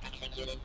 Executed.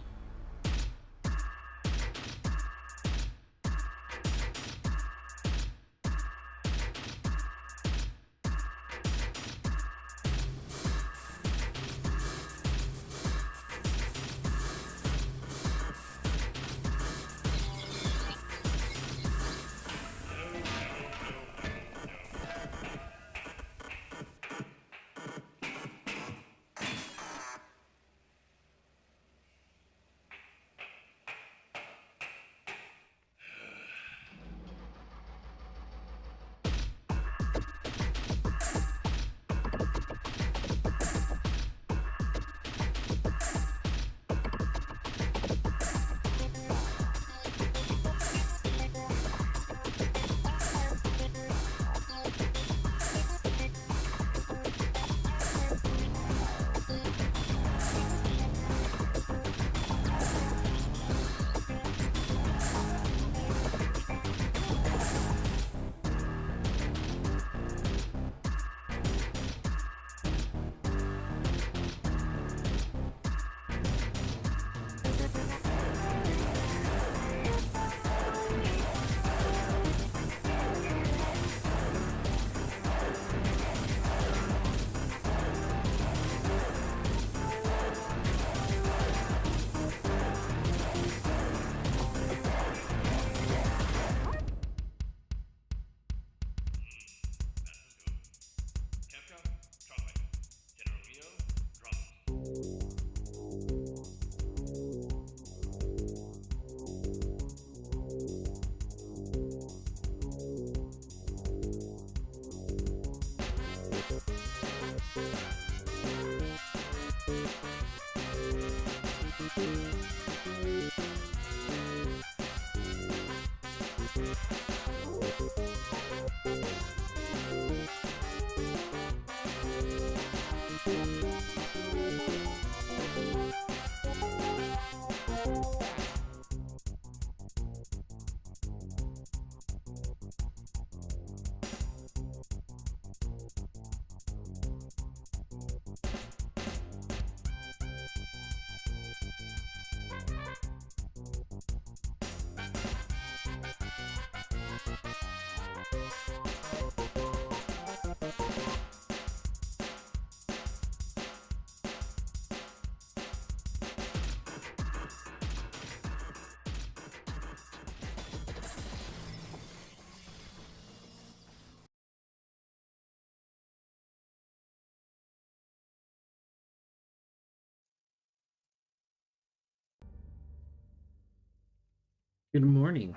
Good morning.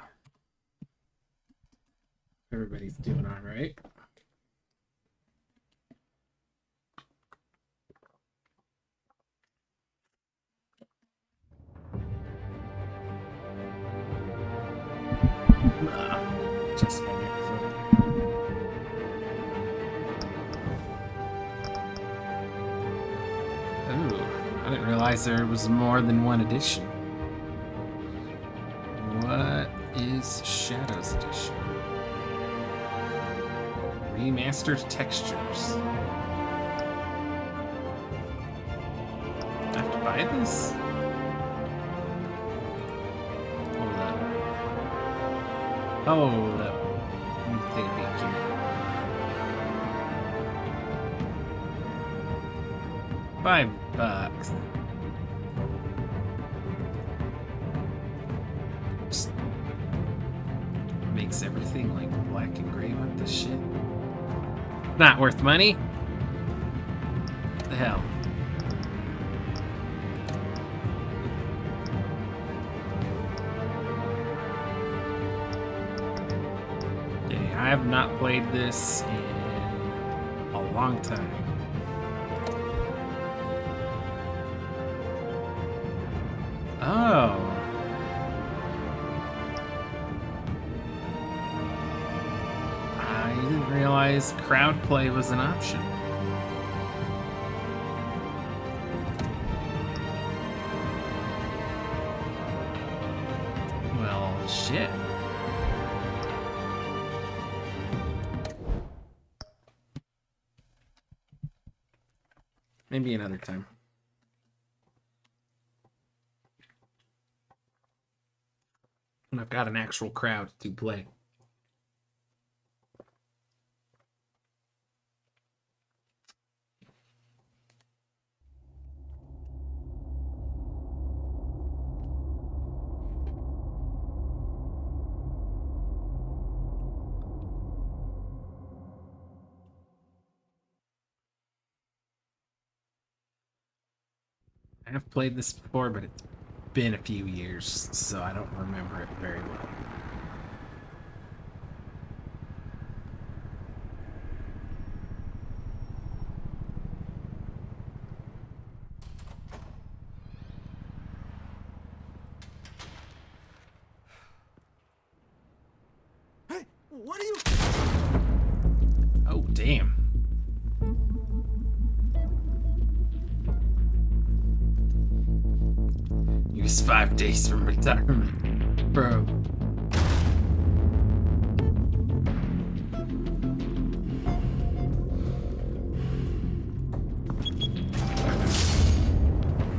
Everybody's doing all right. Just my microphone. Oh, I didn't realize there was more than one edition. What is Shadows Edition? Remastered textures. I have to buy this? Hold up. Let me take a peek here. $5. Just makes everything like black and gray with this shit. Not worth money. What the hell? I have not played this in a long time. Oh. I didn't realize crowd play was an option. Well, shit. Maybe another time. When I've got an actual crowd to play. I have played this before, but it's been a few years, so I don't remember it very well. Hey, what are you? Oh, damn. Use 5 days from retirement. Bro.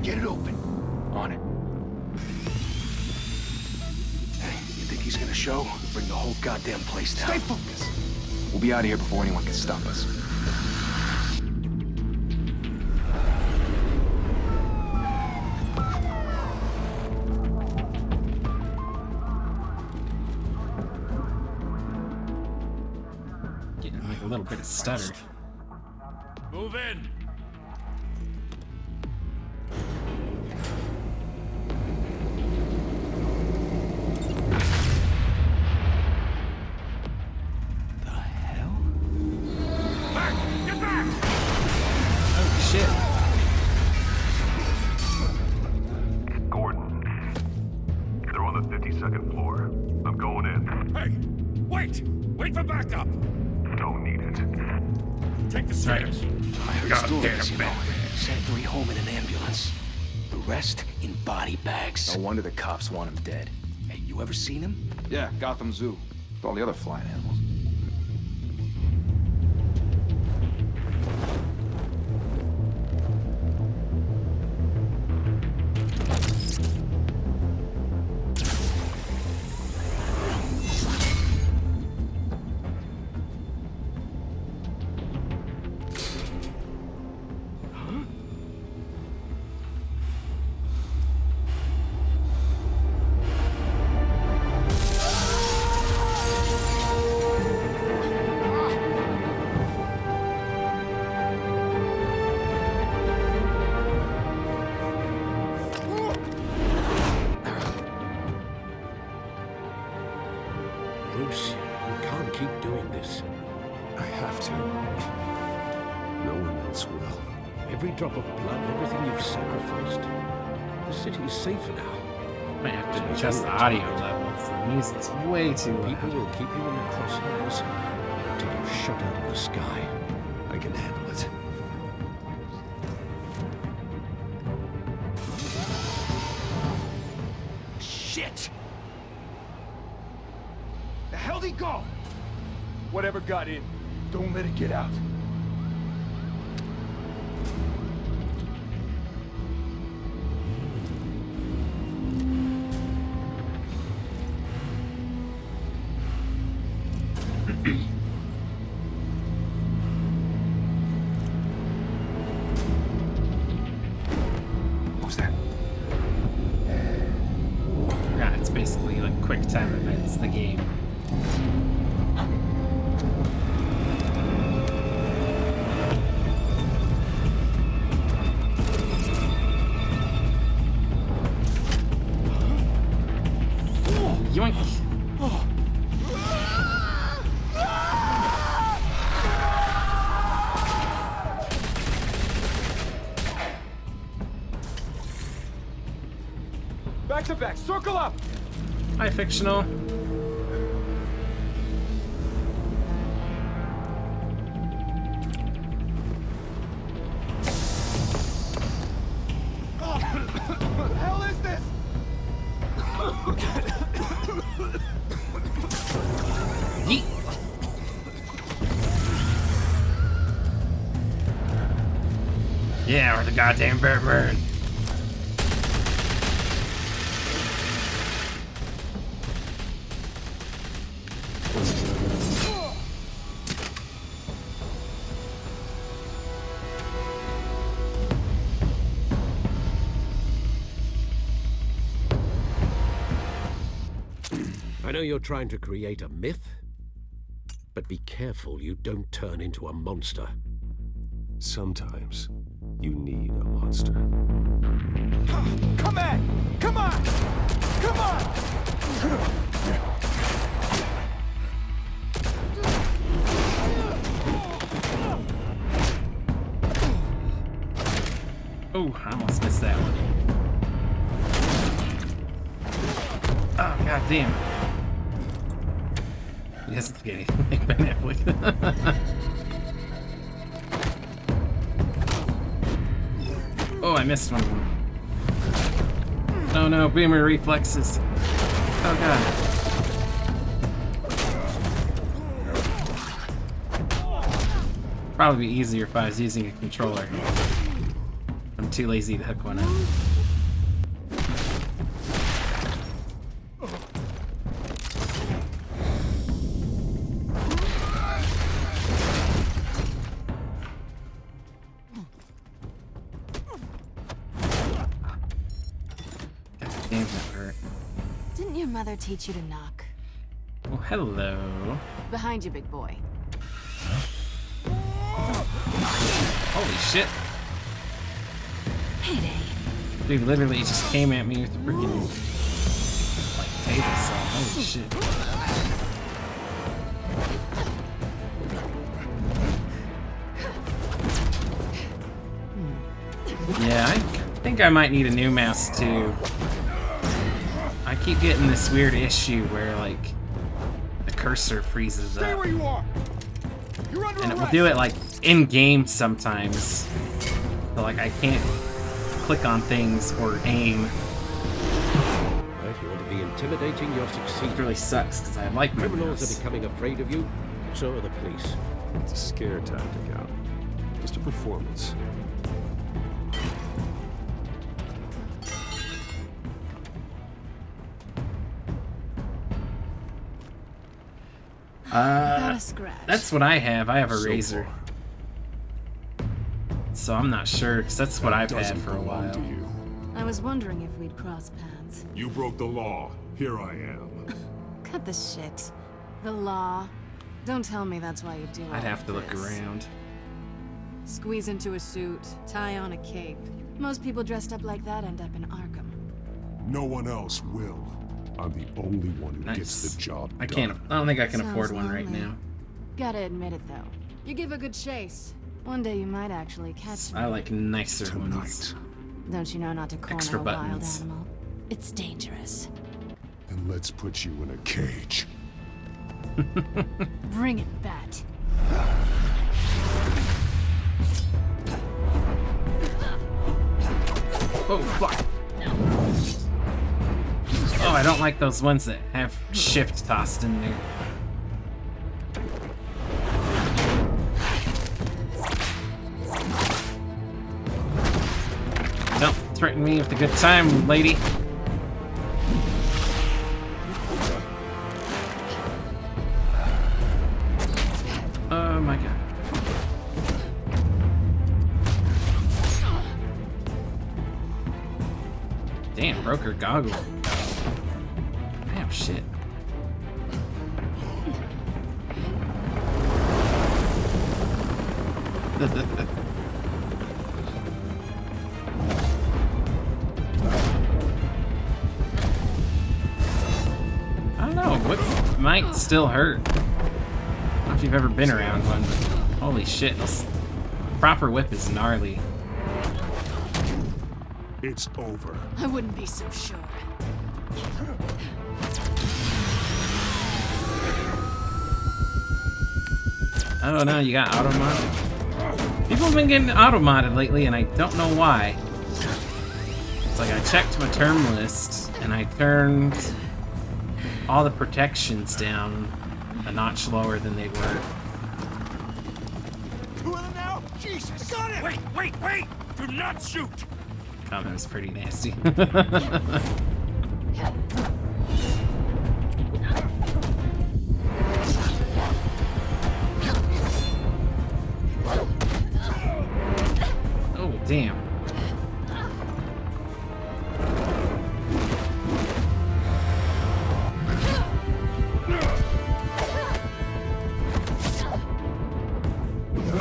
Get it open. On it. Hey, you think he's gonna show? Bring the whole goddamn place down. Stay focused. We'll be out of here before anyone can stop us. Getting like a little bit of stutter. Move in. The hell? Back! Get back! Oh, shit. Gordon. They're on the 52nd floor. I'm going in. Hey! Wait! Wait for backup! Don't need it. Take the stairs. I heard Goddamn stories, you know. Sent 3 home in an ambulance. The rest in body bags. No wonder the cops want him dead. Hey, you ever seen him? Yeah, Gotham Zoo. With all the other flying animals. Bruce, you can't keep doing this. I have to. No one else will. Every drop of blood, everything you've sacrificed. The city is safer now. Might have to adjust the audio levels. The music's way too People loud. will keep you in the crosshairs until you're shot out of the sky. I can handle it. Shit! The hell'd he go? Whatever got in, don't let it get out. What was that? Yeah, it's basically like quick time events, the game. Yoink! Back to back, circle up! Hi, fictional. What the hell is this? Power the goddamn Batman. I know you're trying to create a myth, but be careful you don't turn into a monster. Sometimes you need a monster. Come on! Come on! Come on! Oh, I almost missed that one. Oh, god damn. He doesn't get anything by Netflix. Oh, I missed one. Oh no, boomer reflexes. Oh god. Probably be easier if I was using a controller. I'm too lazy to hook one up. Damn, that hurt. Didn't your mother teach you to knock? Well, hello. Behind you, big boy. Holy shit. Heyday. Dude literally just came at me with the freaking like table saw. Holy shit. Yeah, I think I might need a new mouse too. I keep getting this weird issue where like the cursor freezes Stay up. where you are! You're under And it will arrest. do it like in game sometimes. So like I can't click on things or aim. Well, if you want to be intimidating, you're It succeeding. really sucks because I like my Criminals mouse. are becoming afraid of you, so are the police. It's a scare tactic, Al. Just a performance. Not a scratch. That's what I have. I have a So razor. far. So I'm not sure because that's what I've had Doesn't for a belong while. to you. I was wondering if we'd cross paths. You broke the law. Here I am. Cut the shit. The law. Don't tell me that's why you do all I'd have to of look this. around. Squeeze into a suit, tie on a cape. Most people dressed up like that end up in Arkham. No one else will. I'm the only one who Nice. gets the job I done. can't. I don't think I can Sounds afford one right lonely. now. Gotta admit it though. You give a good chase. One day you might actually catch me. I like nicer ones. Tonight. Don't you know not to corner Extra a buttons. wild animal? It's dangerous. Then let's put you in a cage. Bring it, Bat. Oh fuck! Oh, I don't like those ones that have shift tossed in there. Don't threaten me with a good time, lady. Oh my god. Damn, broke her goggle. Damn shit. I don't know, whip might still hurt. I don't know if you've ever been around one, but holy shit, this proper whip is gnarly. It's over. I wouldn't be so sure. Oh no, you got auto modded? People have been getting auto modded lately and I don't know why. It's like I checked my term list and I turned all the protections down a notch lower than they were. Two of them now? Jesus! Got it! Wait! Do not shoot! Comment was pretty nasty. Oh, damn.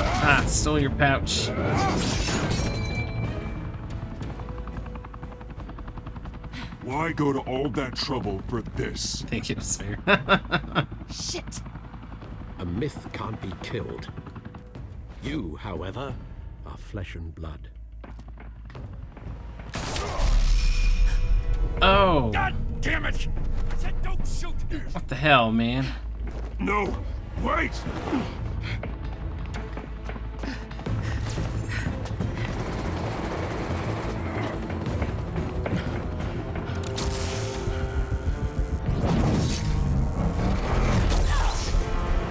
Ah, stole your pouch. Why go to all that trouble for this? I think it was fair. Shit! A myth can't be killed. You, however, are flesh and blood. Oh, God damn it! I said don't shoot! what the hell, man? No! Wait!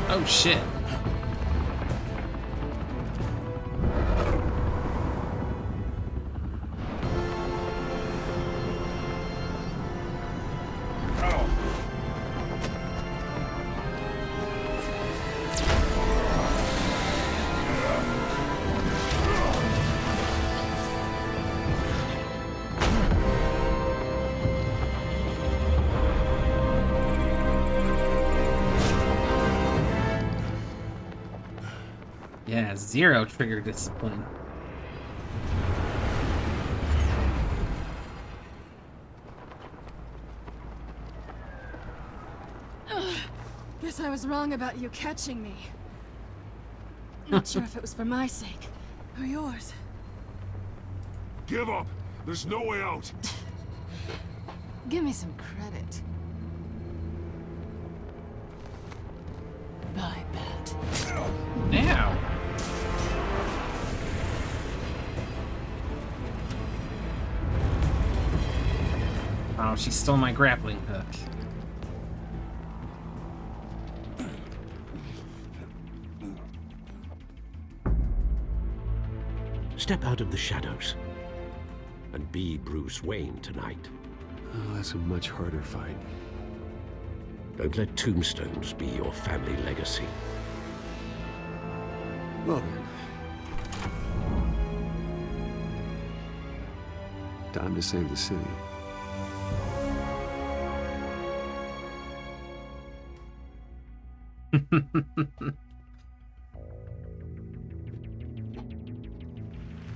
Oh, shit. Yeah, 0 trigger discipline. Guess I was wrong about you catching me. Not sure if it was for my sake or yours. Give up! There's no way out! Give me some credit. Bye, Bat. Ow. Oh, she stole my grappling hook. Step out of the shadows and be Bruce Wayne tonight. Oh, that's a much harder fight. Don't let tombstones be your family legacy. Well then. Time to save the city.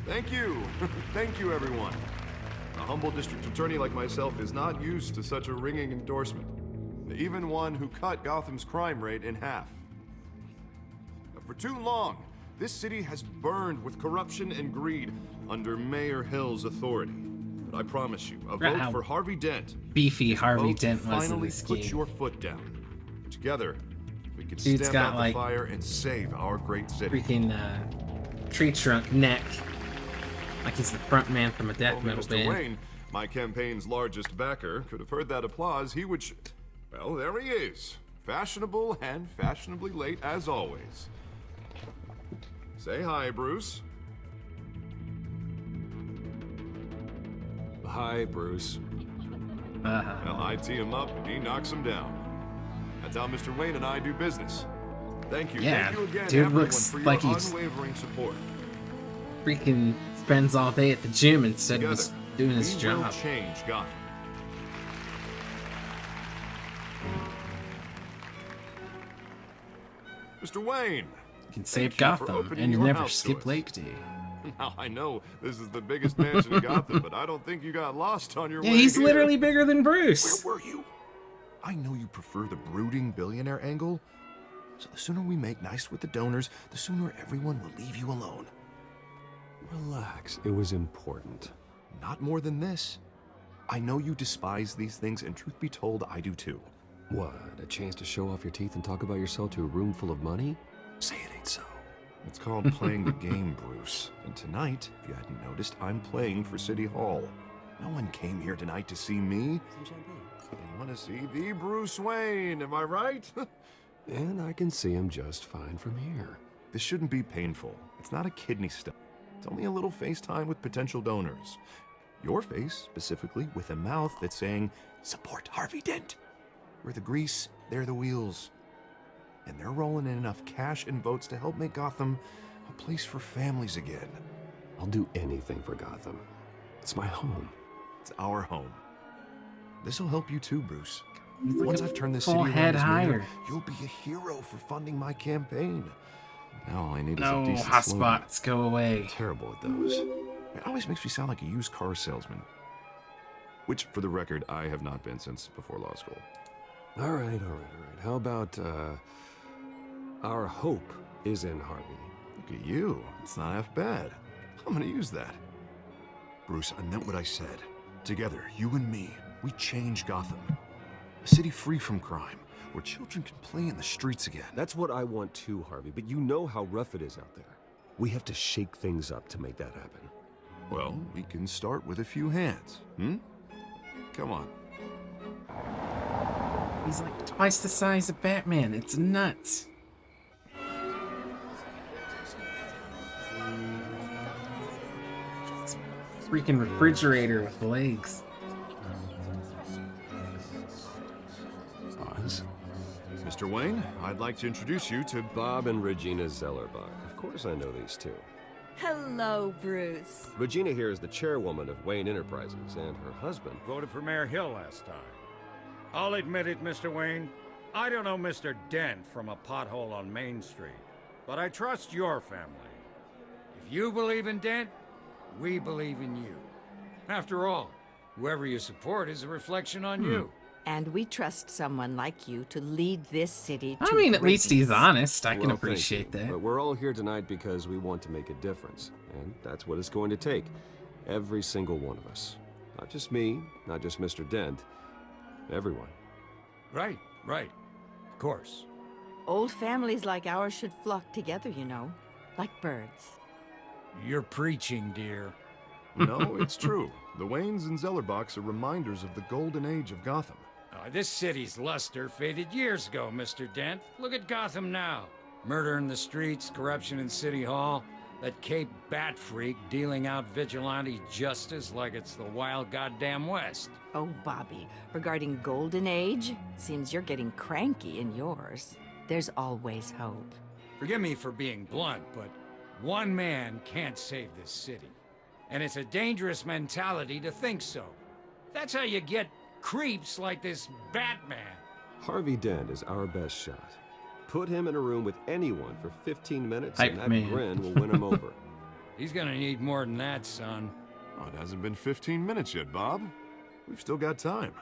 Thank you. Thank you, everyone. A humble district attorney like myself is not used to such a ringing endorsement. Even one who cut Gotham's crime rate in half. For too long, this city has burned with corruption and greed under Mayor Hill's authority. But I promise you, a vote for Harvey Dent. Beefy Harvey vote Dent was in finally this put game. your foot down. Together, we can Dude's stamp got, out the like, fire and save our great city. Freaking tree trunk neck. Like he's the front man from a death Only metal Mr. band. Wayne, my campaign's largest backer, could have heard that applause. He would. Well, there he is. Fashionable and fashionably late as always. Say hi, Bruce. Hi, Bruce. Well, I tee him up and he knocks him down. That's how Mr. Wayne and I do business. Thank you. Yeah, Thank you again, dude everyone, looks for your like he's unwavering support. Freaking spends all day at the gym instead Together, of just doing his we will job. change Gotham. Mr. Wayne! You can save Thank you for Gotham, opening and you your never house to skip us. Lake Day. Now, I know this is the biggest mansion in Gotham, but I don't think you got lost on your Yeah, way he's here. literally bigger than Bruce. Where were you? I know you prefer the brooding billionaire angle, so the sooner we make nice with the donors, the sooner everyone will leave you alone. Relax. It was important. Not more than this. I know you despise these things, and truth be told, I do too. What? A chance to show off your teeth and talk about yourself to a room full of money? Say it ain't so. It's called playing the game, Bruce. And tonight, if you hadn't noticed, I'm playing for City Hall. No one came here tonight to see me. They want to see the Bruce Wayne, am I right? And I can see him just fine from here. This shouldn't be painful. It's not a kidney stone. It's only a little FaceTime with potential donors. Your face, specifically, with a mouth that's saying, "Support Harvey Dent." We're the grease, they're the wheels. And they're rolling in enough cash and votes to help make Gotham a place for families again. I'll do anything for Gotham. It's my home. It's our home. This'll help you too, Bruce. Once I've turned this city Full around head as mayor, higher. you'll be a hero for funding my campaign. Now all I need is a No, decent hotspots, go away. Terrible at those. It always makes me sound like a used car salesman. Which, for the record, I have not been since before law school. All right. How about, our hope is in Harvey? Look at you. It's not half bad. I'm gonna use that. Bruce, I meant what I said. Together, you and me, we change Gotham. A city free from crime, where children can play in the streets again. That's what I want too, Harvey, but you know how rough it is out there. We have to shake things up to make that happen. Well, we can start with a few hands, Come on. He's like twice the size of Batman. It's nuts. It's a freaking refrigerator with legs. Oz? Mr. Wayne, I'd like to introduce you to Bob and Regina Zellerbach. Of course I know these two. Hello, Bruce. Regina here is the chairwoman of Wayne Enterprises, and her husband... Voted for Mayor Hill last time. I'll admit it, Mr. Wayne. I don't know Mr. Dent from a pothole on Main Street, but I trust your family. If you believe in Dent, we believe in you. After all, whoever you support is a reflection on you. And we trust someone like you to lead this city to I mean, at least he's greatness. honest. I can Well, thank appreciate you. that. But we're all here tonight because we want to make a difference, and that's what it's going to take. Every single one of us. Not just me, not just Mr. Dent. Everyone. Right. Of course. Old families like ours should flock together, you know, like birds. You're preaching, dear. No, it's true. The Waynes and Zellerbachs are reminders of the golden age of Gotham. This city's luster faded years ago, Mr. Dent. Look at Gotham now. Murder in the streets, corruption in City Hall, that Cape Bat freak dealing out vigilante justice like it's the wild goddamn West. Oh, Bobby, regarding Golden Age, seems you're getting cranky in yours. There's always hope. Forgive me for being blunt, but one man can't save this city. And it's a dangerous mentality to think so. That's how you get creeps like this Batman. Harvey Dent is our best shot. Put him in a room with anyone for 15 minutes Hype and that man. grin will win him over. He's gonna need more than that, son. Oh, it hasn't been 15 minutes yet, Bob. We've still got time.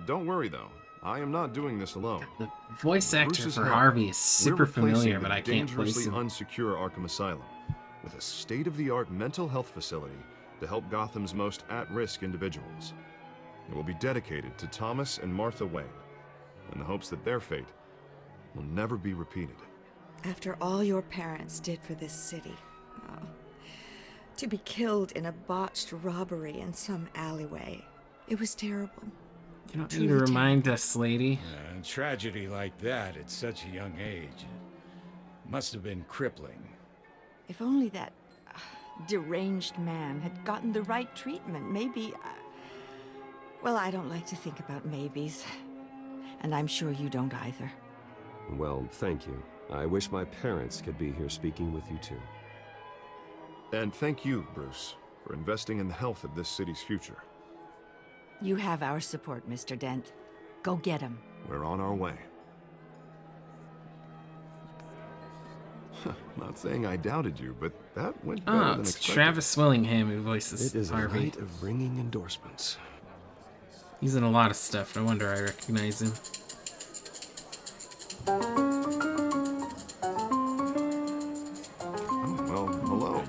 Don't worry, though. I am not doing this alone. The voice actor Bruce's for help, Harvey is we're super replacing familiar, the but I can't place dangerously him. unsecure Arkham Asylum with a state-of-the-art mental health facility to help Gotham's most at-risk individuals. It will be dedicated to Thomas and Martha Wayne, in the hopes that their fate will never be repeated. After all your parents did for this city, to be killed in a botched robbery in some alleyway, it was terrible. You don't need to remind us, lady. A tragedy like that at such a young age must have been crippling. If only that deranged man had gotten the right treatment, maybe... well, I don't like to think about maybes. And I'm sure you don't either. Well, thank you. I wish my parents could be here speaking with you too. And thank you, Bruce, for investing in the health of this city's future. You have our support, Mr. Dent. Go get him. We're on our way. Not saying I doubted you, but that went better than It's expected. Travis Willingham who voices It is a Harvey. night of ringing endorsements. He's in a lot of stuff. No wonder I recognize him. Oh, well, hello.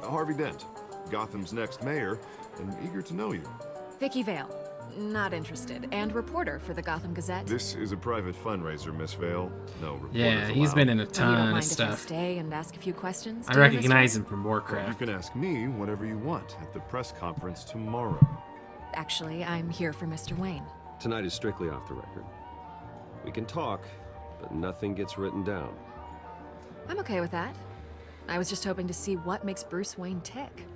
Harvey Dent, Gotham's next mayor, and eager to know you. Vicky Vale. Not interested. And reporter for the Gotham Gazette. This is a private fundraiser, Miss Vale. No reporters Yeah, he's allowed. been in a You don't ton mind of if I stuff. stay and ask a few questions? I dear recognize Mr. him from You Warcraft. can ask me whatever you want at the press conference tomorrow. Actually, I'm here for Mr. Wayne. Tonight is strictly off the record. We can talk, but nothing gets written down. I'm okay with that. I was just hoping to see what makes Bruce Wayne tick.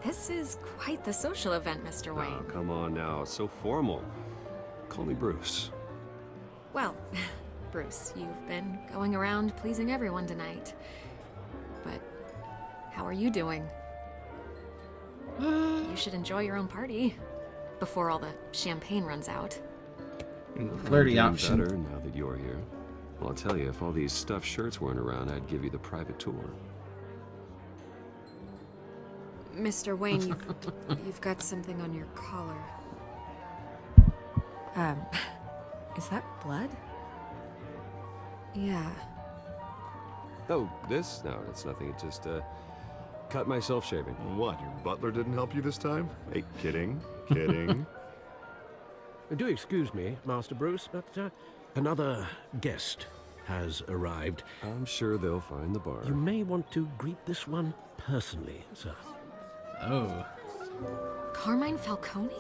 This is quite the social event, Mr. Wayne. Oh, come on now. It's so formal. Call me Bruce. Well, Bruce, you've been going around pleasing everyone tonight. But how are you doing? You should enjoy your own party before all the champagne runs out. Flirty I'm option. better now that you're here. Well, I'll tell you, if all these stuffed shirts weren't around, I'd give you the private tour. Mr. Wayne, you've got something on your collar. Is that blood? Yeah. Oh, this? No, it's nothing. It just, cut myself shaving. What, your butler didn't help you this time? Hey, kidding. Kidding. Do excuse me, Master Bruce, but another guest has arrived. I'm sure they'll find the bar. You may want to greet this one personally, sir. Oh. Carmine Falcone?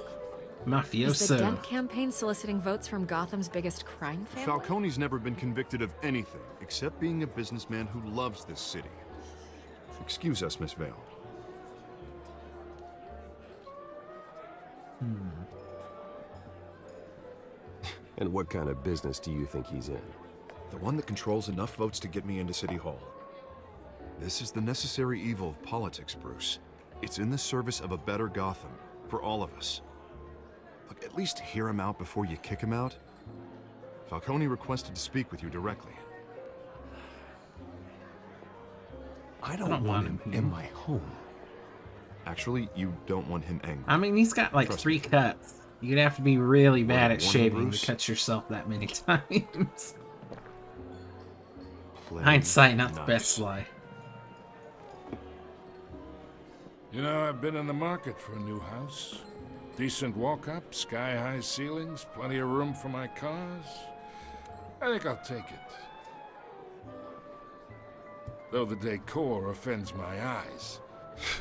Mafioso. Is the Dent campaign soliciting votes from Gotham's biggest crime family? Falcone's never been convicted of anything except being a businessman who loves this city. Excuse us, Miss Vale. And what kind of business do you think he's in? The one that controls enough votes to get me into City Hall. This is the necessary evil of politics, Bruce. It's in the service of a better Gotham, for all of us. Look, at least hear him out before you kick him out. Falcone requested to speak with you directly. I don't want him in my home. Actually, you don't want him angry. I mean, he's got like Trust 3 me. cuts. You'd have to be really bad at Warning, shaving Bruce. to cut yourself that many times. Play Hindsight, not the nice. best Sly. You know, I've been in the market for a new house. Decent walk-up, sky-high ceilings, plenty of room for my cars. I think I'll take it. Though the decor offends my eyes.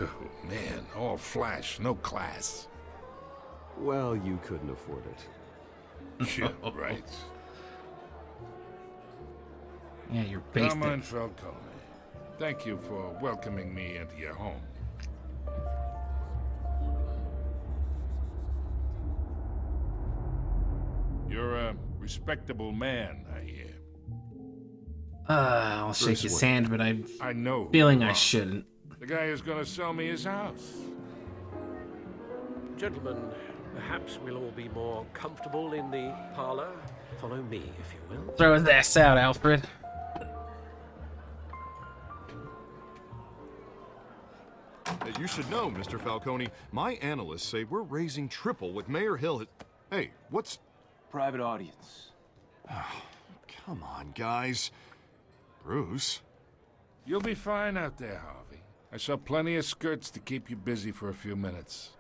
Oh, man, all flash, no class. Well, you couldn't afford it. Yeah, right. Yeah, you're based Carmine Falcone, thank you for welcoming me into your home. You're a respectable man, I hear. I'll shake his hand, but I'm I know. feeling who I you are. shouldn't. The guy who's gonna sell me his house. Gentlemen, perhaps we'll all be more comfortable in the parlor. Follow me, if you will. Throw his ass out, Alfred. You should know, Mr. Falcone, my analysts say we're raising triple what Mayor Hill has... Hey, what's... Private audience. Come on, guys. Bruce? You'll be fine out there, Harvey. I saw plenty of skirts to keep you busy for a few minutes.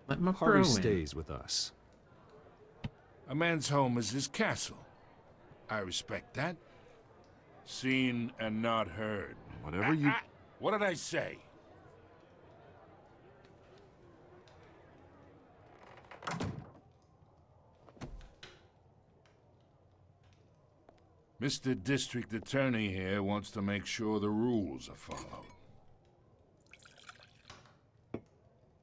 Let my Harvey bro in. stays with us. A man's home is his castle. I respect that. Seen and not heard. Whatever you... What did I say? Mr. District Attorney here wants to make sure the rules are followed.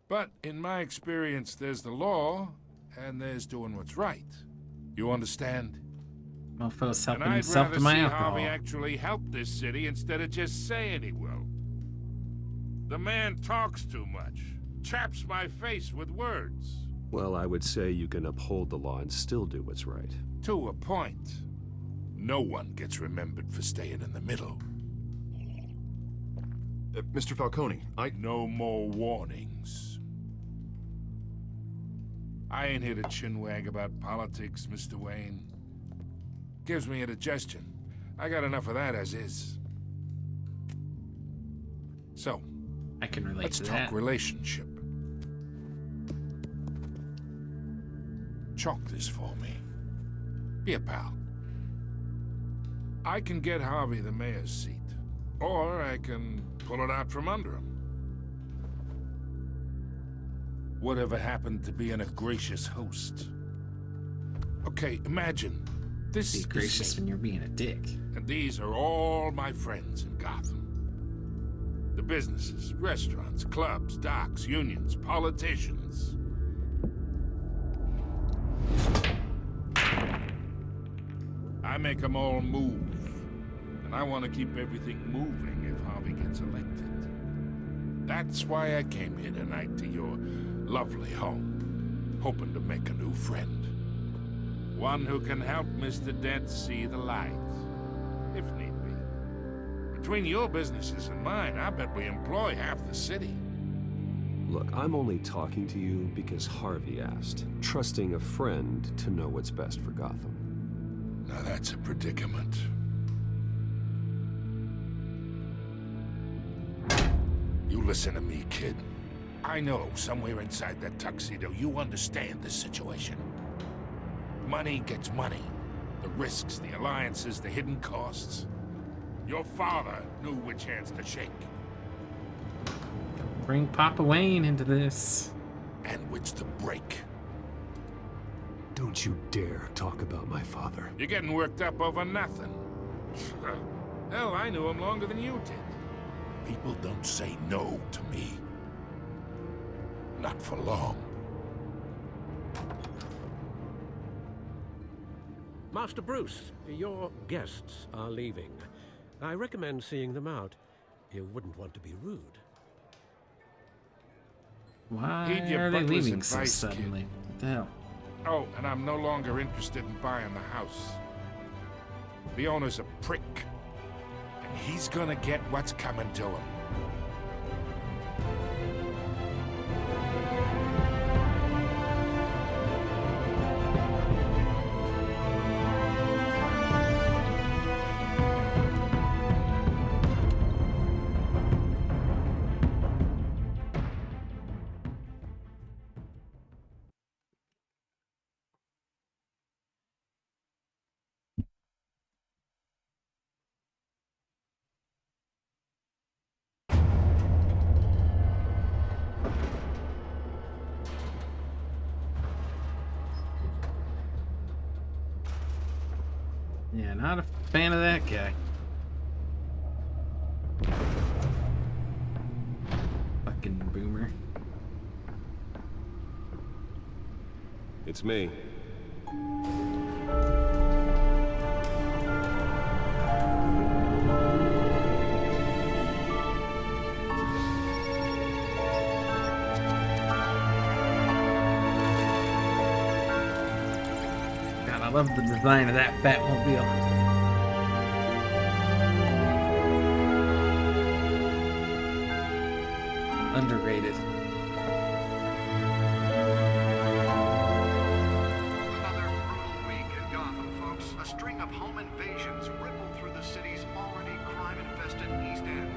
But in my experience, there's the law, and there's doing what's right. You understand? Mofo's helping And I'd himself rather to my see alcohol. Harvey actually help this city instead of just saying he will. The man talks too much, chaps my face with words. Well, I would say you can uphold the law and still do what's right. To a point. No one gets remembered for staying in the middle. Mr. Falcone, No more warnings. I ain't here to chinwag about politics, Mr. Wayne. Gives me indigestion. I got enough of that as is. So, I can relate let's to talk that. relationship. Chalk this for me. Be a pal. I can get Harvey the mayor's seat, or I can pull it out from under him. Whatever happened to being a gracious host? Okay, imagine this Be is gracious me, when you're being a dick. and these are all my friends in Gotham. The businesses, restaurants, clubs, docks, unions, politicians. I make them all move. And I want to keep everything moving if Harvey gets elected. That's why I came here tonight to your lovely home, hoping to make a new friend. One who can help Mr. Dent see the light, if need be. Between your businesses and mine, I bet we employ half the city. Look, I'm only talking to you because Harvey asked, trusting a friend to know what's best for Gotham. Now that's a predicament. You listen to me, kid. I know somewhere inside that tuxedo you understand this situation. Money gets money. The risks, the alliances, the hidden costs. Your father knew which hands to shake. Bring Papa Wayne into this. And which to break. Don't you dare talk about my father. You're getting worked up over nothing. Hell, I knew him longer than you did. People don't say no to me. Not for long. Master Bruce, your guests are leaving. I recommend seeing them out. You wouldn't want to be rude. Why Heed your are they butler's leaving so advice, suddenly? kid. What the hell? Oh, and I'm no longer interested in buying the house. The owner's a prick. And he's gonna get what's coming to him. Yeah, not a fan of that guy. Fucking boomer. It's me. I love the design of that Batmobile. Underrated. Another brutal week in Gotham, folks. A string of home invasions rippled through the city's already crime-infested East End.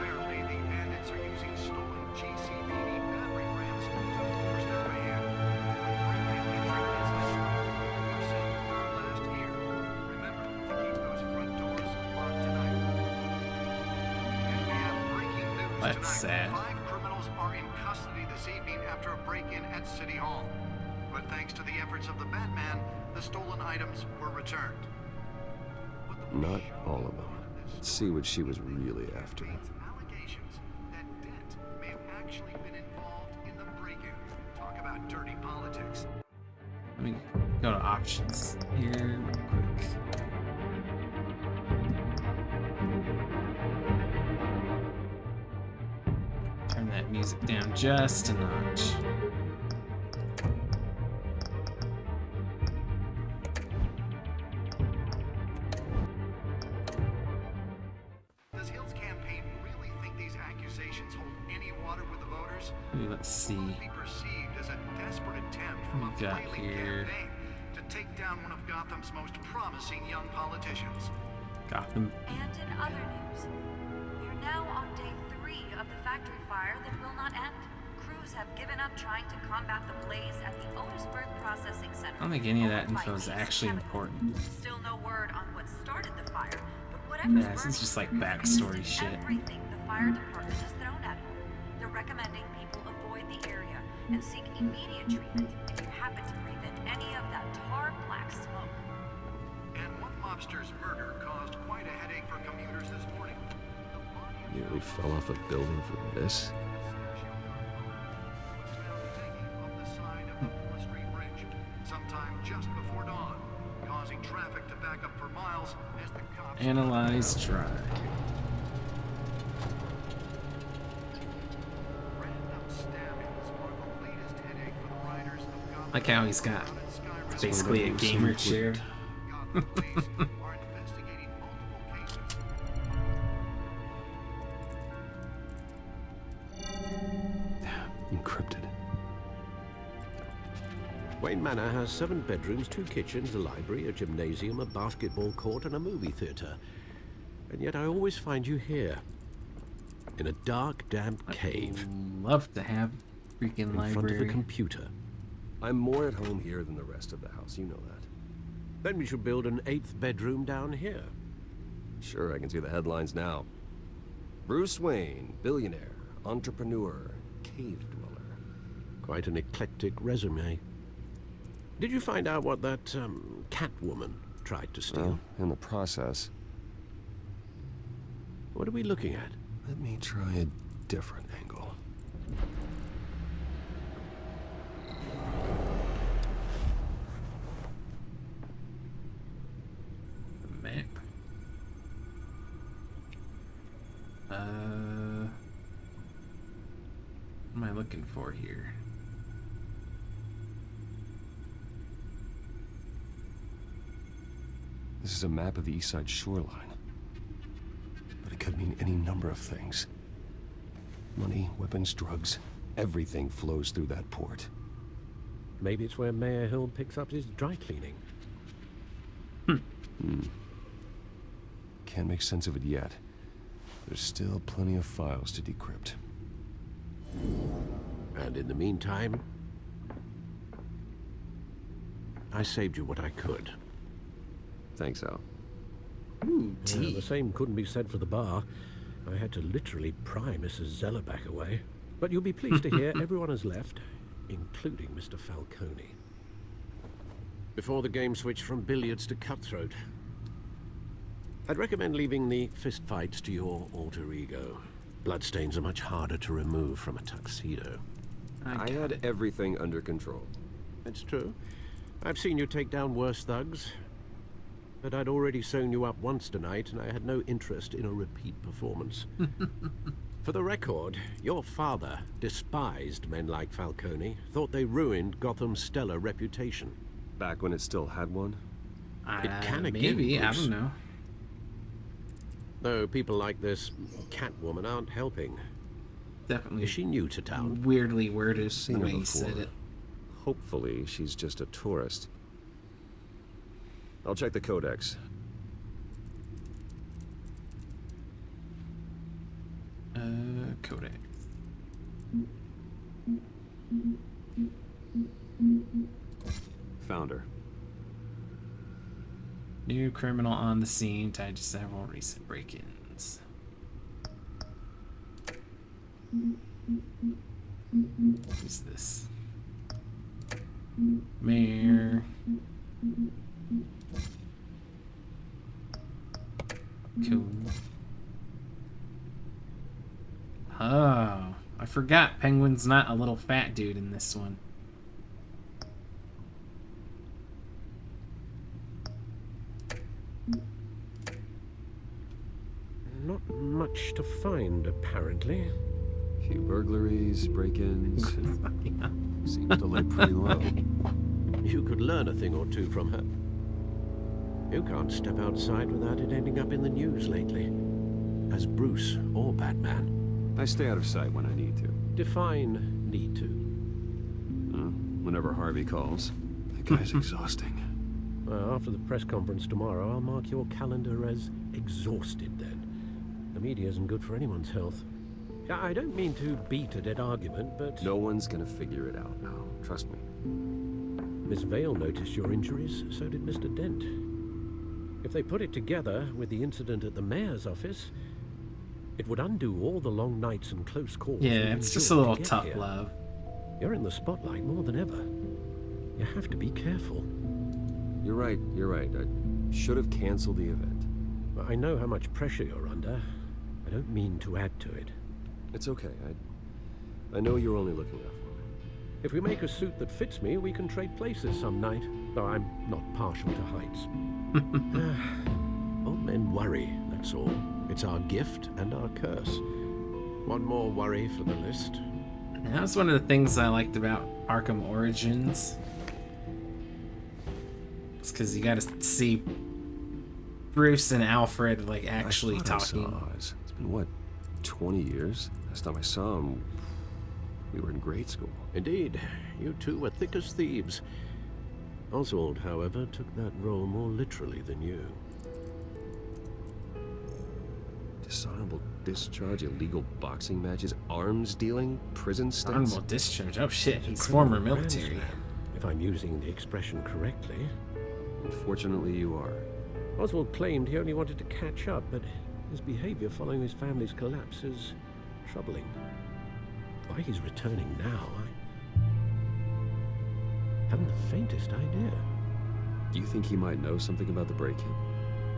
Apparently, the bandits are using stolen GCPD battering rams to force their way in. That's sad. 5 criminals are in custody this evening after a break-in at City Hall. But thanks to the efforts of the Batman, the stolen items were returned. Not all of them. Let's see what she was really after. Allegations that Dent may have actually been involved in the break-in. Talk about dirty politics. Let me go to options here real quick. Turn that music down just a notch. Does Hill's campaign really think these accusations hold any water with the voters? Ooh, let's see. Be perceived as a desperate attempt from a What we got flailing here? campaign to take down one of Gotham's most promising young politicians. Gotham. And in other news, we are now on day 3 of the factory fire that will not end. Crews have given up trying to combat the blaze at the Otisburg Processing Center. I don't think any of that info is actually important. Still no word on what started the fire, but whatever's Yeah, this is just like backstory shit. everything the fire department has thrown at it. They're recommending people avoid the area and seek immediate treatment if you happen to breathe in any of that tar black smoke. And one mobster's murder caused quite a headache for commuters this morning. The body Nearly fell off a building for this. Sometime just before dawn, causing traffic to back up for miles as the cops Analyze, try. Like how he's got basically a gamer chair. Encrypted. Wayne Manor has 7 bedrooms, 2 kitchens, a library, a gymnasium, a basketball court, and a movie theater. And yet I always find you here. In a dark, damp cave. Love to have freaking library. In front of a computer. I'm more at home here than the rest of the house, you know that. Then we should build an 8th bedroom down here. Sure, I can see the headlines now. Bruce Wayne, billionaire, entrepreneur, cave dweller. Quite an eclectic resume. Did you find out what that, Catwoman tried to steal? In the process. What are we looking at? Let me try a different angle. Map. What am I looking for here? This is a map of the East Side shoreline. But it could mean any number of things. Money, weapons, drugs, everything flows through that port. Maybe it's where Mayor Hill picks up his dry cleaning. Can't make sense of it yet. There's still plenty of files to decrypt. And in the meantime, I saved you what I could. Thanks, Al. Ooh, tea. The same couldn't be said for the bar. I had to literally pry Mrs. Zellerback away. But you'll be pleased to hear everyone has left, including Mr. Falcone. Before the game switched from billiards to cutthroat. I'd recommend leaving the fistfights to your alter ego. Bloodstains are much harder to remove from a tuxedo. I had everything under control. It's true. I've seen you take down worse thugs. But I'd already sewn you up once tonight, and I had no interest in a repeat performance. For the record, your father despised men like Falcone, thought they ruined Gotham's stellar reputation. Back when it still had one? It can again, maybe, I Bruce. don't know. Though people like this Catwoman aren't helping. Definitely. Is she new to town? Weirdly worded the Seen her way he before. said it. Hopefully, she's just a tourist. I'll check the codex. Codex. Found her. New criminal on the scene tied to several recent break-ins. Who's this? Mayor. Cool. Oh, I forgot Penguin's not a little fat dude in this one. Not much to find, apparently. Few burglaries, break-ins. Seems to lay pretty low. You could learn a thing or two from her. You can't step outside without it ending up in the news lately. As Bruce or Batman. I stay out of sight when I need to. Define need to. Whenever Harvey calls. That guy's exhausting. Well, after the press conference tomorrow, I'll mark your calendar as exhausted then. The media isn't good for anyone's health. I don't mean to beat a dead argument, but... No one's gonna figure it out now. Trust me. Miss Vale noticed your injuries, so did Mr. Dent. If they put it together with the incident at the mayor's office, it would undo all the long nights and close calls. Yeah, it's just a little tough here. love. You're in the spotlight more than ever. You have to be careful. You're right, you're right. I should have canceled the event. I know how much pressure you're under. I don't mean to add to it. It's okay. I know you're only looking out for me. If we make a suit that fits me, we can trade places some night, though I'm not partial to heights. Old men worry, that's all. It's our gift and our curse. One more worry for the list. That was one of the things I liked about Arkham Origins. It's because you got to see Bruce and Alfred like actually talking. It's been what, 20 years? Last time I saw him, we were in grade school. Indeed, you two were thick as thieves. Oswald, however, took that role more literally than you. Dishonorable discharge, illegal boxing matches, arms dealing, prison stints. Honorable discharge? Oh shit, he's former military. If I'm using the expression correctly. Unfortunately, you are. Oswald claimed he only wanted to catch up, but his behavior following his family's collapse is troubling. Why he's returning now, I haven't the faintest idea. Do you think he might know something about the break-in?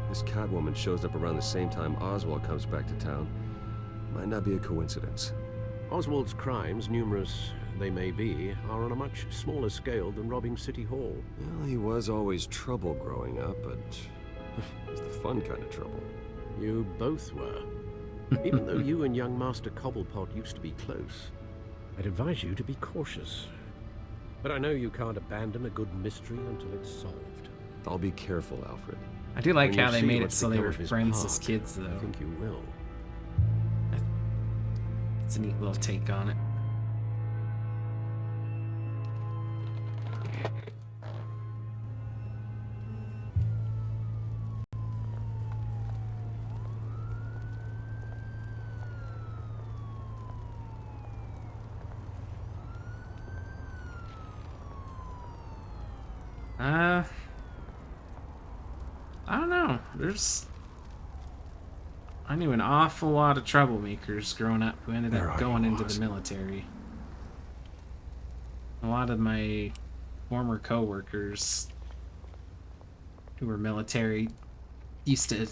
This Catwoman shows up around the same time Oswald comes back to town. Might not be a coincidence. Oswald's crimes, numerous they may be, are on a much smaller scale than robbing City Hall. Well, he was always trouble growing up, but it's the fun kind of trouble. You both were. Even though you and young Master Cobblepot used to be close, I'd advise you to be cautious. But I know you can't abandon a good mystery until it's solved. I'll be careful, Alfred. I do like how they made it so they were friends as kids, though. I think you will. It's a neat little take on it. I don't know. I knew an awful lot of troublemakers growing up who ended up going into the military. A lot of my former co-workers who were military used to,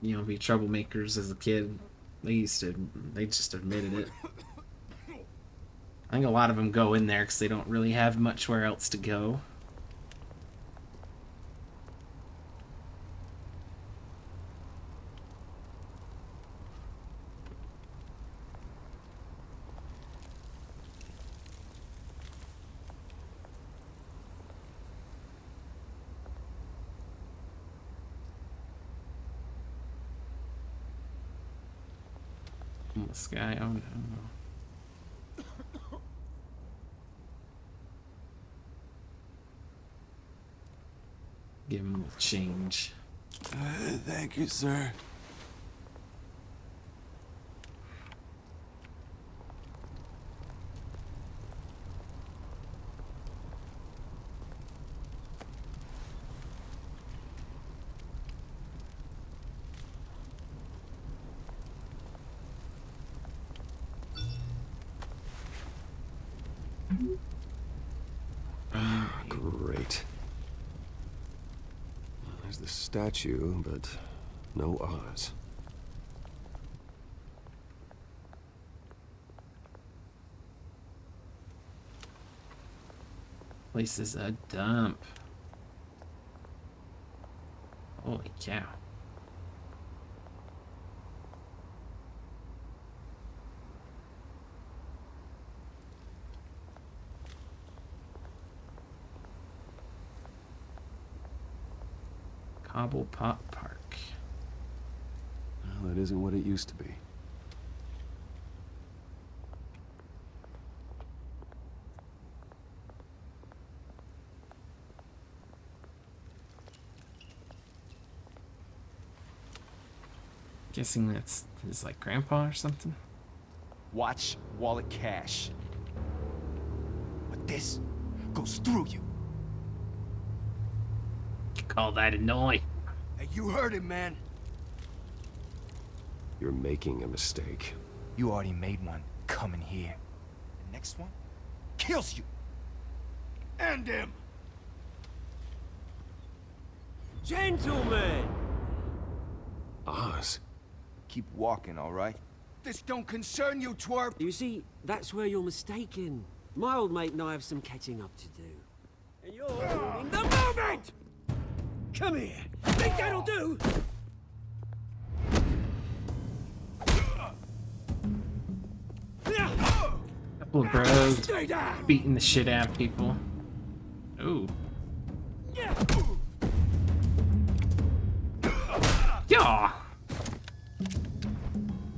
be troublemakers as a kid. They just admitted it. I think a lot of them go in there because they don't really have much where else to go. This guy, oh no. Give him the change. Thank you, sir. Great. There's the statue, but no Oz. Place is a dump. Holy cow. Cobblepot Park. Well, it isn't what it used to be. Guessing that's his, like, grandpa or something? Watch wallet cash. But this goes through you. Call that a noise. Hey, you heard it, man. You're making a mistake. You already made one coming here. The next one kills you. And him. Gentlemen! Oz? Keep walking, all right? This don't concern you, twerp! You see, that's where you're mistaken. My old mate and I have some catching up to do. And you're ruining the moment! Come here. Think that'll do? Couple of bros beating the shit out of people. Ooh. Yeah.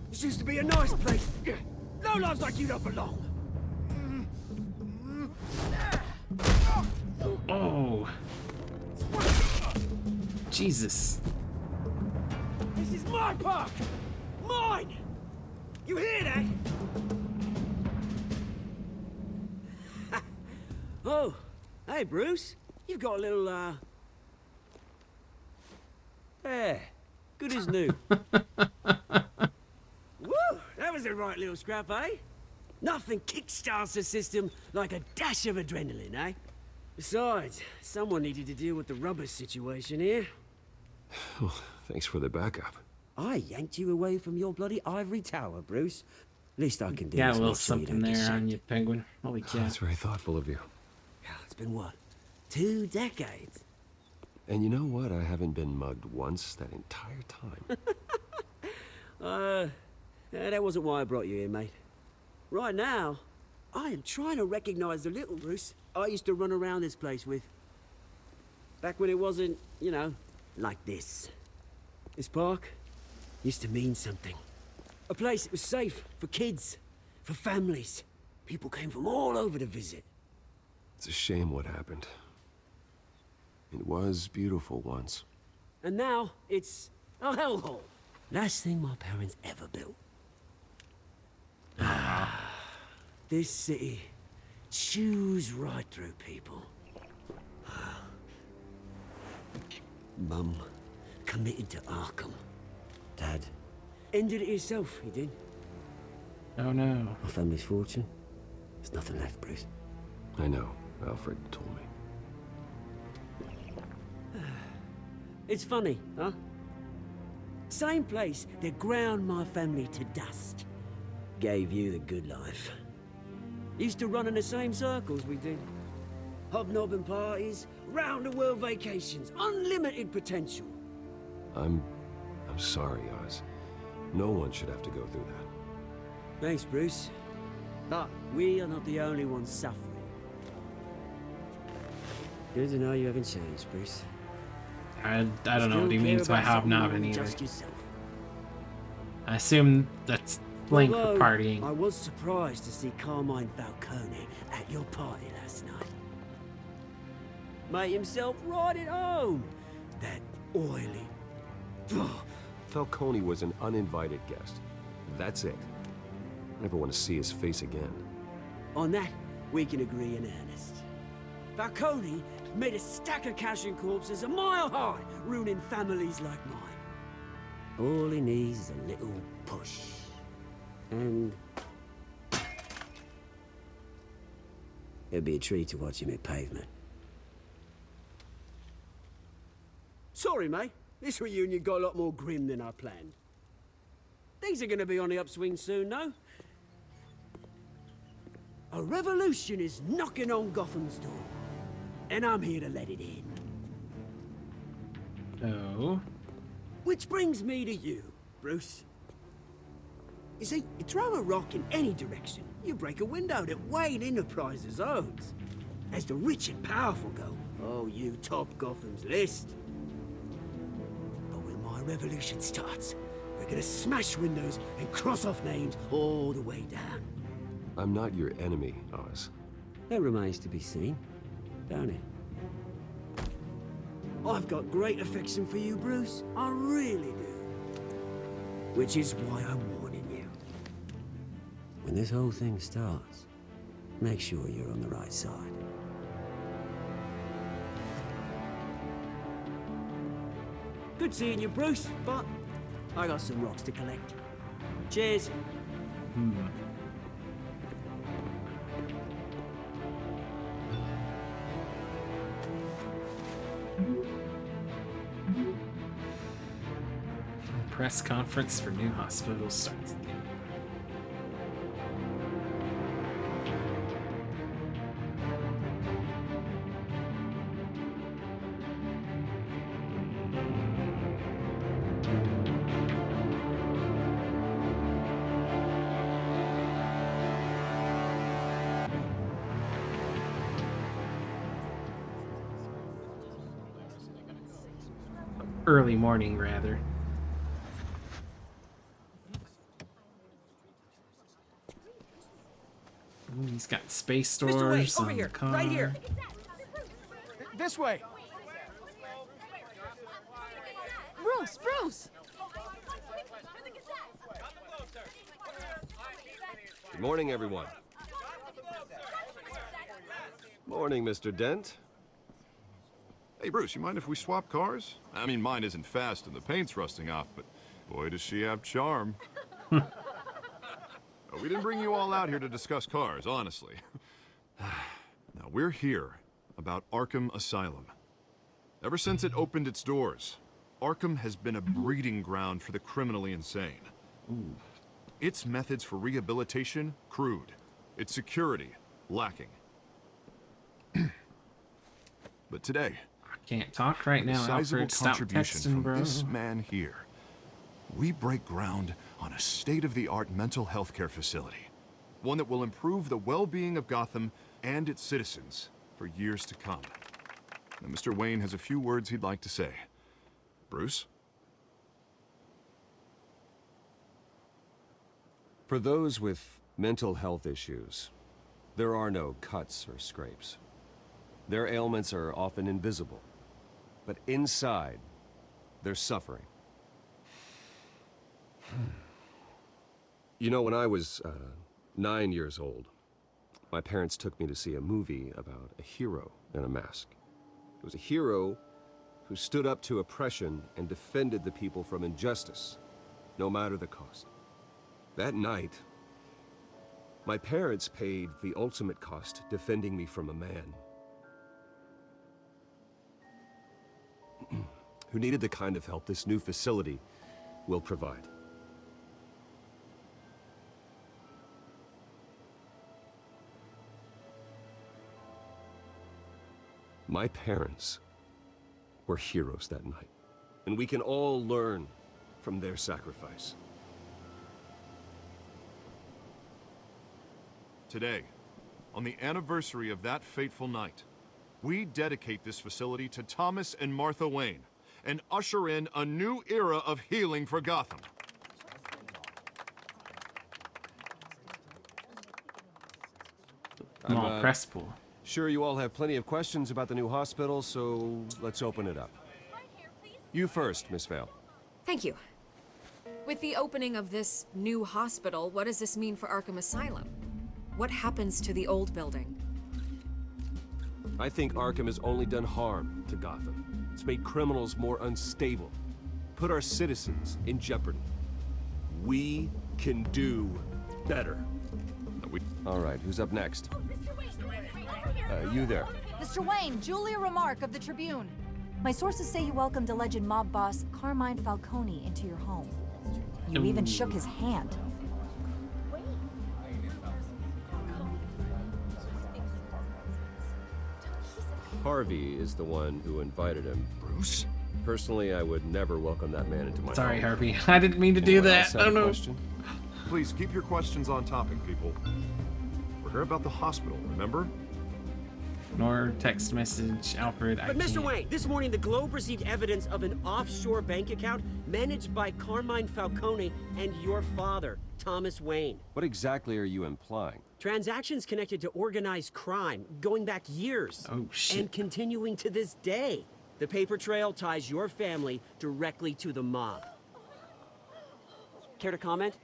This used to be a nice place. No lives like you don't belong. Oh. Jesus. This is my park. Mine. You hear that? Oh, hey, Bruce. You've got a little, There. Good as new. Woo! That was a right little scrap, eh? Nothing kickstarts the system like a dash of adrenaline, eh? Besides, someone needed to deal with the rubber situation here. Oh, thanks for the backup. I yanked you away from your bloody ivory tower, Bruce. Least I can do Got is a little make sure you something don't get there on shanked. you, penguin. Holy cow. That's very thoughtful of you. It's been what? 2 decades? And you know what? I haven't been mugged once that entire time. That wasn't why I brought you here, mate. Right now, I am trying to recognize the little Bruce I used to run around this place with. Back when it wasn't, you know, like this. This park used to mean something. A place that was safe for kids, for families. People came from all over to visit. It's a shame what happened. It was beautiful once. And now, it's a hellhole. Last thing my parents ever built. This city chews right through people. Mum committed to Arkham. Dad ended it himself, he did. Oh no. My family's fortune. There's nothing left, Bruce. I know. Alfred told me. It's funny, huh? Same place that ground my family to dust. Gave you the good life. Used to run in the same circles we did. Hobnobbing parties, round-the-world vacations, unlimited potential. I'm sorry, Oz. No one should have to go through that. Thanks, Bruce. But we are not the only ones suffering. Good to know you haven't changed, Bruce. I don't know what he means by hobnobbing either. Just yourself. I assume that's blank for Although, partying. I was surprised to see Carmine Falcone at your party last night. Made himself right at home. That oily... Falcone was an uninvited guest. That's it. I never want to see his face again. On that, we can agree in earnest. Falcone made a stack of cash and corpses a mile high, ruining families like mine. All he needs is a little push. And... it'll be a treat to watch him hit pavement. Sorry, mate. This reunion got a lot more grim than I planned. Things are gonna be on the upswing soon, though. A revolution is knocking on Gotham's door. And I'm here to let it in. Oh. Which brings me to you, Bruce. You see, you throw a rock in any direction, you break a window that Wayne Enterprises owns. As the rich and powerful go, oh, you top Gotham's list. But when my revolution starts, we're gonna smash windows and cross off names all the way down. I'm not your enemy, Oz. That remains to be seen, don't it? I've got great affection for you, Bruce. I really do. Which is why I'm warning you. When this whole thing starts, make sure you're on the right side. Good seeing you, Bruce, but I got some rocks to collect. Cheers. Press conference for new hospital starts. Early morning, rather. Ooh, he's got space stores on the car. Right here. This way. Bruce! Good morning, everyone. Morning, Mr. Dent. Hey, Bruce, you mind if we swap cars? I mean, mine isn't fast and the paint's rusting off, but boy, does she have charm. We didn't bring you all out here to discuss cars, honestly. Now, we're here about Arkham Asylum. Ever since it opened its doors, Arkham has been a breeding ground for the criminally insane. Ooh. Its methods for rehabilitation, crude. Its security, lacking. But today, Can't talk right now, sizable Alfred. Stop contribution texting, from bro. this man here. We break ground on a state-of-the-art mental health care facility. One that will improve the well-being of Gotham and its citizens for years to come. Now, Mr. Wayne has a few words he'd like to say. Bruce? For those with mental health issues, there are no cuts or scrapes. Their ailments are often invisible, but inside, they're suffering. You know, when I was 9 years old, my parents took me to see a movie about a hero in a mask. It was a hero who stood up to oppression and defended the people from injustice, no matter the cost. That night, my parents paid the ultimate cost defending me from a man who needed the kind of help this new facility will provide. My parents were heroes that night, and we can all learn from their sacrifice. Today, on the anniversary of that fateful night, we dedicate this facility to Thomas and Martha Wayne and usher in a new era of healing for Gotham. Small press pool. Sure, you all have plenty of questions about the new hospital, so let's open it up. You first, Miss Vale. Thank you. With the opening of this new hospital, what does this mean for Arkham Asylum? What happens to the old building? I think Arkham has only done harm to Gotham. It's made criminals more unstable, put our citizens in jeopardy. We can do better. All right, who's up next? You there. Mr. Wayne, Julia Remark of the Tribune. My sources say you welcomed alleged mob boss Carmine Falcone into your home. You even shook his hand. Harvey is the one who invited him. Bruce? Personally, I would never welcome that man into my Sorry, home. Harvey. I didn't mean to do Anyone that. else have Oh a no. question? Please keep your questions on topic, people. We're here about the hospital, remember? Nor text message, Alfred. But Mr. Wayne, this morning the Globe received evidence of an offshore bank account managed by Carmine Falcone and your father, Thomas Wayne. What exactly are you implying? Transactions connected to organized crime, going back years. Oh, shit. And continuing to this day. The paper trail ties your family directly to the mob. Care to comment?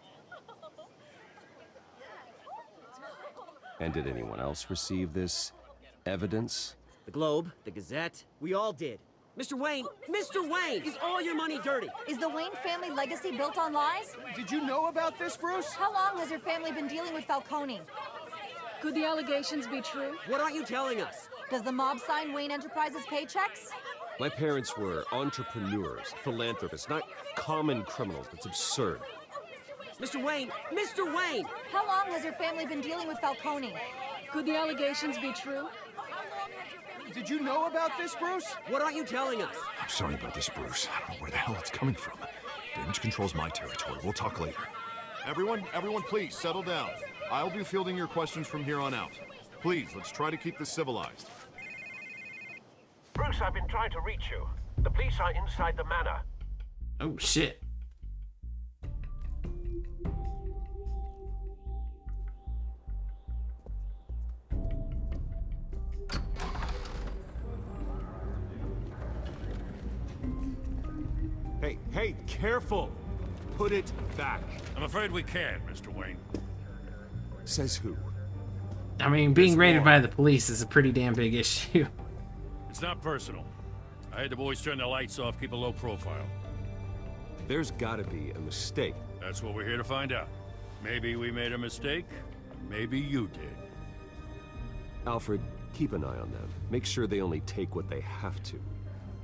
And did anyone else receive this evidence? The Globe, the Gazette, we all did. Mr. Wayne, is all your money dirty? Is the Wayne family legacy built on lies? Did you know about this, Bruce? How long has your family been dealing with Falcone? Could the allegations be true? What aren't you telling us? Does the mob sign Wayne Enterprises paychecks? My parents were entrepreneurs, philanthropists, not common criminals. That's absurd. Mr. Wayne! Mr. Wayne! How long has your family been dealing with Falcone? Could the allegations be true? Did you know about this, Bruce? What aren't you telling us? I'm sorry about this, Bruce. I don't know where the hell it's coming from. Damage control's my territory. We'll talk later. Everyone, please, settle down. I'll be fielding your questions from here on out. Please, let's try to keep this civilized. Bruce, I've been trying to reach you. The police are inside the manor. Oh, shit. Hey, careful! Put it back. I'm afraid we can't, Mr. Wayne. Says who? I mean, being raided by the police is a pretty damn big issue. It's not personal. I had the boys turn the lights off, keep a low profile. There's gotta be a mistake. That's what we're here to find out. Maybe we made a mistake. Maybe you did. Alfred, keep an eye on them. Make sure they only take what they have to.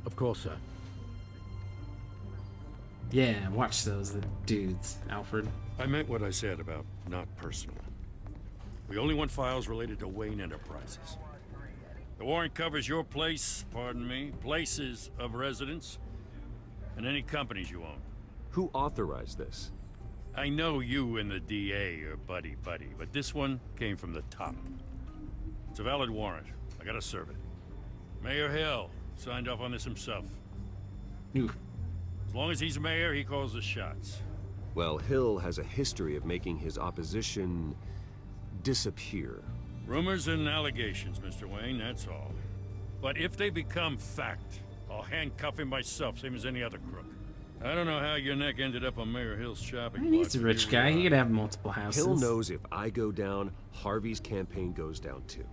Of course, sir. Yeah, watch those dudes, Alfred. I meant what I said about not personal. We only want files related to Wayne Enterprises. The warrant covers your place, pardon me, places of residence, and any companies you own. Who authorized this? I know you and the DA are buddy-buddy, but this one came from the top. It's a valid warrant. I gotta serve it. Mayor Hill signed off on this himself. Oof. As long as he's mayor, he calls the shots. Well, Hill has a history of making his opposition disappear. Rumors and allegations, Mr. Wayne, that's all. But if they become fact, I'll handcuff him myself, same as any other crook. I don't know how your neck ended up on Mayor Hill's shopping block. He's a rich guy. He could have multiple houses. Hill knows if I go down, Harvey's campaign goes down too.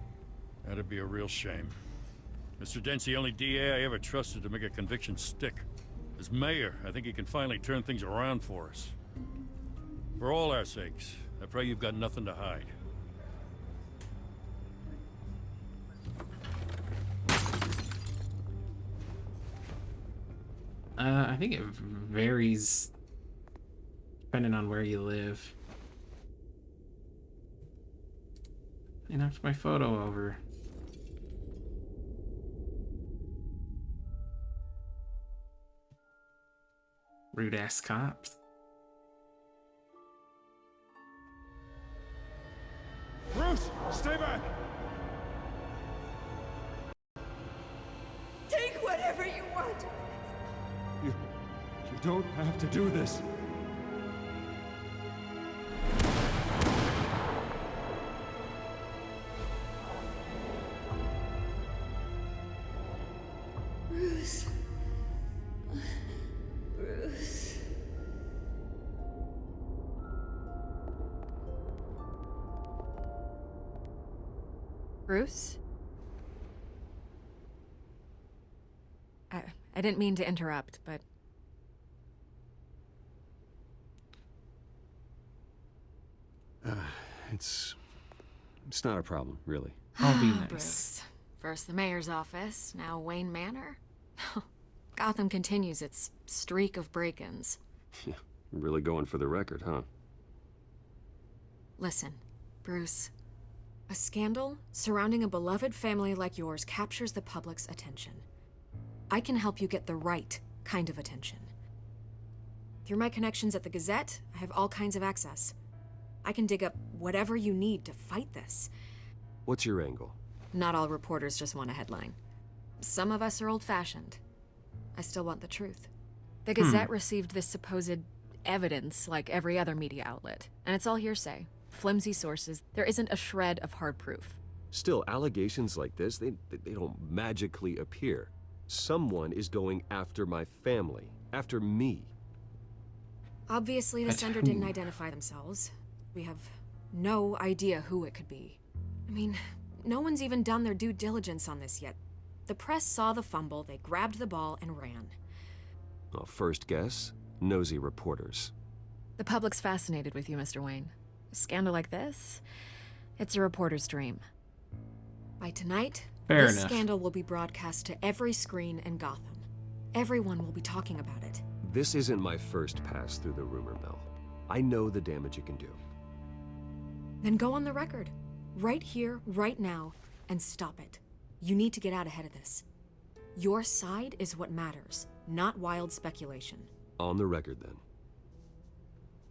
That'd be a real shame. Mr. Dent's the only DA I ever trusted to make a conviction stick. As mayor, I think he can finally turn things around for us. For all our sakes, I pray you've got nothing to hide. I think it varies depending on where you live. I knocked my photo over. Rude ass cops. Bruce, stay back! Take whatever you want. You don't have to do this. Bruce. Bruce. Bruce? I didn't mean to interrupt, but... It's not a problem, really. I'll be nice. Bruce. First the mayor's office, now Wayne Manor. Gotham continues its streak of break-ins. Yeah, really going for the record, huh? Listen, Bruce. A scandal surrounding a beloved family like yours captures the public's attention. I can help you get the right kind of attention. Through my connections at the Gazette, I have all kinds of access. I can dig up whatever you need to fight this. What's your angle? Not all reporters just want a headline. Some of us are old-fashioned. I still want the truth. The Gazette received this supposed evidence like every other media outlet, and it's all hearsay. Flimsy sources. There isn't a shred of hard proof. Still, allegations like this, they don't magically appear. Someone is going after my family, after me. Obviously, the sender didn't identify themselves. We have no idea who it could be. I mean, no one's even done their due diligence on this yet. The press saw the fumble, they grabbed the ball and ran. Well, first guess, nosy reporters. The public's fascinated with you, Mr. Wayne. A scandal like this, it's a reporter's dream. By tonight, Fair This enough. scandal will be broadcast to every screen in Gotham. Everyone will be talking about it. This isn't my first pass through the rumor mill. I know the damage it can do. Then go on the record. Right here, right now, and stop it. You need to get out ahead of this. Your side is what matters, not wild speculation. On the record, then.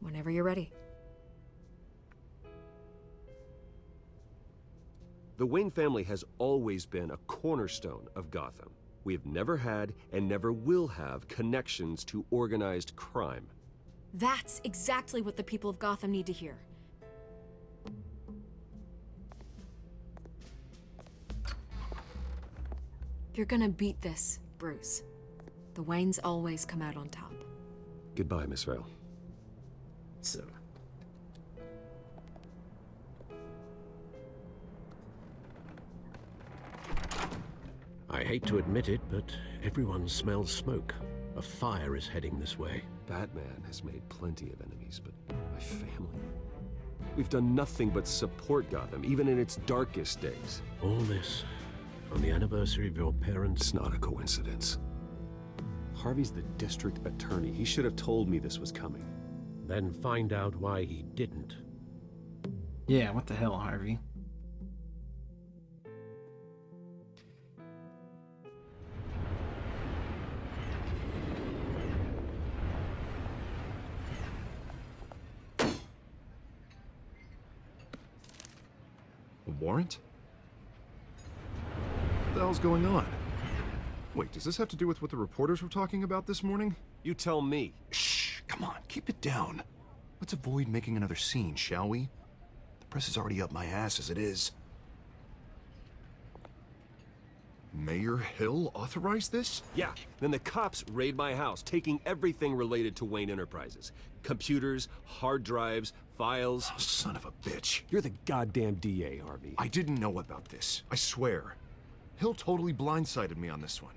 Whenever you're ready. The Wayne family has always been a cornerstone of Gotham. We have never had and never will have connections to organized crime. That's exactly what the people of Gotham need to hear. You're gonna beat this, Bruce. The Waynes always come out on top. Goodbye, Miss Vale. So. I hate to admit it, but everyone smells smoke. A fire is heading this way. Batman has made plenty of enemies, but my family? We've done nothing but support Gotham, even in its darkest days. All this on the anniversary of your parents'... It's not a coincidence. Harvey's the district attorney. He should have told me this was coming. Then find out why he didn't. Yeah, what the hell, Harvey? A warrant? What the hell's going on? Wait, does this have to do with what the reporters were talking about this morning? You tell me. Shh, come on, keep it down. Let's avoid making another scene, shall we? The press is already up my ass as it is. Mayor Hill authorized this? Yeah, then the cops raid my house, taking everything related to Wayne Enterprises. Computers, hard drives, files. Oh, son of a bitch. You're the goddamn DA, Harvey. I didn't know about this, I swear. Hill totally blindsided me on this one.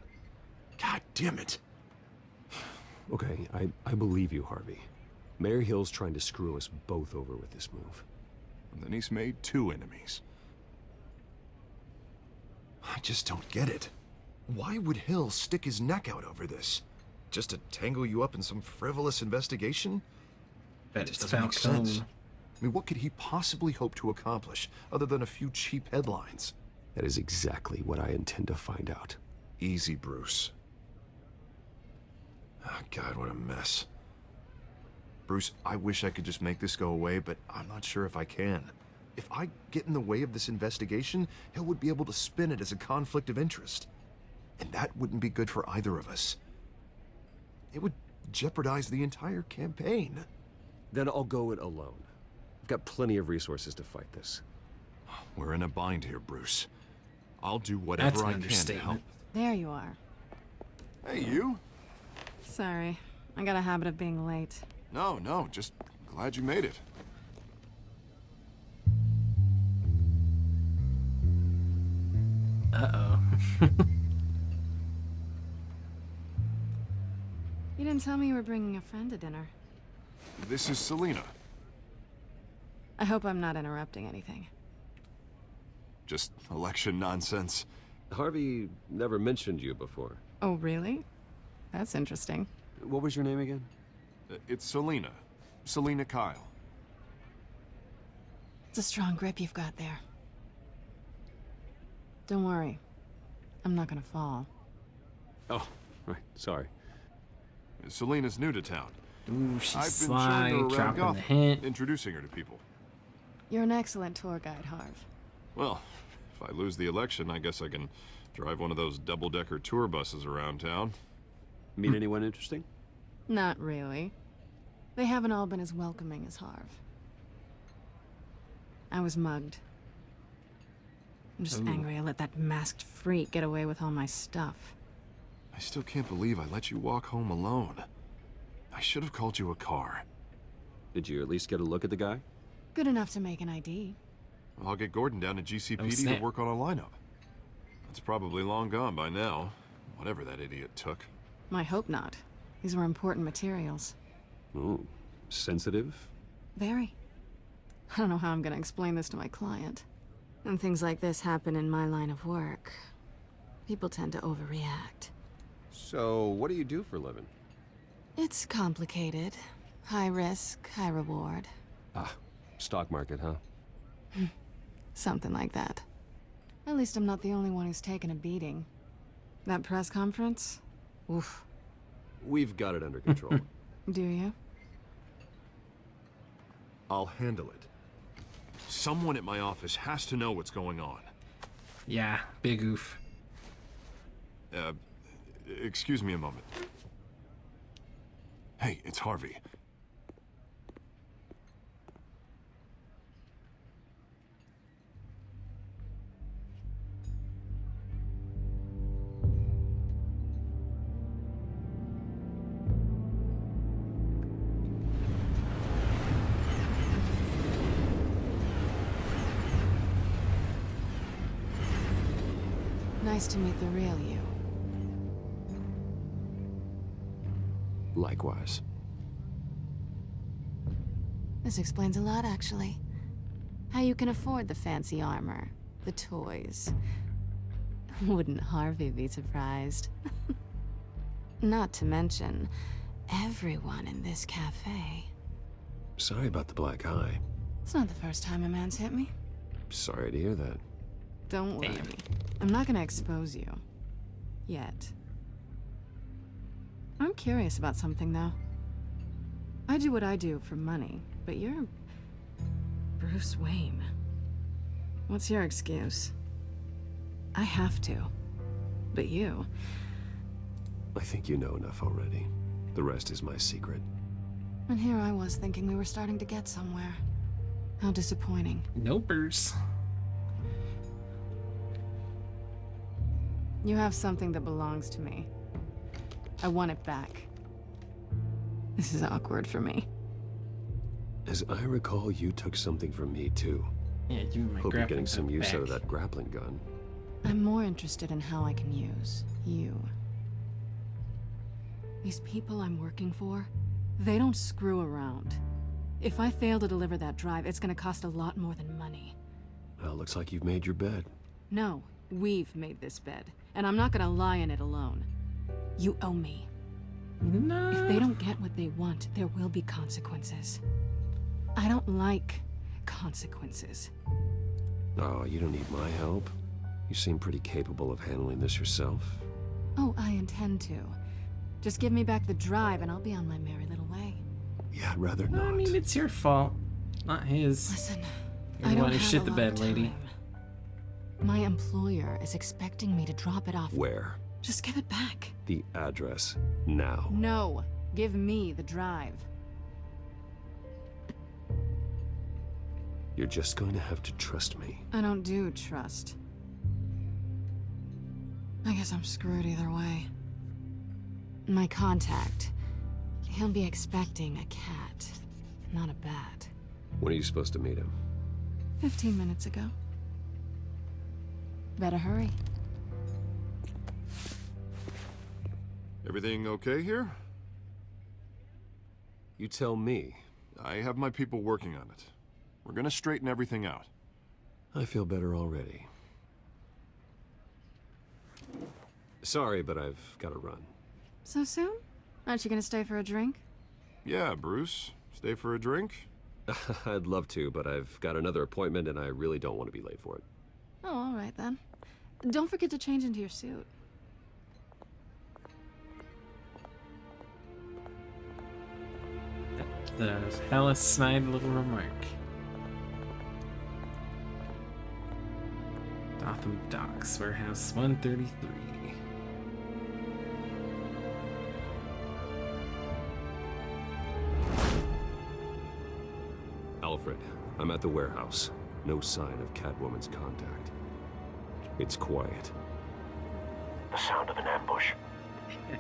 God damn it. Okay, I believe you, Harvey. Mayor Hill's trying to screw us both over with this move. And then he's made two enemies. I just don't get it. Why would Hill stick his neck out over this? Just to tangle you up in some frivolous investigation? Bet Just it's doesn't make sense. Falcone. I mean, what could he possibly hope to accomplish other than a few cheap headlines? That is exactly what I intend to find out. Easy, Bruce. Oh, God, what a mess. Bruce, I wish I could just make this go away, but I'm not sure if I can. If I get in the way of this investigation, Hill would be able to spin it as a conflict of interest. And that wouldn't be good for either of us. It would jeopardize the entire campaign. Then I'll go it alone. I've got plenty of resources to fight this. We're in a bind here, Bruce. I'll do whatever I can to help. There you are. Hey, you? Sorry, I got a habit of being late. No, just glad you made it. Uh-oh. You didn't tell me you were bringing a friend to dinner. This is Selina. I hope I'm not interrupting anything. Just election nonsense. Harvey never mentioned you before. Oh, really? That's interesting. What was your name again? It's Selina. Selina Kyle. It's a strong grip you've got there. Don't worry. I'm not gonna fall. Oh, right. Sorry. Selina's new to town. Ooh, she's I've been sly, showing her around dropping the Gotham, hint. introducing her to people. You're an excellent tour guide, Harv. Well, if I lose the election, I guess I can drive one of those double-decker tour buses around town. Meet anyone interesting? Not really. They haven't all been as welcoming as Harv. I was mugged. I'm just angry I let that masked freak get away with all my stuff. I still can't believe I let you walk home alone. I should have called you a car. Did you at least get a look at the guy? Good enough to make an ID. I'll get Gordon down to GCPD snap. to work on a lineup. It's probably long gone by now, whatever that idiot took. I hope not. These were important materials. Ooh, sensitive? Very. I don't know how I'm gonna explain this to my client. And things like this happen in my line of work. People tend to overreact. So, what do you do for a living? It's complicated. High risk, high reward. Ah, stock market, huh? Something like that. At least I'm not the only one who's taken a beating. That press conference? Oof. We've got it under control. Do you? I'll handle it. Someone at my office has to know what's going on. Yeah, big oof. Excuse me a moment. Hey, it's Harvey. Nice to meet the real you. Likewise. This explains a lot, actually. How you can afford the fancy armor, the toys. Wouldn't Harvey be surprised? Not to mention, everyone in this cafe. Sorry about the black eye. It's not the first time a man's hit me. Sorry to hear that. Don't worry. I'm not gonna expose you. Yet. I'm curious about something, though. I do what I do for money, but you're... Bruce Wayne. What's your excuse? I have to. But you... I think you know enough already. The rest is my secret. And here I was thinking we were starting to get somewhere. How disappointing. Nopers. You have something that belongs to me. I want it back. This is awkward for me. As I recall, you took something from me, too. Yeah, give me my Hope you're getting grappling some gun use back. out of that grappling gun. I'm more interested in how I can use you. These people I'm working for, they don't screw around. If I fail to deliver that drive, it's gonna cost a lot more than money. Well, looks like you've made your bed. No, we've made this bed, and I'm not gonna lie in it alone. You owe me. No. If they don't get what they want, there will be consequences. I don't like consequences. Oh, you don't need my help. You seem pretty capable of handling this yourself. Oh, I intend to. Just give me back the drive and I'll be on my merry little way. Yeah, I'd rather not. I mean, it's your fault, not his. Listen, You're I the don't one who have shit a the lot bed, of lady. time. My employer is expecting me to drop it off. Where? Just give it back. The address. Now. No, give me the drive. You're just going to have to trust me. I don't do trust. I guess I'm screwed either way. My contact, he'll be expecting a cat, not a bat. When are you supposed to meet him? 15 minutes ago. Better hurry. Everything okay here? You tell me. I have my people working on it. We're gonna straighten everything out. I feel better already. Sorry, but I've got to run. So soon? Aren't you gonna stay for a drink? Yeah, Bruce. Stay for a drink? I'd love to, but I've got another appointment and I really don't want to be late for it. Oh, all right then. Don't forget to change into your suit. The hella snide little remark. Gotham Docks, Warehouse 133. Alfred, I'm at the warehouse. No sign of Catwoman's contact. It's quiet. The sound of an ambush.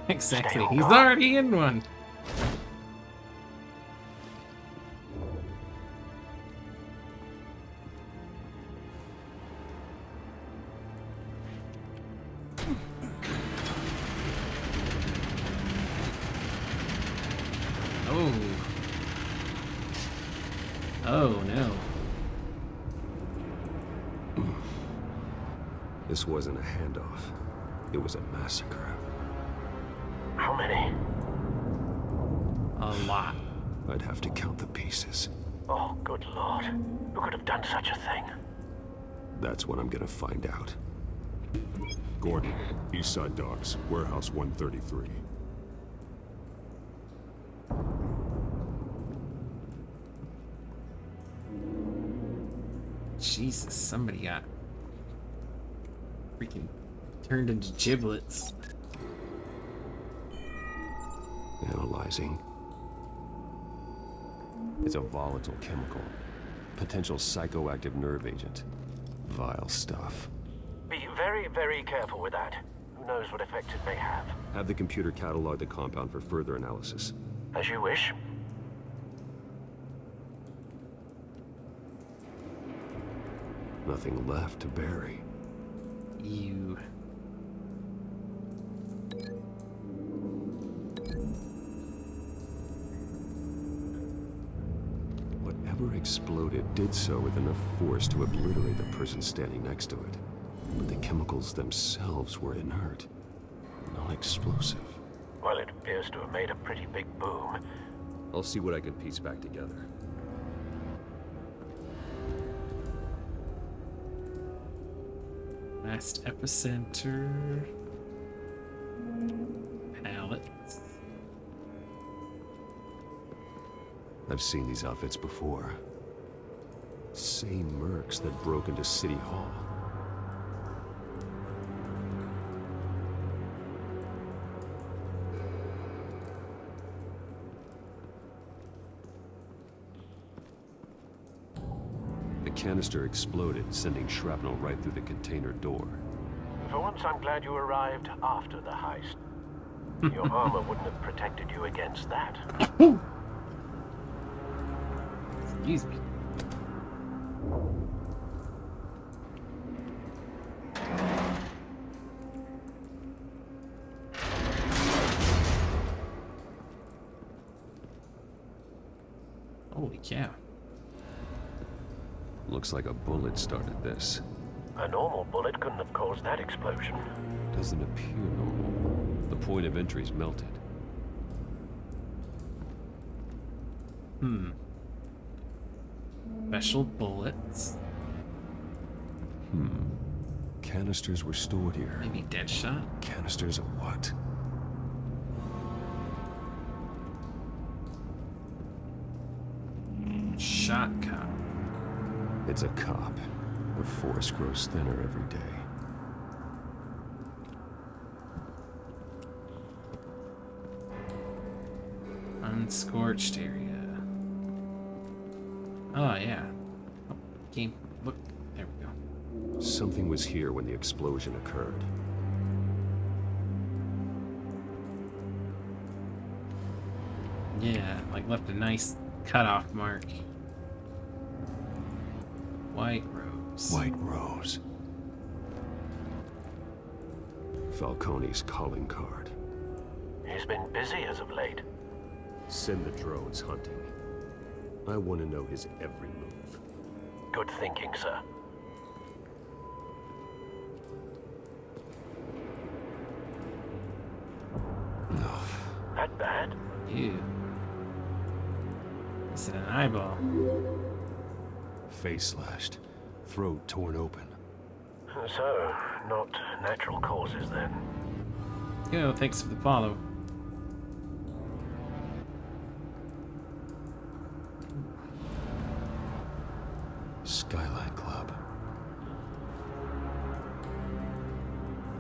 Exactly. He's already in one. Oh. Oh no. This wasn't a handoff. It was a massacre. How many? A lot. I'd have to count the pieces. Oh, good lord. Who could have done such a thing? That's what I'm gonna find out. Gordon, Eastside Docks, Warehouse 133. Jesus, somebody got freaking turned into giblets. Analyzing. It's a volatile chemical. Potential psychoactive nerve agent. Vile stuff. Be very, very careful with that. Who knows what effect it may have. Have the computer catalog the compound for further analysis. As you wish. Nothing left to bury. You. Whatever exploded did so with enough force to obliterate the person standing next to it. But the chemicals themselves were inert, non-explosive. Well, it appears to have made a pretty big boom. I'll see what I can piece back together. Last epicenter. Pallets. I've seen these outfits before. Same mercs that broke into City Hall. The canister exploded, sending shrapnel right through the container door. For once, I'm glad you arrived after the heist. Your armor wouldn't have protected you against that. Excuse me. Holy cow. Looks like a bullet started this. A normal bullet couldn't have caused that explosion. Doesn't appear normal. The point of entry's melted. Special bullets. Canisters were stored here. Maybe Deadshot? Canisters of what? Shot cop. It's a cop. The force grows thinner every day. Unscorched area. Oh, yeah. Oh, game. Look. There we go. Something was here when the explosion occurred. Yeah, like left a nice cutoff mark. White rose. White rose. Falcone's calling card. He's been busy as of late. Send the drones hunting. I want to know his every move. Good thinking, sir. That bad? Ew. Is it an eyeball? Face slashed. Throat torn open. So, not natural causes then. Yo, thanks for the follow. Skyline Club.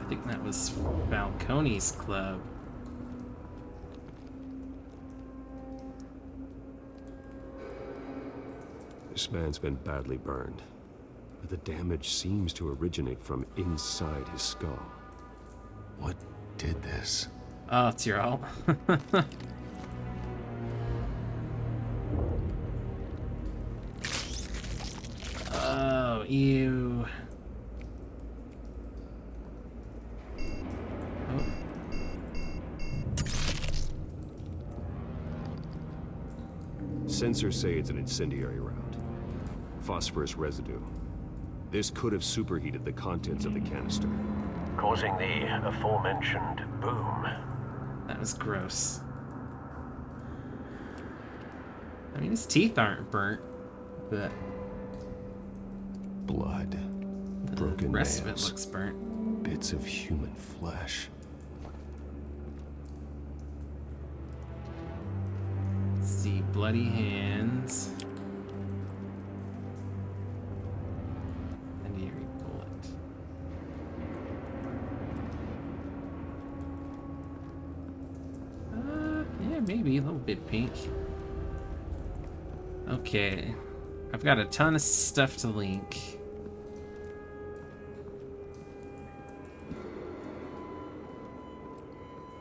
I think that was Falcone's club. This man's been badly burned, but the damage seems to originate from inside his skull. What did this? Oh, it's your all. Oh, ew. Oh. Sensors say it's an incendiary round. Phosphorus residue. This could have superheated the contents of the canister. causing the aforementioned boom. That was gross. I mean, his teeth aren't burnt, but Blood. Broken the rest nails. of it looks burnt. Bits of human flesh. Let's see, bloody hands. Incendiary bullet. Yeah, maybe a little bit pink. Okay, I've got a ton of stuff to link.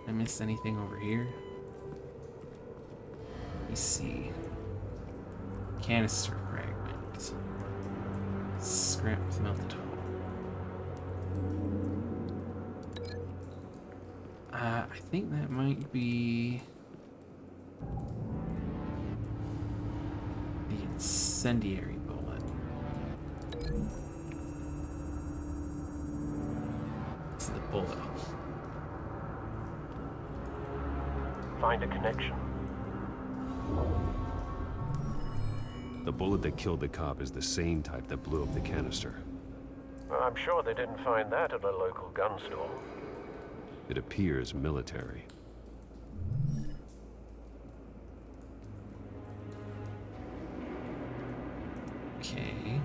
I missed anything over here? Let me see. Canister fragment. Scrap with melted hull. I think that might be the incendiary bullet. It's the bullet hole. Find a connection. The bullet that killed the cop is the same type that blew up the canister. I'm sure they didn't find that at a local gun store. It appears military. Okay.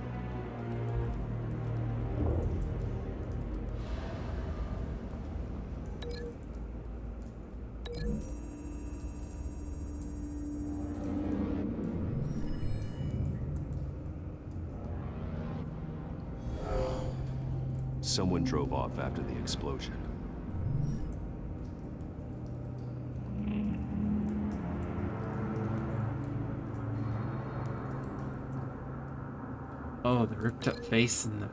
Someone drove off after the explosion. Oh, the ripped up face and the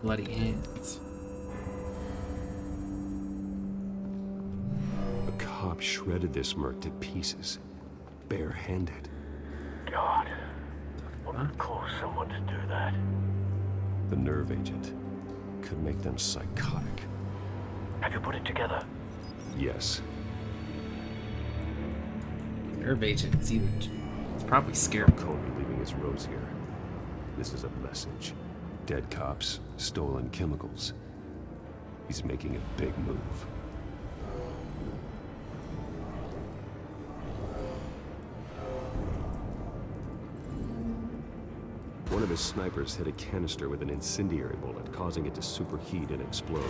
bloody hands. A cop shredded this merc to pieces, barehanded. God, what would cause someone to do that? The nerve agent could make them psychotic. Have you put it together? Yes. Nerve agent, it's probably scared. Falcone leaving his rose here. This is a message. Dead cops, stolen chemicals. He's making a big move. One of his snipers hit a canister with an incendiary bullet, causing it to superheat and explode.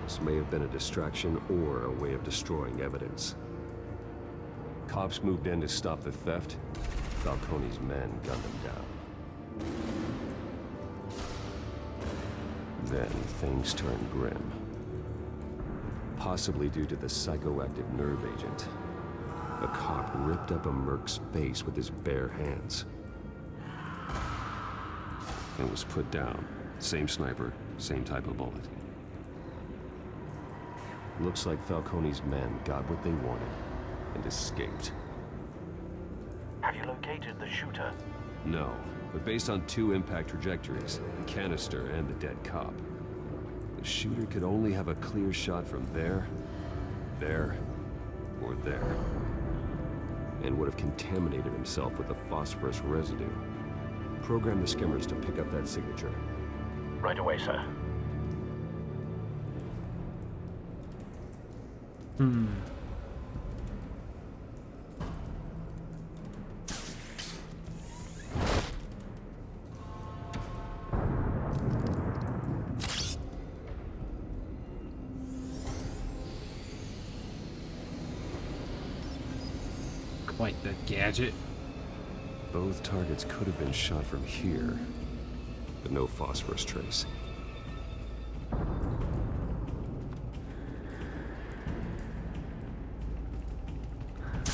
This may have been a distraction or a way of destroying evidence. Cops moved in to stop the theft. Falcone's men gunned them down. Then things turned grim. Possibly due to the psychoactive nerve agent. A cop ripped up a merc's face with his bare hands. And was put down. Same sniper, same type of bullet. Looks like Falcone's men got what they wanted and escaped. Have you located the shooter? No, but based on two impact trajectories, the canister and the dead cop, the shooter could only have a clear shot from there, or there, and would have contaminated himself with the phosphorus residue. Program the skimmers to pick up that signature. Right away, sir. Quite the gadget. Both targets could have been shot from here, but no phosphorus trace.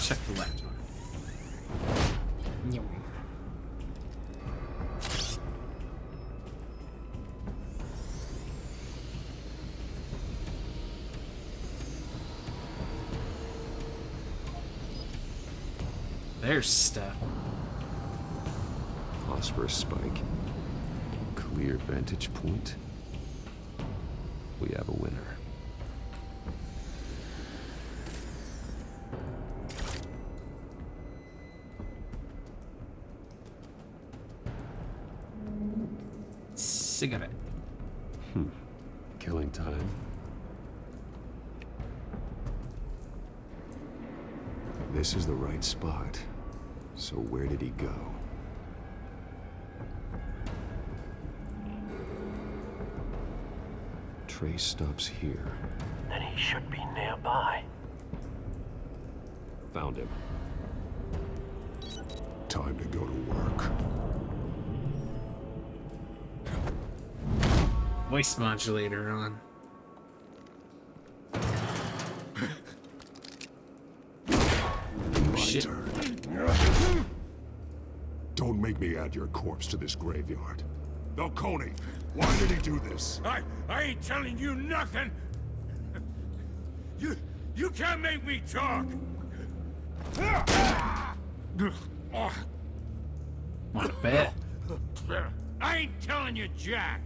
Check the left. There's stuff. Phosphorus spike. Clear vantage point. we have a winner. Cigarette. Killing time. This is the right spot. So where did he go? Trace stops here. Then he should be nearby. Found him. Time to go to work. Voice modulator on. Shit. Don't make me add your corpse to this graveyard. Falcone, why did he do this? I ain't telling you nothing. You can't make me talk. Want to bet? I ain't telling you, Jack.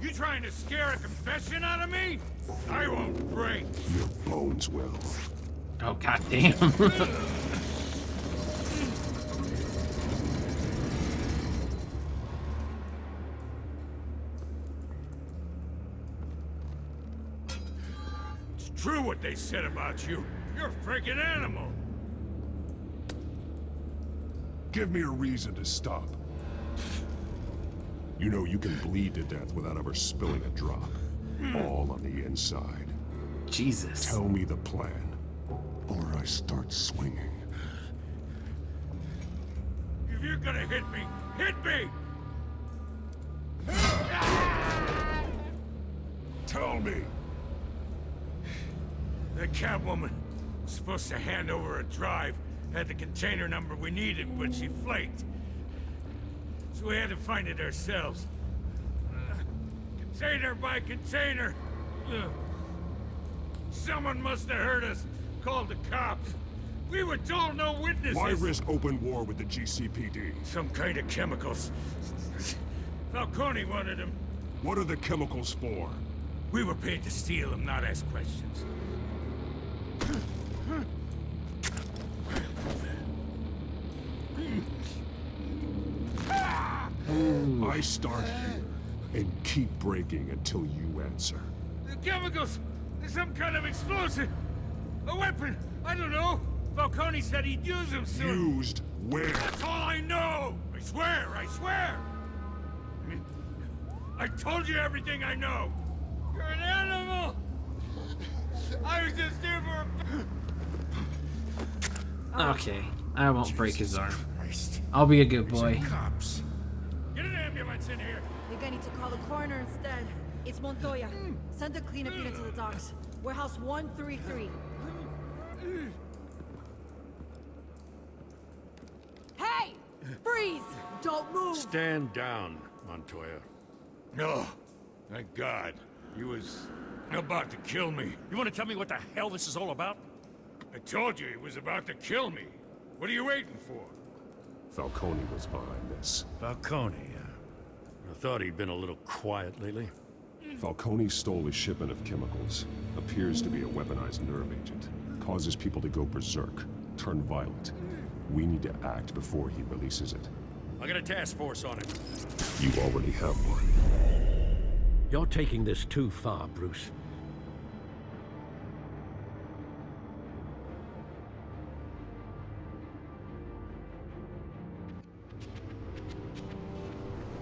You trying to scare a confession out of me? I won't break. Your bones will. Oh, goddamn. It's true what they said about you. You're a freaking animal. Give me a reason to stop. You know you can bleed to death without ever spilling a drop. All on the inside. Jesus. Tell me the plan, or I start swinging. If you're gonna hit me, hit me! Tell me. The Catwoman was supposed to hand over a drive, had the container number we needed, but she flaked. So we had to find it ourselves. Container by container. Someone must have heard us, called the cops. We were told no witnesses. Why risk open war with the GCPD? Some kind of chemicals. Falcone wanted them. What are the chemicals for? We were paid to steal them, not ask questions. I start here and keep breaking until you answer. The chemicals! There's some kind of explosive! A weapon! I don't know! Falcone said he'd use them soon! Used where? That's all I know! I swear! I swear! I told you everything I know! You're an animal! I was just here for a... Okay, I won't break his arm. I'll be a good boy. Cops. Get an ambulance in here! You're gonna need to call the coroner instead. It's Montoya. Send a cleanup unit to the docks. Warehouse 133. Hey! Freeze! Don't move! Stand down, Montoya. No. Thank God. He was about to kill me. You want to tell me what the hell this is all about? I told you he was about to kill me. What are you waiting for? Falcone was behind this. Falcone, I thought he'd been a little quiet lately. Falcone stole a shipment of chemicals. Appears to be a weaponized nerve agent. Causes people to go berserk, turn violent. We need to act before he releases it. I got a task force on him. You already have one. You're taking this too far, Bruce.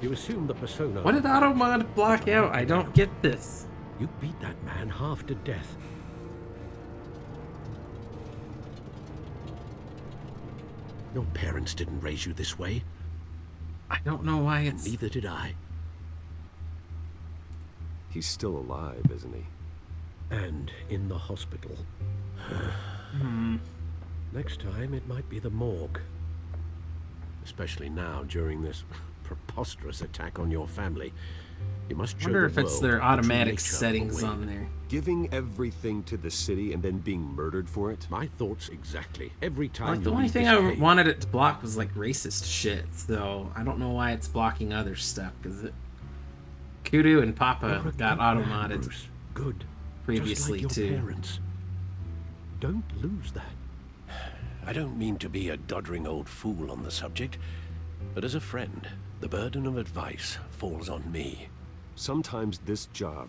You assume the persona... What did Automod block out? I don't get this. You beat that man half to death. Your parents didn't raise you this way. I don't know why it's... Neither did I. He's still alive, isn't he? And in the hospital. Next time, it might be the morgue. Especially now, during this preposterous preposterous attack on your family. You must I show wonder the if it's world their the true automatic nature of settings Wayne. on there. Giving everything to the city and then being murdered for it? My thoughts exactly. Every time Like, the you only leave thing this I cave, wanted it to block was like racist shit, so I don't know why it's blocking other stuff, because Kudu and Papa got auto-modded Bruce. Good. previously Just like your too. parents. Don't lose that. I don't mean to be a doddering old fool on the subject, but as a friend, the burden of advice falls on me. Sometimes this job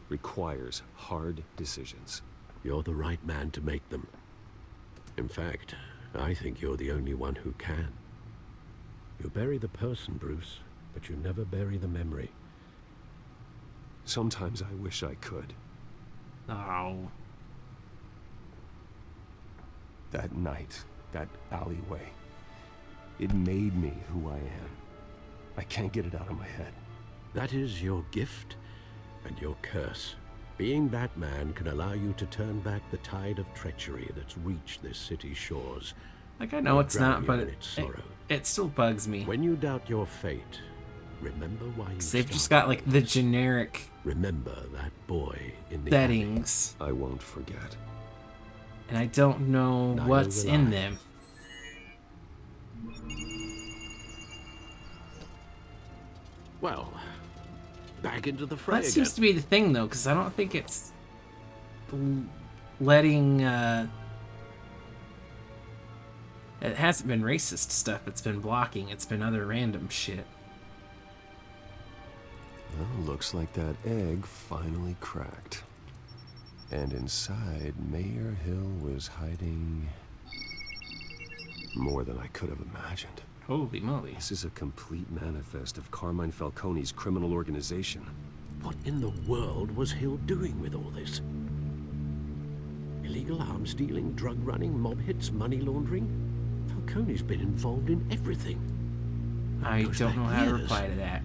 requires hard decisions. You're the right man to make them. In fact, I think you're the only one who can. You bury the person, Bruce, but you never bury the memory. Sometimes I wish I could. Oh. That night, that alleyway, it made me who I am. I can't get it out of my head. That is your gift and your curse. Being Batman can allow you to turn back the tide of treachery that's reached this city's shores. Like, I know it's not, but sorrow. It still bugs me. When you doubt your fate, remember why you They've just got like the generic remember that boy in the settings. I won't forget. And I don't know what's in them. Well, back into the fray That seems to be the thing, though, because I don't think it's letting. It hasn't been racist stuff. It's been blocking. It's been other random shit. Well, looks like that egg finally cracked. And inside, Mayor Hill was hiding more than I could have imagined. Holy moly. This is a complete manifest of Carmine Falcone's criminal organization. What in the world was Hill doing with all this? Illegal arms dealing, drug running, mob hits, money laundering? Falcone's been involved in everything. I don't know how to reply to that.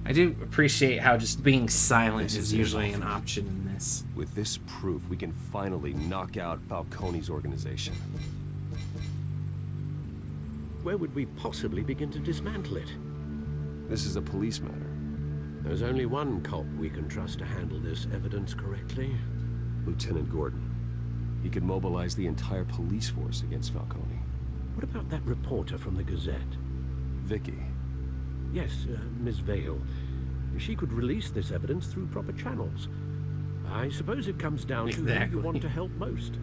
I do appreciate how just being silent is usually an option in this. With this proof, we can finally knock out Falcone's organization. Where would we possibly begin to dismantle it? This is a police matter. There's only one cop we can trust to handle this evidence correctly. Lieutenant Gordon. He could mobilize the entire police force against Falcone. What about that reporter from the Gazette? Vicky. Yes, Miss Vale. She could release this evidence through proper channels. I suppose it comes down to who you want to help most.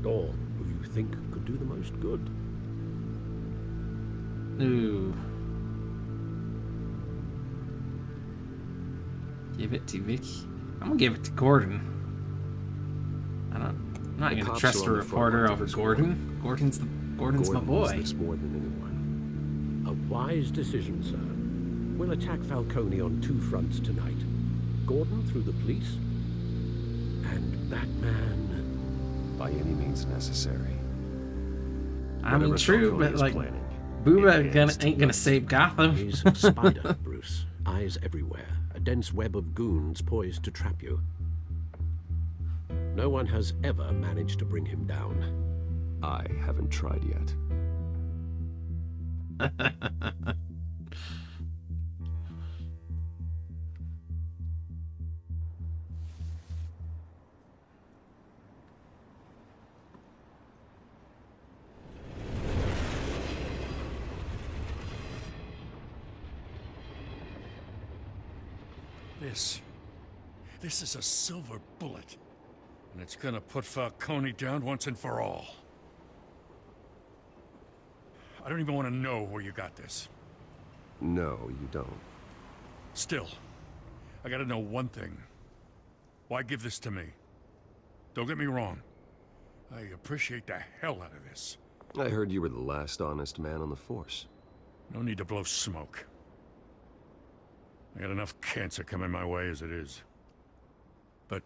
Or who you think could do the most good. Ooh. Give it to Vicky. I'm gonna give it to Gordon. I'm not gonna trust a reporter over Gordon. Gordon's my boy. This more than anyone. A wise decision, sir. We'll attack Falcone on two fronts tonight. Gordon through the police, and Batman by any means necessary. I mean, true, but like, Booba ain't gonna save Gotham. He's a spider, Bruce. Eyes everywhere. A dense web of goons poised to trap you. No one has ever managed to bring him down. I haven't tried yet. This is a silver bullet. And it's gonna put Falcone down once and for all. I don't even want to know where you got this. No, you don't. Still, I gotta know one thing. Why give this to me? Don't get me wrong. I appreciate the hell out of this. I heard you were the last honest man on the force. No need to blow smoke. I got enough cancer coming my way as it is. But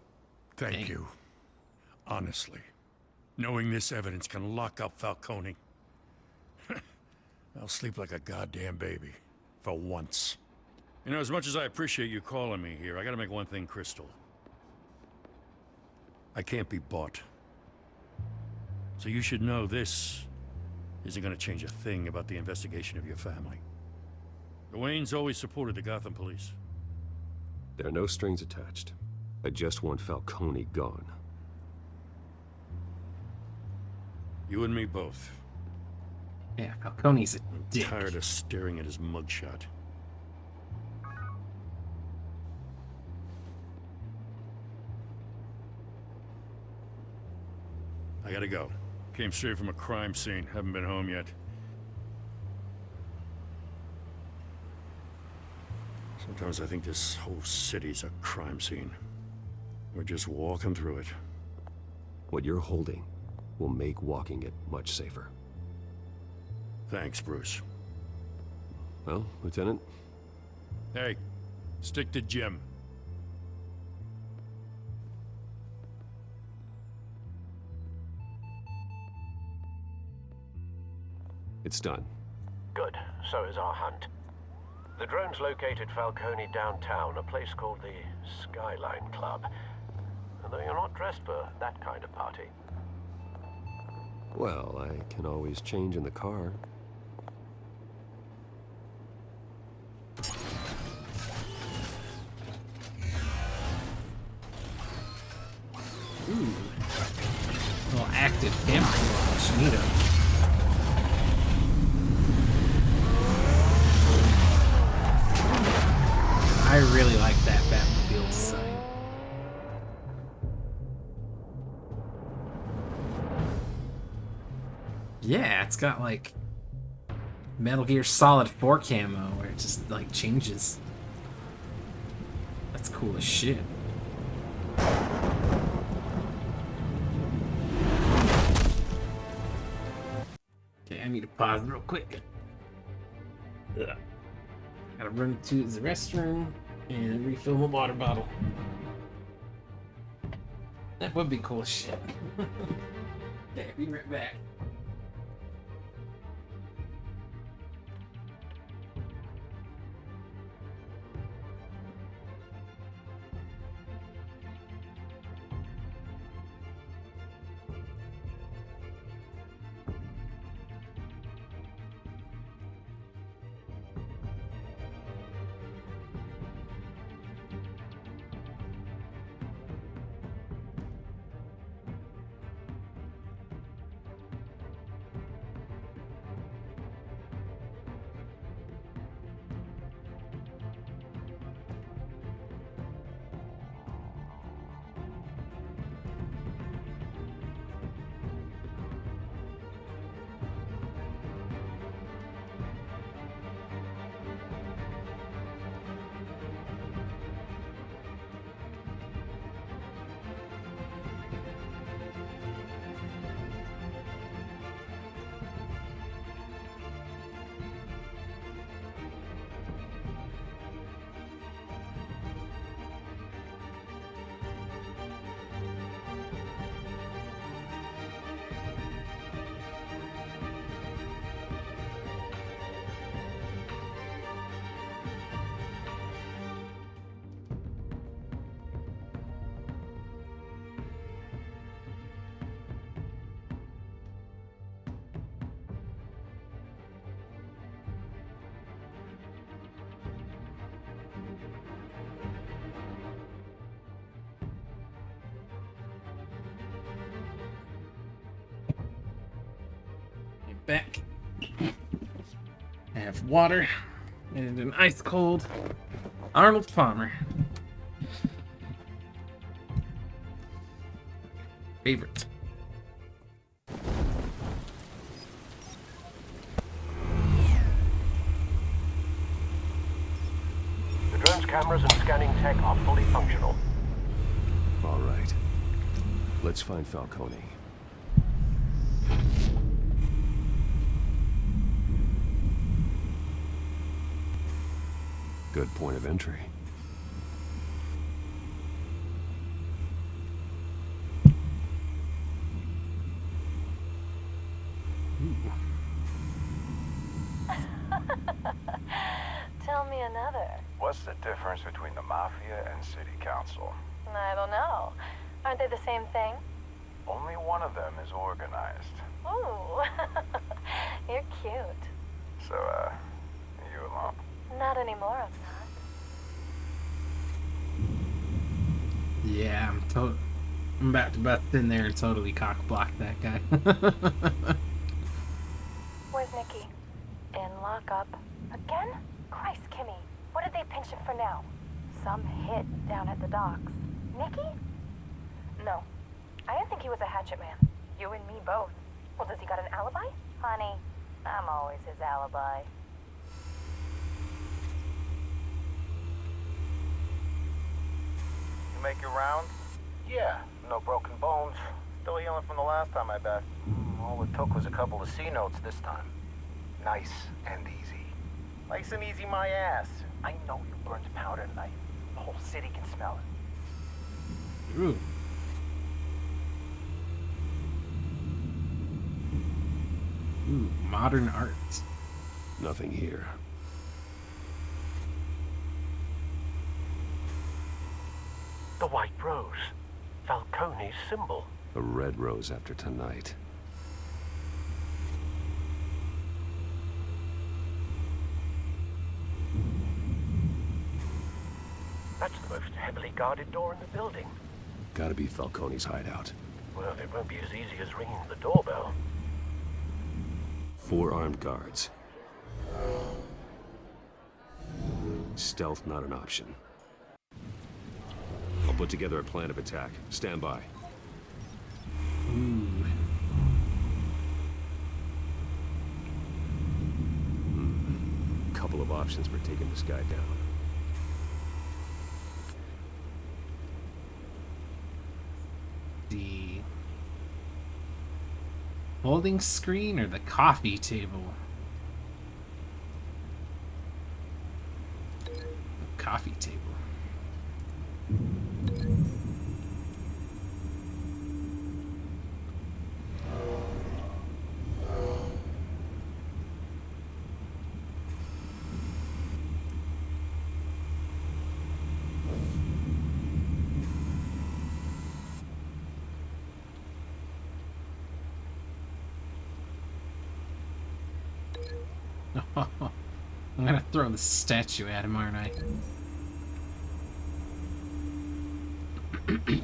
thank you. Honestly. Knowing this evidence can lock up Falcone. I'll sleep like a goddamn baby. For once. You know, as much as I appreciate you calling me here, I gotta make one thing crystal. I can't be bought. So you should know this isn't gonna change a thing about the investigation of your family. The Waynes always supported the Gotham police. There are no strings attached. I just want Falcone gone. You and me both. Yeah, Falcone's a dick. I'm tired of staring at his mugshot. I gotta go. Came straight from a crime scene. Haven't been home yet. Sometimes I think this whole city's a crime scene. We're just walking through it. What you're holding will make walking it much safer. Thanks, Bruce. Well, Lieutenant? Hey, stick to Jim. It's done. Good. So is our hunt. The drones located Falcone downtown, a place called the Skyline Club. Although you're not dressed for that kind of party. Well, I can always change in the car. Ooh. A little active camouflage. Neato. I really like that Batmobile design. Yeah, it's got like Metal Gear Solid 4 camo where it just like changes. That's cool as shit. Okay, I need to pause real quick. Ugh. Gotta run to the restroom and refill my water bottle. That would be cool as shit. Okay, be right back. Back. I have water and an ice cold Arnold Palmer. Favorite. The drone's cameras and scanning tech are fully functional. All right. Let's find Falcone. Good point of entry. Hi, What's the difference between the Mafia and City Council? I don't know. Aren't they the same thing? Only one of them is organized. Ooh, you're cute. So, you alone? Not anymore, I'm not. Yeah, I'm about to bust in there and totally cock block that guy. Where's Nikki? In lockup. Again? Christ, Kimmy. What did they pinch him for now? Some hit down at the docks. Nikki? No. I didn't think he was a hatchet man. You and me both. Well, does he got an alibi? Honey, I'm always his alibi. You make your rounds? Yeah, no broken bones. Still healing from the last time I bet. All it took was a couple of C notes this time. Nice and easy. Nice and easy my ass. I know you burned powder tonight. The whole city can smell it. Ooh. Ooh, modern art. Nothing here. The white rose. Falcone's symbol. A red rose after tonight. That's the most heavily guarded door in the building. Gotta be Falcone's hideout. Well, it won't be as easy as ringing the doorbell. 4 armed guards. Stealth not an option. I'll put together a plan of attack. Stand by. Ooh. Couple of options for taking this guy down. The folding screen or the coffee table? The coffee table. I'm gonna throw the statue at him, aren't I? Okay,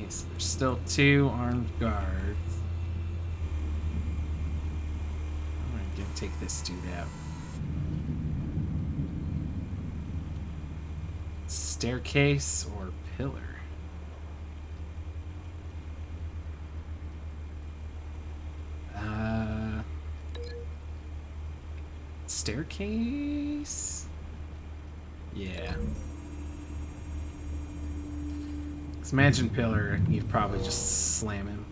so there's still 2 armed guards. I'm gonna take this dude out. Staircase or pillar? Staircase? Yeah. 'Cause imagine pillar, you'd probably just slam him.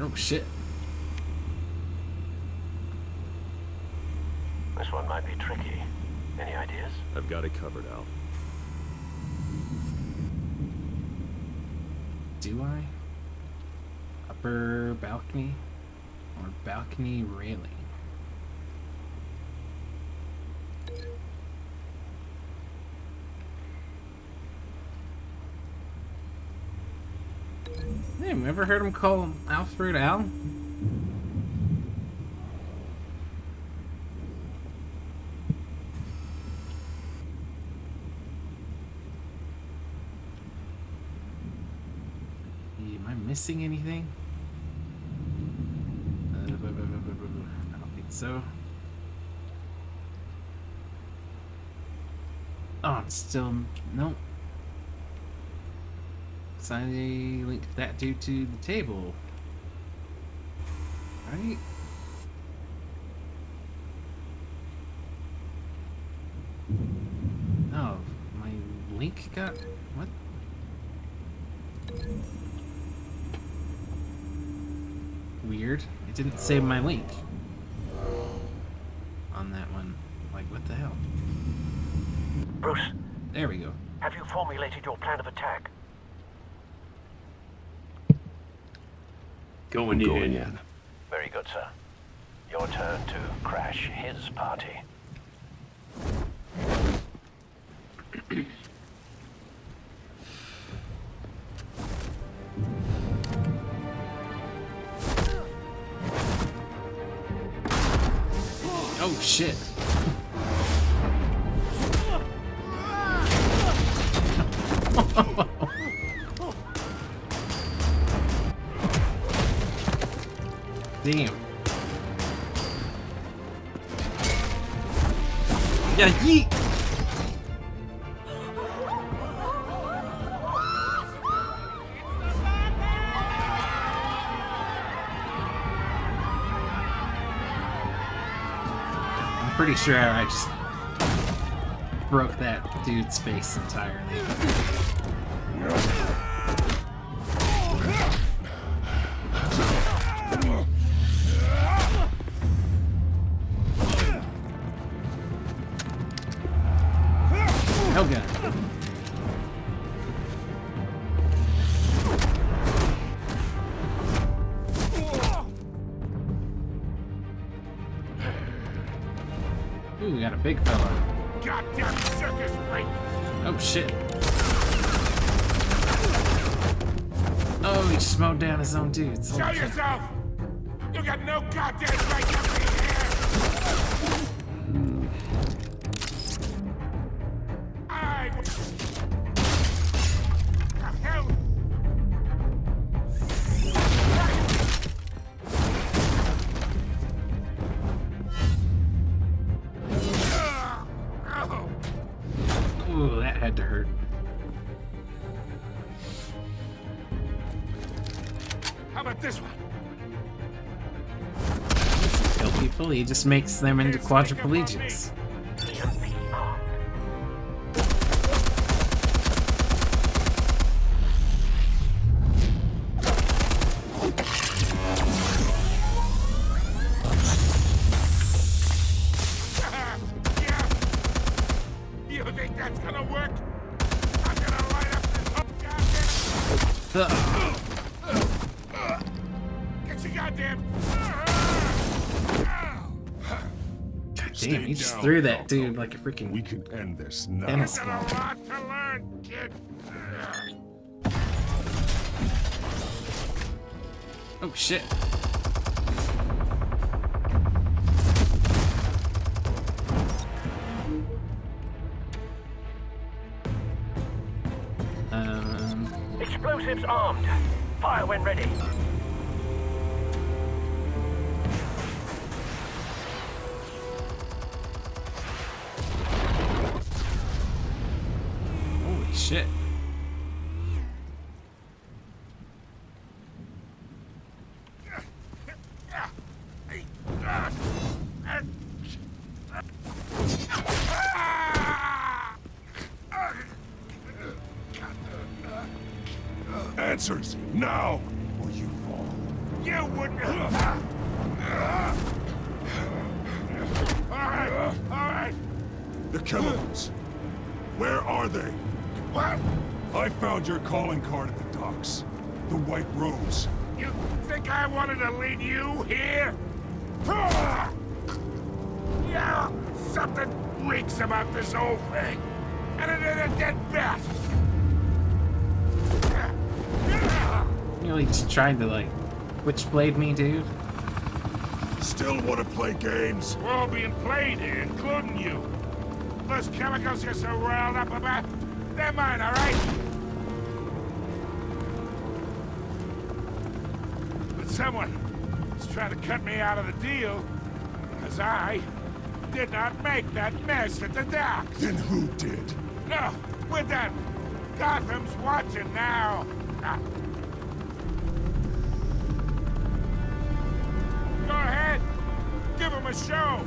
Oh shit. This one might be tricky. Any ideas? I've got it covered, Al. Do I? Upper balcony or balcony railing? Hey, ever heard him call Alfred Al? Am I missing anything? I don't think so. Oh, I'm still... Nope. So I linked that dude to the table. Right? Oh, my link got... What? Weird. It didn't save my link on that one. Like, what the hell? Bruce. There we go. Have you formulated your plan of attack? Going in. Very good, sir. Your turn to crash his party. Oh shit. Damn. Yeah, yeet. I'm pretty sure I just broke that dude's face entirely. Helga. Ooh, we got a big fella. Goddamn circus freak! Oh shit. Oh, he just mowed down his own dudes. Show yourself! You got no goddamn right to be here! Hell! Ooh, that had to hurt. How about this one? Kill people, he just makes them into quadriplegics. You think that's gonna work? I'm gonna light up this whole goddamn... Get your goddamn... God damn, he just threw that dude like a freaking... We can end this now. Tennis You've ball. got a lot to learn, kid. Oh shit. Explosives armed. Fire when ready. Holy shit. Answers now, or you fall. You wouldn't. All right. The chemicals. Where are they? What? I found your calling card at the docks. The White Rose. You think I wanted to lead you here? Yeah, something reeks about this whole thing. And it ain't a dead bat. You know, he just tried to, like, witchblade me, dude. Still want to play games? We're all being played here, including you. Those chemicals you're so riled up about, they're mine, all right? But someone is trying to cut me out of the deal, because I did not make that mess at the docks. Then who did? No, we're done. Gotham's watching now. Go ahead. Give him a show.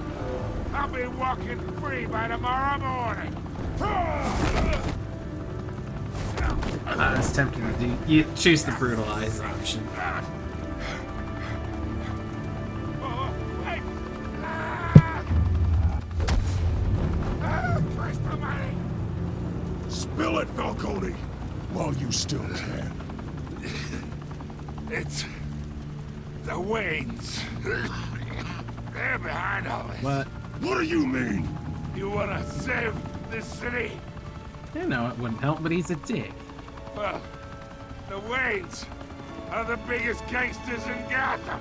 I'll be walking free by tomorrow morning. I was tempted to do. You choose the brutalize option. Spill it, Falcone, while you still can. The Waynes. They're behind all this. What? What do you mean? You wanna save this city? I know it wouldn't help, but he's a dick. Well, the Waynes are the biggest gangsters in Gotham.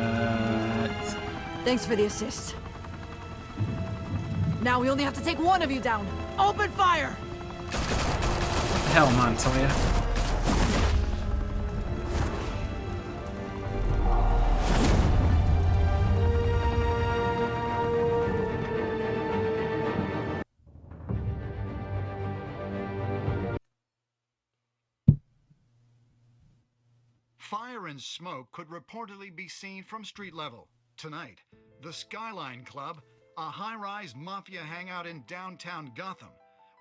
What? Thanks for the assist. Now we only have to take one of you down. Open fire! What the hell, Montoya? Fire and smoke could reportedly be seen from street level. Tonight, the Skyline Club, a high-rise mafia hangout in downtown Gotham,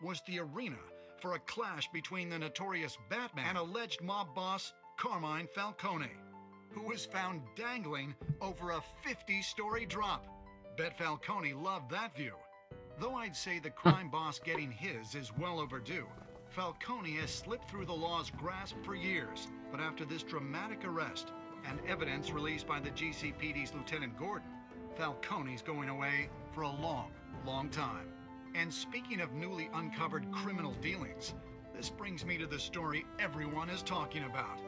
was the arena for a clash between the notorious Batman and alleged mob boss Carmine Falcone, who was found dangling over a 50-story drop. Bet Falcone loved that view. Though I'd say the crime boss getting his is well overdue, Falcone has slipped through the law's grasp for years. But after this dramatic arrest and evidence released by the GCPD's Lieutenant Gordon, Falcone's going away for a long, long time. And speaking of newly uncovered criminal dealings, this brings me to the story everyone is talking about.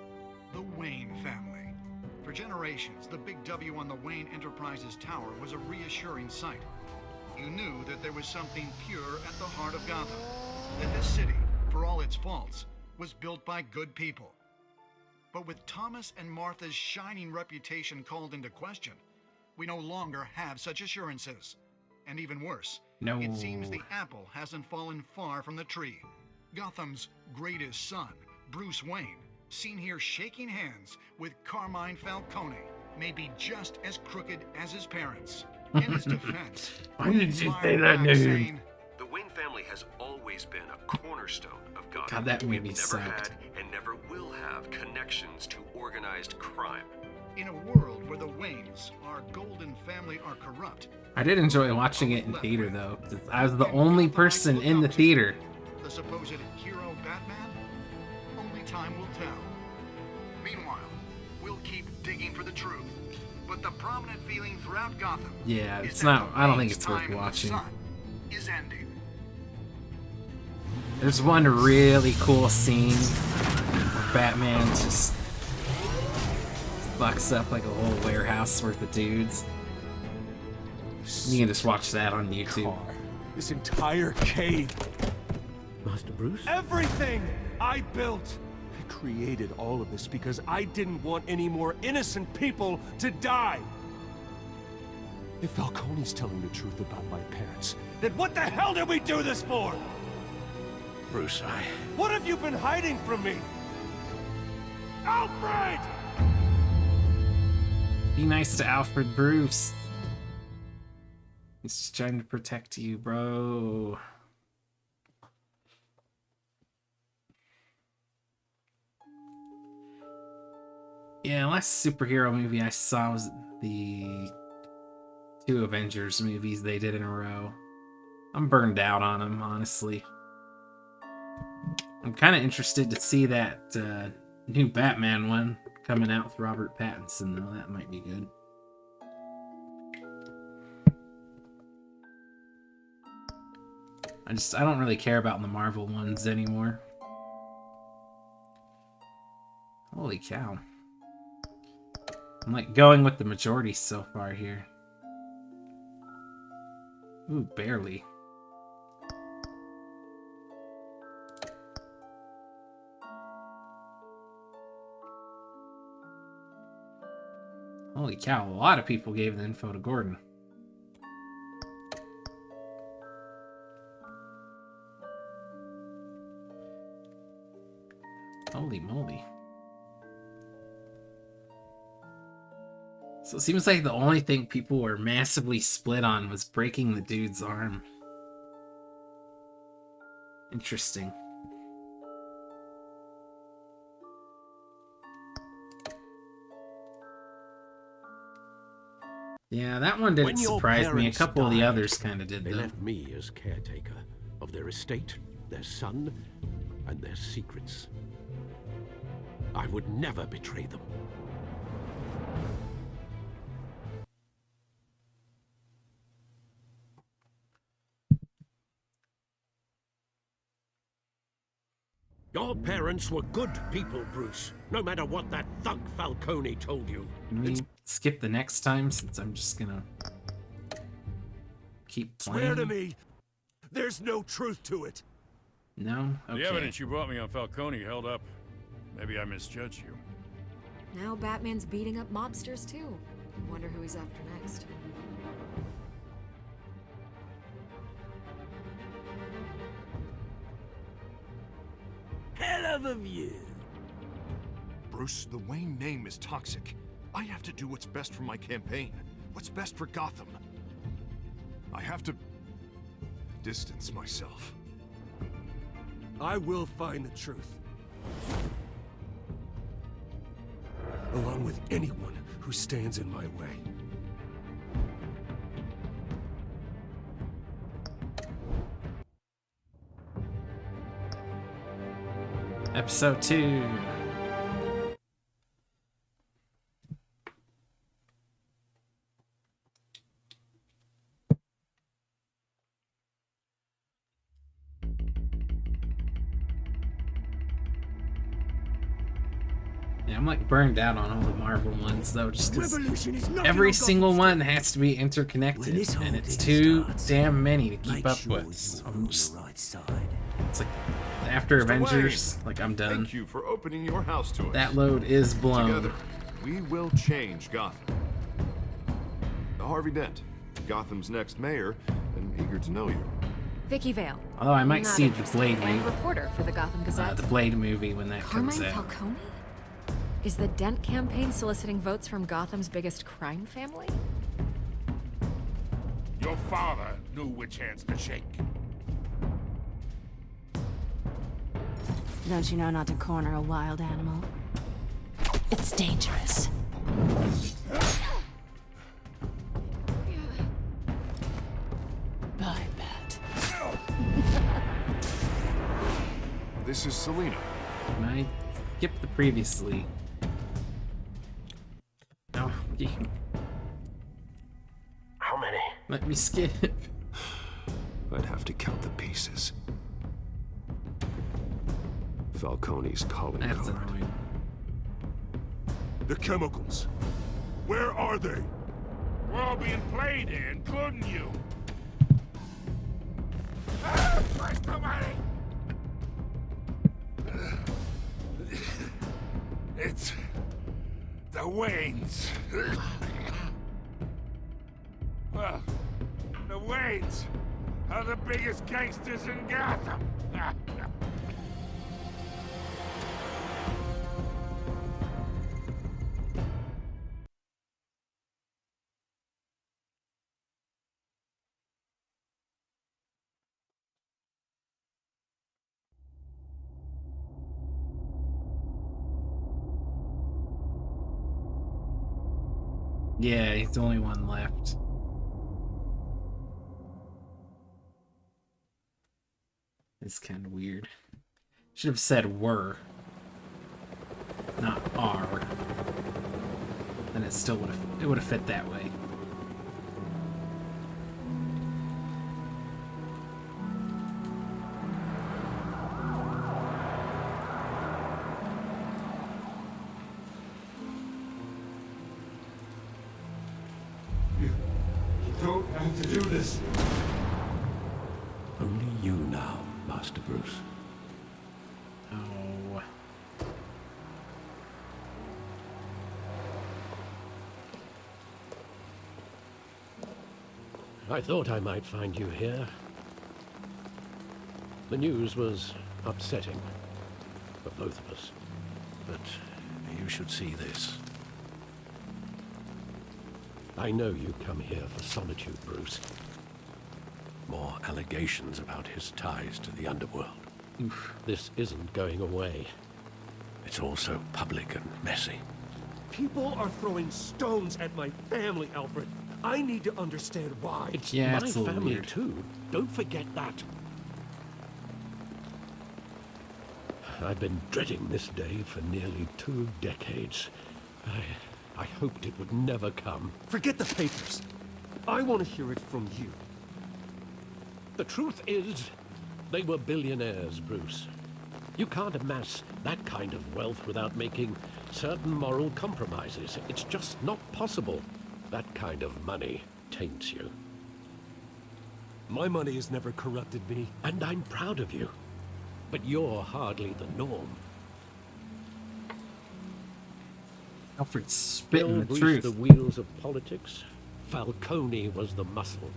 The Wayne family. For generations, the big W on the Wayne Enterprises Tower was a reassuring sight. You knew that there was something pure at the heart of Gotham. That this city, for all its faults, was built by good people. But with Thomas and Martha's shining reputation called into question, we no longer have such assurances. And even worse, No. it seems the apple hasn't fallen far from the tree. Gotham's greatest son, Bruce Wayne, seen here shaking hands with Carmine Falcone, may be just as crooked as his parents. In his defense, Why did you say that name? The Wayne family has always been a cornerstone of Gotham. God, that movie We've sucked. never had and never will have connections to organized crime. In a world where the Waynes, our golden family, are corrupt, I did enjoy watching it in theater, though. 'Cause I was the only person in the theater. the supposed hero Batman? Only time will tell. Meanwhile, we'll keep digging for the truth. But the prominent feeling throughout Gotham Yeah, is it's that not. the I don't think Waynes' it's worth time in the watching. sun is ending. There's one really cool scene where Batman just fucks up like a whole warehouse worth of dudes. You can just watch that on YouTube. This entire cave. Master Bruce? Everything I built. I created all of this because I didn't want any more innocent people to die. If Falcone's telling the truth about my parents, then what the hell did we do this for? Bruce, What have you been hiding from me? Alfred! Be nice to Alfred Bruce. He's just trying to protect you, bro. Yeah, last superhero movie I saw was the 2 Avengers movies they did in a row. I'm burned out on them, honestly. I'm kind of interested to see that new Batman one coming out with Robert Pattinson, though. That might be good. I don't really care about the Marvel ones anymore. Holy cow. I'm like going with the majority so far here. Ooh, barely. Holy cow, a lot of people gave the info to Gordon. Holy moly. So it seems like the only thing people were massively split on was breaking the dude's arm. Interesting. Yeah, that one didn't surprise me. A couple of the others kind of did, They though. left me as caretaker of their estate their son, and their secrets. I would never betray them. Your parents were good people, Bruce, no matter what that thug Falcone told you. Can we skip the next time, since I'm just gonna keep playing? Swear to me, there's no truth to it. No? Okay. The evidence you brought me on Falcone held up. Maybe I misjudged you. Now Batman's beating up mobsters too. Wonder who he's after next. Hell of a view. Bruce, the Wayne name is toxic. I have to do what's best for my campaign. What's best for Gotham. I have to distance myself. I will find the truth. Along with anyone who stands in my way. Episode 2. Yeah, I'm like burned out on all the Marvel ones though, just because every single one has to be interconnected, and it's too damn many to keep up with. So I'm just, it's like after Avengers, like I'm done. Thank you for opening your house to us. That load is blown. Together, we will change Gotham. Harvey Dent, Gotham's next mayor, and eager to know you. Vicky Vale. Although I might Not see the interested, Blade and movie, reporter for the Gotham Gazette. the Blade movie when that comes Carmine out. Falcone? Is the Dent campaign soliciting votes from Gotham's biggest crime family? Your father knew which hands to shake. Don't you know not to corner a wild animal? It's dangerous. Bye, Bat. This is Selina. Can I skip the previously? No. How many? Let me skip. I'd have to count the pieces. Falcone's calling That's card. annoying. The chemicals. Where are they? We're all being played here, including you. Where's the money? It's the Waynes. Well, the Waynes are the biggest gangsters in Gotham. Yeah, he's the only one left. It's kind of weird. Should have said were, not are. Then it still would have fit that way. Don't have to do this. Only you now, Master Bruce. Oh. I thought I might find you here. The news was upsetting for both of us. But you should see this. I know you come here for solitude, Bruce. More allegations about his ties to the underworld. Oof. This isn't going away. It's all so public and messy. People are throwing stones at my family, Alfred. I need to understand why. It's Yeah, my it's a little family weird. too. Don't forget that. I've been dreading this day for nearly 2 decades. I hoped it would never come. Forget the papers. I want to hear it from you. The truth is, they were billionaires, Bruce. You can't amass that kind of wealth without making certain moral compromises. It's just not possible. That kind of money taints you. My money has never corrupted me. And I'm proud of you. But you're hardly the norm. Alfred's spitting the Bill truth. greased the wheels of politics. Falcone was the muscle.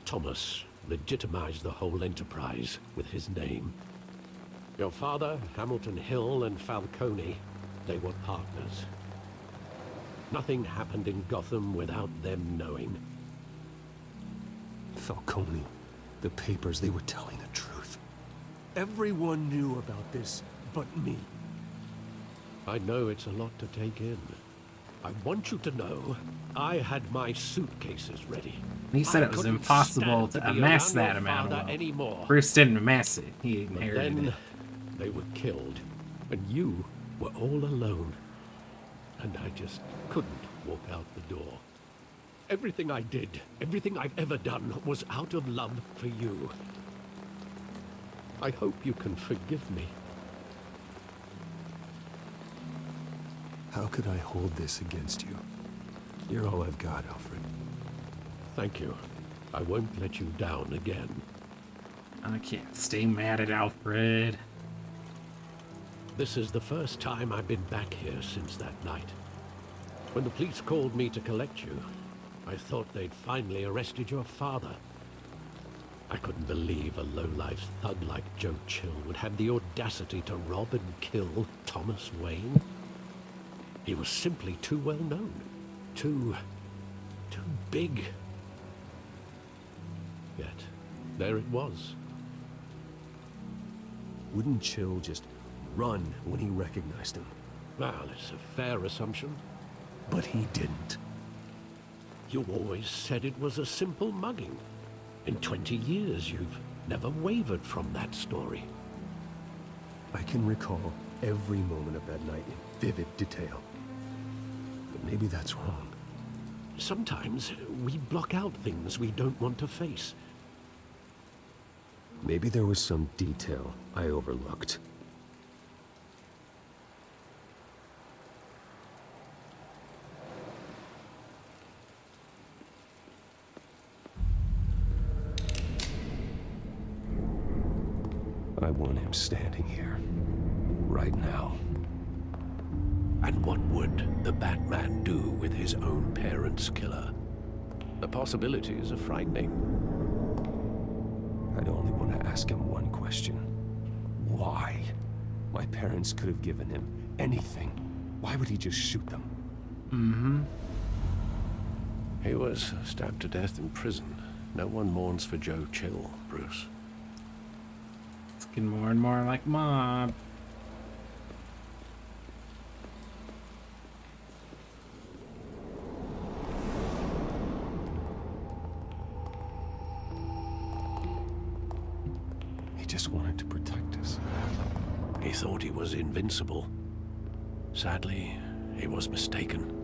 Thomas legitimized the whole enterprise with his name. Your father, Hamilton Hill, and Falcone, they were partners. Nothing happened in Gotham without them knowing. Falcone, the papers, they were telling the truth. Everyone knew about this but me. I know it's a lot to take in. I want you to know I had my suitcases ready. He said it was impossible to amass that amount of wealth. Bruce didn't amass it. He inherited it. They were killed, and you were all alone. And I just couldn't walk out the door. Everything I did, everything I've ever done, was out of love for you. I hope you can forgive me. How could I hold this against you? You're all I've got, Alfred. Thank you. I won't let you down again. I can't stay mad at Alfred. This is the first time I've been back here since that night. When the police called me to collect you, I thought they'd finally arrested your father. I couldn't believe a low-life thug like Joe Chill would have the audacity to rob and kill Thomas Wayne. He was simply too well known. Too big. Yet, there it was. Wouldn't Chill just run when he recognized him? Well, it's a fair assumption. But he didn't. You always said it was a simple mugging. In 20 years, you've never wavered from that story. I can recall every moment of that night in vivid detail. But maybe that's wrong. Sometimes we block out things we don't want to face. Maybe there was some detail I overlooked. I want him standing here, right now. And what would the Batman do with his own parents' killer? The possibilities are frightening. I'd only want to ask him one question. Why? My parents could have given him anything. Why would he just shoot them? Mm-hmm. He was stabbed to death in prison. No one mourns for Joe Chill, Bruce. It's getting more and more like Mob. He just wanted to protect us. He thought he was invincible. Sadly, he was mistaken.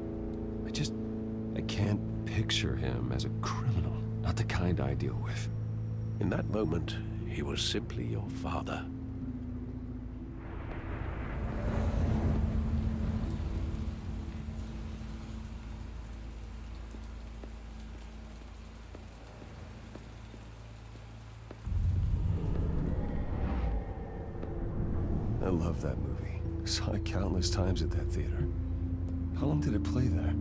I can't picture him as a criminal. Not the kind I deal with. In that moment, he was simply your father. I love that movie. Saw it countless times at that theater. How long did it play there?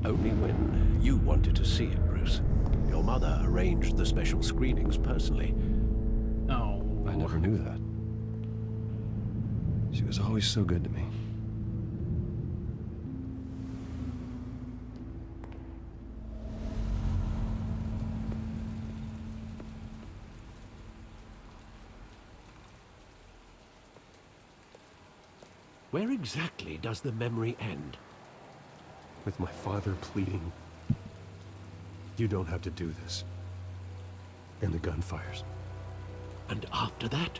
Only when you wanted to see it, Bruce. Your mother arranged the special screenings personally. Oh. I never knew that. She was always so good to me. Where exactly does the memory end? With my father pleading, "You don't have to do this." And the gun fires. And after that?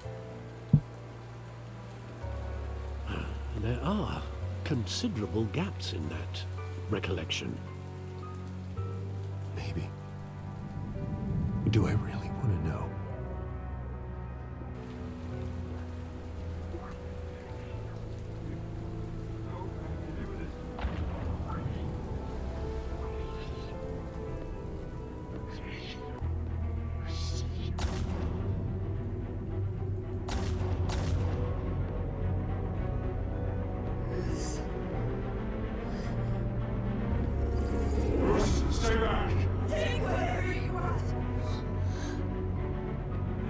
There are considerable gaps in that recollection. Maybe. Do I really want to know? Stay back! Take whatever you want.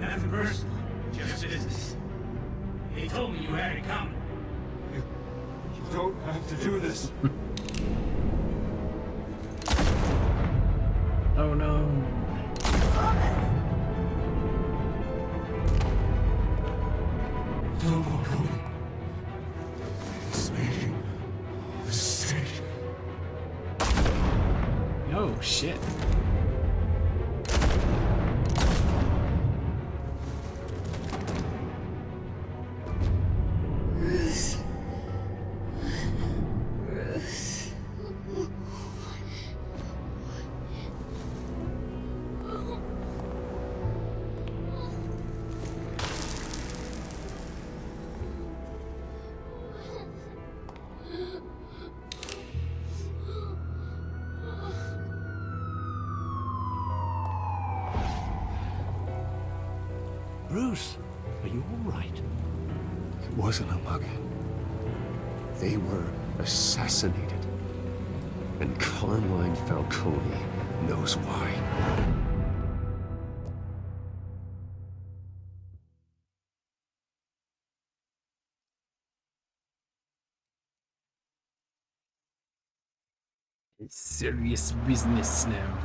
Nothing personal, just business. He told me you had it coming. You don't have to do this. Oh no. No, Falcone. It's making a mistake. Oh shit. Bruce, are you all right? It wasn't a mug. They were assassinated. And Carmine Falcone knows why. It's serious business now.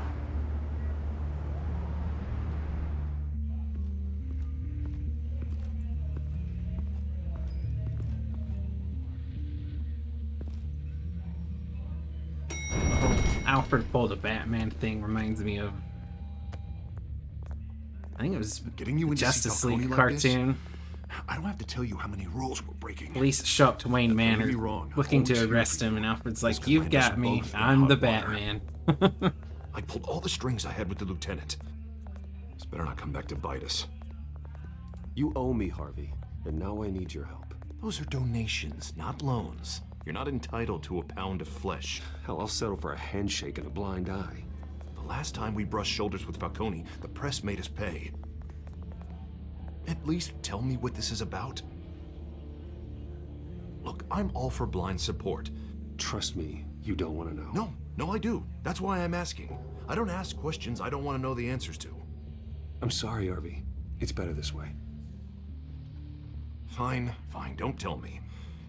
Alfred pulled a Batman thing reminds me of, I think it was Getting you into Justice Falcone League like cartoon. This? I don't have to tell you how many rules we're breaking. Police show up to Wayne Manor me wrong. looking to Always here arrest for him, you. and Alfred's Just like, 'cause "You've mine got isn't me. both in I'm the hot water. Batman." I pulled all the strings I had with the lieutenant. This better not come back to bite us. You owe me, Harvey, and now I need your help. Those are donations, not loans. You're not entitled to a pound of flesh. Hell, I'll settle for a handshake and a blind eye. The last time we brushed shoulders with Falcone, the press made us pay. At least tell me what this is about. Look, I'm all for blind support. Trust me, you don't want to know. No, I do. That's why I'm asking. I don't ask questions I don't want to know the answers to. I'm sorry, Harvey. It's better this way. Fine, don't tell me.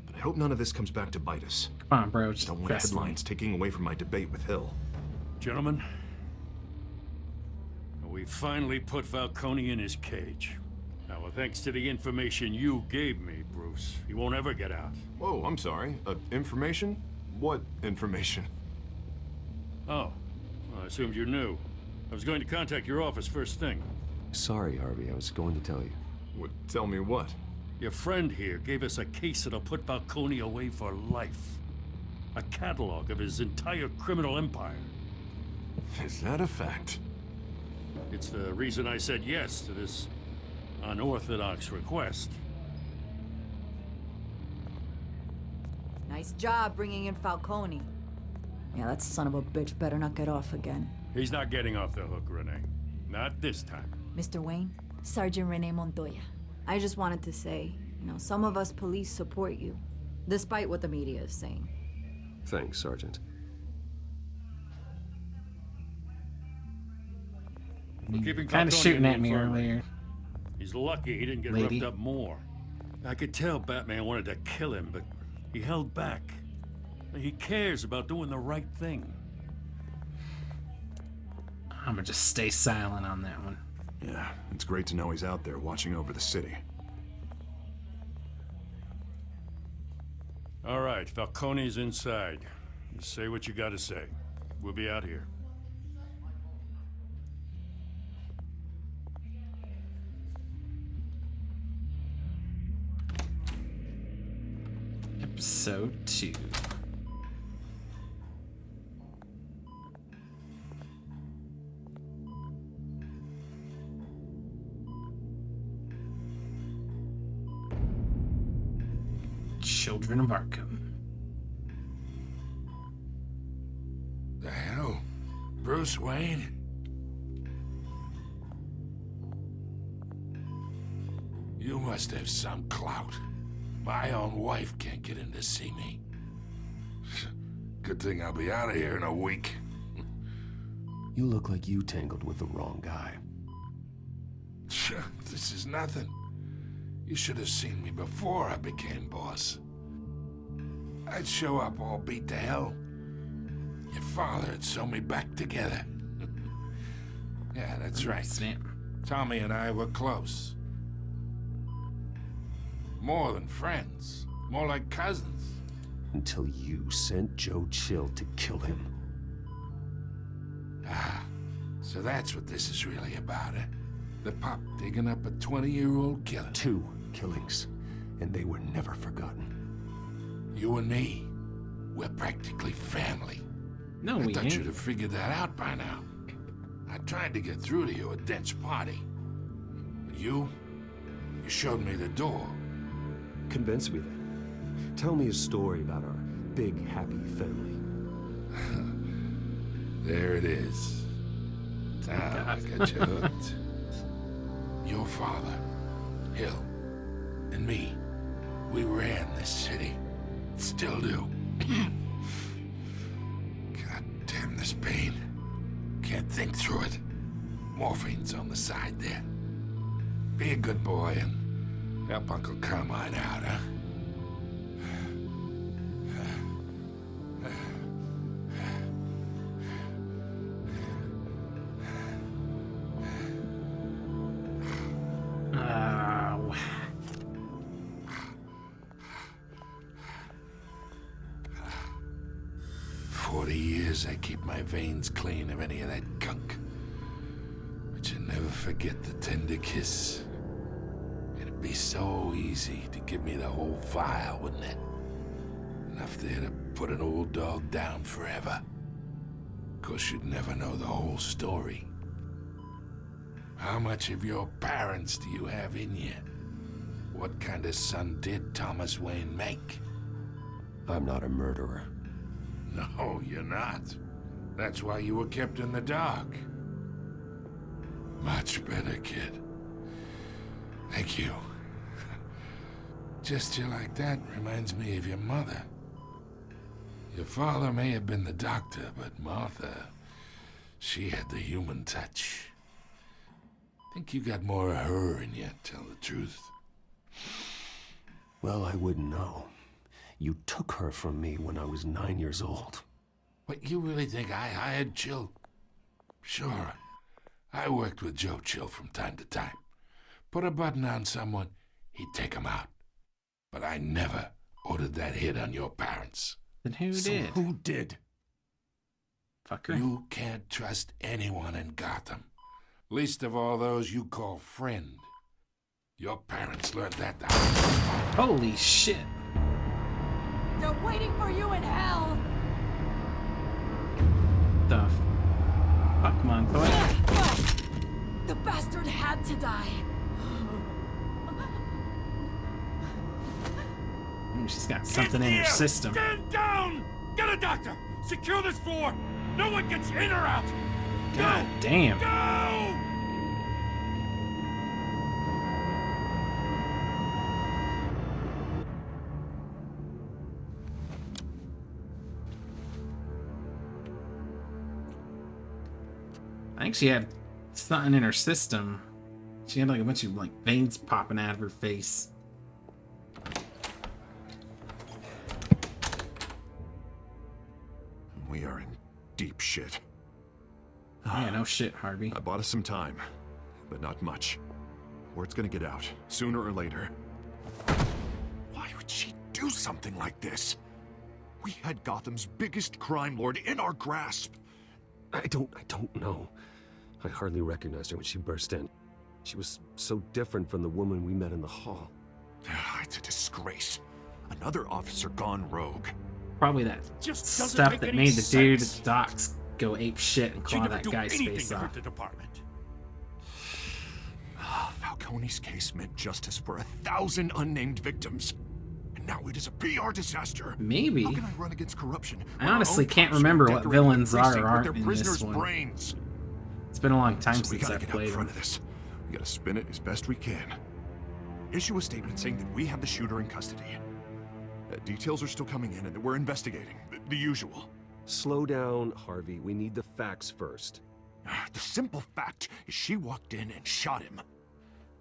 But I hope none of this comes back to bite us. Come on, bro. Just Don't want trust me. headlines taking away from my debate with Hill. Gentlemen, we finally put Falcone in his cage. Now, thanks to the information you gave me, Bruce, he won't ever get out. Whoa, I'm sorry. Information? What information? Oh, well, I assumed you knew. I was going to contact your office first thing. Sorry, Harvey. I was going to tell you. Tell me what? Your friend here gave us a case that'll put Falcone away for life. A catalog of his entire criminal empire. Is that a fact? It's the reason I said yes to this unorthodox request. Nice job bringing in Falcone. Yeah, that son of a bitch better not get off again. He's not getting off the hook, Renee. Not this time. Mr. Wayne, Sergeant Renee Montoya. I just wanted to say, some of us police support you, despite what the media is saying. Thanks, Sergeant. We're keeping Kind of Falcone shooting at me firmly. earlier. He's lucky he didn't get Lady. roughed up more. I could tell Batman wanted to kill him, but he held back. He cares about doing the right thing. I'm gonna just stay silent on that one. Yeah, it's great to know he's out there watching over the city. All right, Falcone's inside. You say what you gotta say. We'll be out here. Episode 2. Children of Arkham. The hell? Bruce Wayne? You must have some clout. My own wife can't get in to see me. Good thing I'll be out of here in a week. You look like you tangled with the wrong guy. This is nothing. You should have seen me before I became boss. I'd show up all beat to hell. Your father had sewn me back together. Yeah, that's right. Tommy and I were close. More than friends. More like cousins. Until you sent Joe Chill to kill him. Ah, so that's what this is really about, eh? The pup digging up a 20-year-old killer. 2 killings, and they were never forgotten. You and me, we're practically family. No, I we thought ain't. you'd have figured that out by now. I tried to get through to you at Dent's party. But you showed me the door. Convince me then. Tell me a story about our big, happy family. There it is. Now I got you hooked. Your father, Hill, and me, we ran this city. Still do. God damn this pain. Can't think through it. Morphine's on the side there. Be a good boy and help Uncle Carmine out, huh? Ow. Years I keep my veins clean of any of that gunk. But you never forget the tender kiss. It'd be so easy to give me the whole file, wouldn't it? Enough there to put an old dog down forever. Of course, you'd never know the whole story. How much of your parents do you have in you? What kind of son did Thomas Wayne make? I'm not a murderer. No, you're not. That's why you were kept in the dark. Much better, kid. Thank you. Gesture like that reminds me of your mother. Your father may have been the doctor, but Martha, she had the human touch. Think you got more of her in you, tell the truth. Well, I wouldn't know. You took her from me when I was 9 years old. What, you really think I hired Chill? Sure. I worked with Joe Chill from time to time. Put a button on someone, he'd take him out. But I never ordered that hit on your parents. Then who did? Who did? Fucker. You can't trust anyone in Gotham. Least of all those you call friend. Your parents learned that the Holy shit. They're waiting for you in hell! The fuck, Montoya? The bastard had to die. She's got something in her system. Stand down! Get a doctor! Secure this floor! No one gets in or out! God damn. Go! I think she had something in her system. She had like a bunch of like veins popping out of her face. We are in deep shit. Yeah, no shit, Harvey. I bought us some time, but not much. Word's gonna get out, sooner or later. Why would she do something like this? We had Gotham's biggest crime lord in our grasp. I don't know. I hardly recognized her when she burst in. She was so different from the woman we met in the hall. It's a disgrace. Another officer gone rogue. Probably that Just doesn't stuff make that any made the dude at sense. the docks go ape shit and She claw never that do guy's anything face to hurt off. the department. Falcone's case meant justice for 1,000 unnamed victims. And now it is a PR disaster. Maybe. How can I run against corruption? I when our honestly own can't cops remember are what decorating the villains are or precinct with aren't their in prisoners' this one. brains. It's been a long time So we since gotta I've get played out front them. of this. We gotta spin it as best we can. Issue a statement saying that we have the shooter in custody. Details are still coming in and that we're investigating. The usual. Slow down, Harvey. We need the facts first. The simple fact is she walked in and shot him.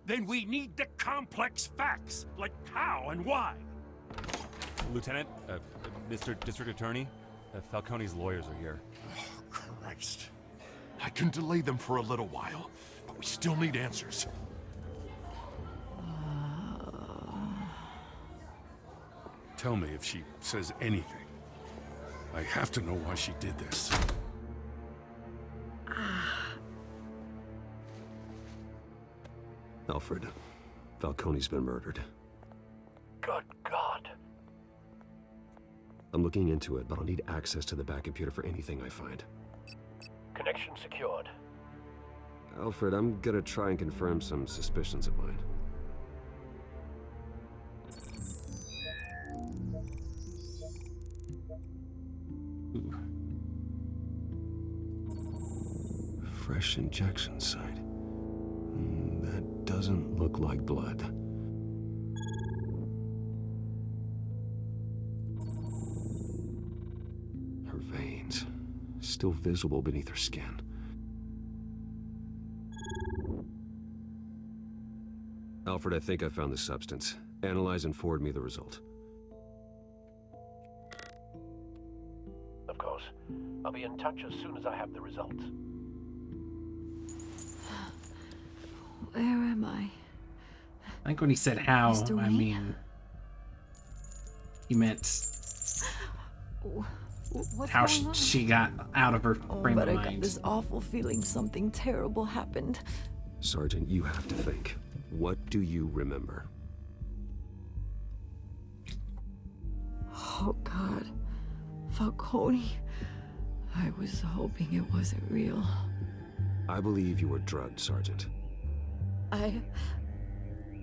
Then we need the complex facts, like how and why. Lieutenant, Mr. District Attorney, Falcone's lawyers are here. Oh, Christ. I can delay them for a little while, but we still need answers. Tell me if she says anything. I have to know why she did this. Alfred, Falcone's been murdered. Good God. I'm looking into it, but I'll need access to the back computer for anything I find. Connection secured. Alfred, I'm gonna try and confirm some suspicions of mine. Ooh. Fresh injection site. That doesn't look like blood. Her veins, still visible beneath her skin. Alfred, I think I found the substance. Analyze and forward me the result. Of course. I'll be in touch as soon as I have the results. Where am I? I think when he said how, Mr. I Wayne? mean, he meant What's how going on? she got out of her frame But of I got mind. this awful feeling something terrible happened. Sergeant, you have to think. What do you remember? Oh God, Falcone. I was hoping it wasn't real. I believe you were drugged, Sergeant.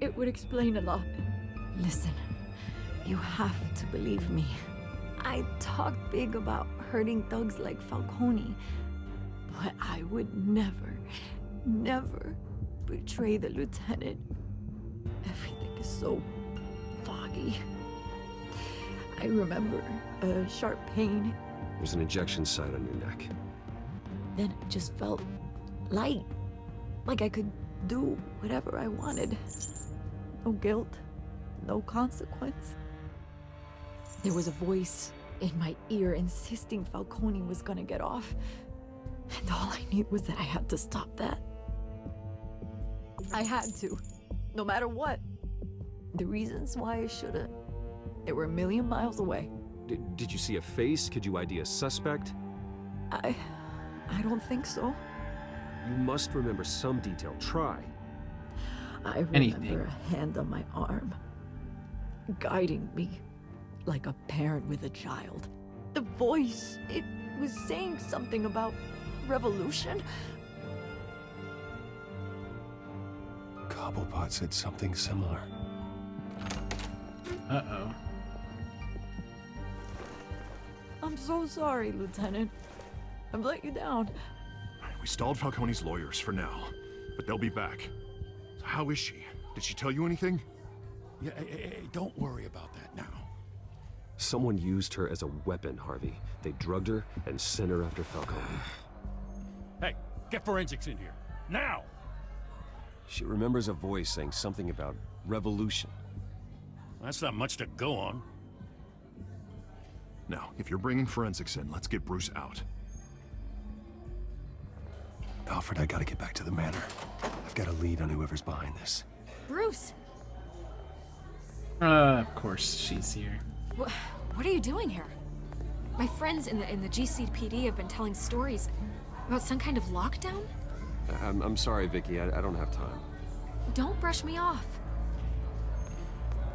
It would explain a lot. Listen, you have to believe me. I talked big about hurting thugs like Falcone, but I would never betray the lieutenant. Everything is so foggy. I remember a sharp pain. There's an injection site on your neck. Then it just felt light, like I could do whatever I wanted. No guilt, no consequence. There was a voice in my ear insisting Falcone was gonna get off. And all I knew was that I had to stop that. I had to, no matter what. The reasons why I shouldn't, they were a million miles away. Did you see a face? Could you ID a suspect? I don't think so. You must remember some detail. Try. I remember a hand on my arm, guiding me like a parent with a child. The voice, it was saying something about revolution. Cobblepot said something similar. Uh-oh. I'm so sorry, Lieutenant. I've let you down. We stalled Falcone's lawyers for now, but they'll be back. So how is she? Did she tell you anything? Yeah, hey, don't worry about that now. Someone used her as a weapon, Harvey. They drugged her and sent her after Falcone. Hey, get forensics in here. Now! She remembers a voice saying something about revolution. That's not much to go on. Now, if you're bringing forensics in, let's get Bruce out. Alfred, I gotta get back to the manor. I've got a lead on whoever's behind this. Bruce! Of course she's here. What are you doing here? My friends in the GCPD have been telling stories about some kind of lockdown? I'm sorry, Vicky. I don't have time. Don't brush me off.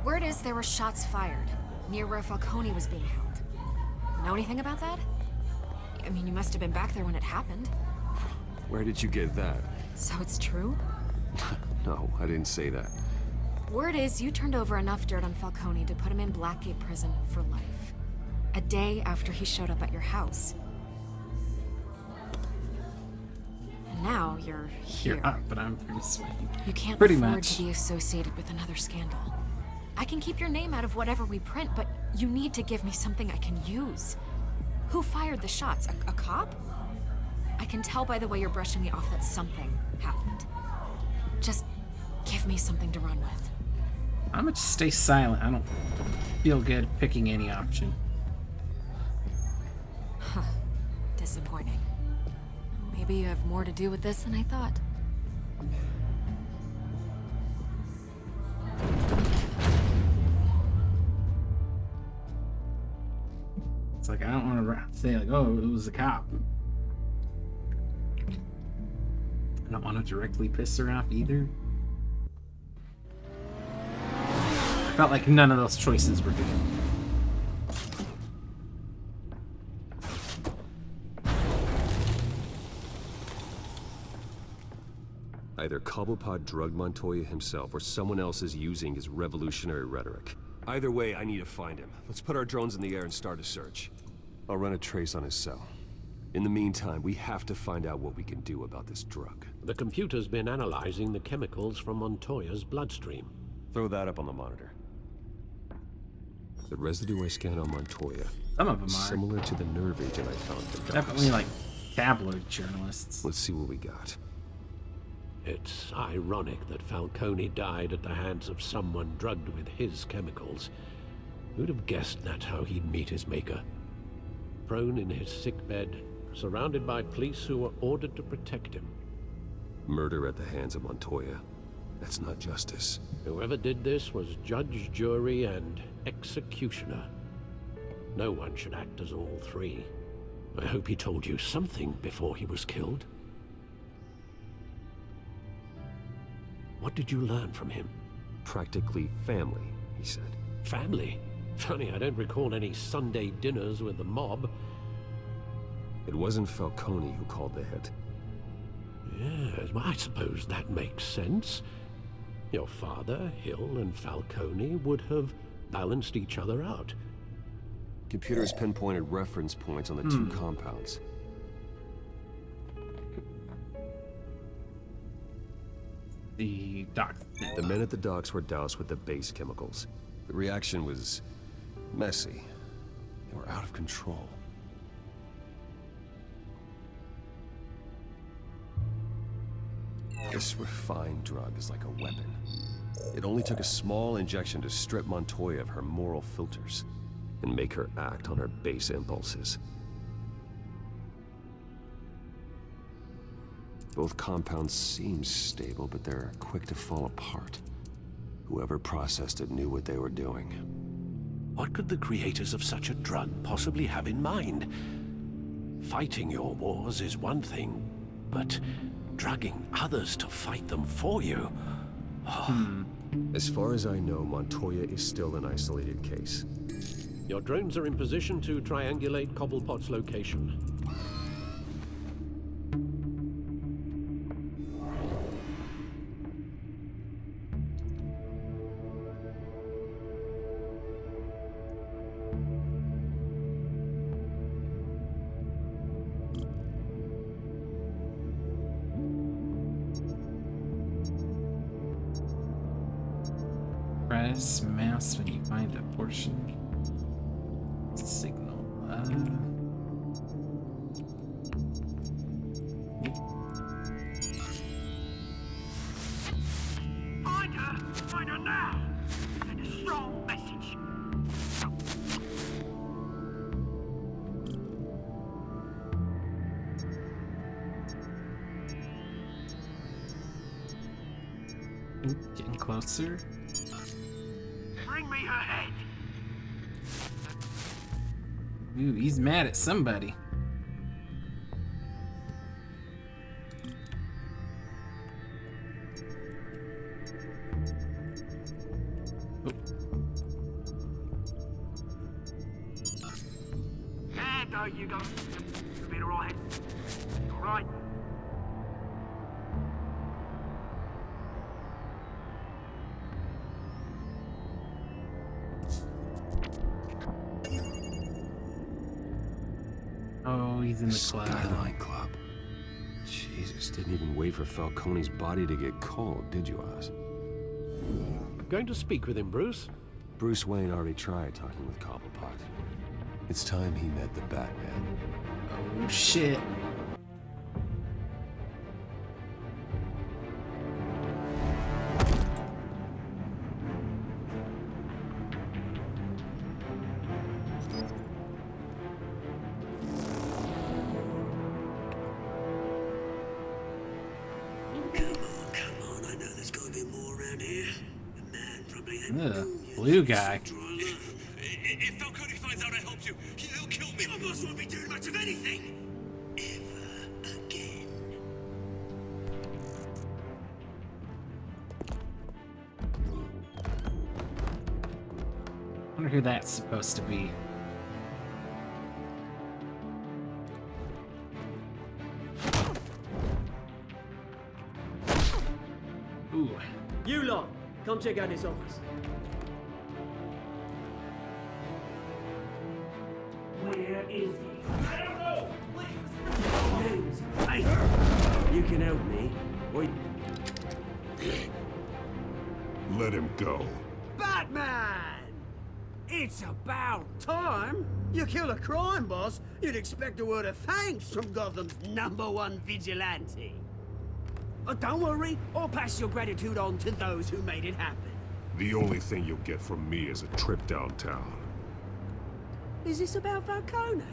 Word is there were shots fired. near where Falcone was being held. Know anything about that? I mean, you must have been back there when it happened. Where did you get that? So it's true? No, I didn't say that. Word is you turned over enough dirt on Falcone to put him in Blackgate Prison for life. A day after he showed up at your house. And now you're here. You're up, but I'm pretty sweet. You can't Pretty afford much. to be associated with another scandal. I can keep your name out of whatever we print, but you need to give me something I can use. Who fired the shots? A cop? I can tell by the way you're brushing me off that something happened. Just give me something to run with. I'm gonna just stay silent. I don't feel good picking any option. Huh. Disappointing. Maybe you have more to do with this than I thought. It's like, I don't want to say, like, oh, it was a cop. I don't want to directly piss her off either. I felt like none of those choices were good. Either Cobblepot drugged Montoya himself or someone else is using his revolutionary rhetoric. Either way, I need to find him. Let's put our drones in the air and start a search. I'll run a trace on his cell. In the meantime, we have to find out what we can do about this drug. The computer's been analyzing the chemicals from Montoya's bloodstream. Throw that up on the monitor. The residue I scanned on Montoya. Some of them are similar to the nerve agent I found at the docks. Definitely like tabloid journalists. Let's see what we got. It's ironic that Falcone died at the hands of someone drugged with his chemicals. Who'd have guessed that's how he'd meet his maker? Prone in his sickbed, surrounded by police who were ordered to protect him. Murder at the hands of Montoya. That's not justice. Whoever did this was judge, jury, and executioner. No one should act as all three. I hope he told you something before he was killed. What did you learn from him? Practically family, he said. Family? Funny, I don't recall any Sunday dinners with the mob. It wasn't Falcone who called the hit. Yes, well, I suppose that makes sense. Your father, Hill, and Falcone would have balanced each other out. Computers pinpointed reference points on the two compounds. The dock. The men at the docks were doused with the base chemicals. The reaction was messy. They were out of control. This refined drug is like a weapon. It only took a small injection to strip Montoya of her moral filters and make her act on her base impulses. Both compounds seem stable, but they're quick to fall apart. Whoever processed it knew what they were doing. What could the creators of such a drug possibly have in mind? Fighting your wars is one thing, but drugging others to fight them for you? Oh. As far as I know, Montoya is still an isolated case. Your drones are in position to triangulate Cobblepot's location. Press mouse when you find a portion. Signal. Find her! Find her now! Send a strong message. Getting closer. Bring me her head. Ooh, he's mad at somebody. Oh. No, you go. You'll be alright. Alright. Oh, he's in the club. Skyline Club. Jesus, didn't even wait for Falcone's body to get cold, did you, Oz? Going to speak with him, Bruce? Bruce Wayne already tried talking with Cobblepot. It's time he met the Batman. Oh, shit. Ugh, blue guy. If Falcone finds out I helped you, he'll kill me. My boss won't be doing much of anything. Ever again. I wonder who that's supposed to be. Ooh. You lot, come check out this office. Where is he? I don't know! Please! Hey! You can help me. Or... Let him go. Batman! It's about time! You kill a crime boss, you'd expect a word of thanks from Gotham's #1 vigilante. Oh, don't worry, I'll pass your gratitude on to those who made it happen. The only thing you'll get from me is a trip downtown. Is this about Falcone?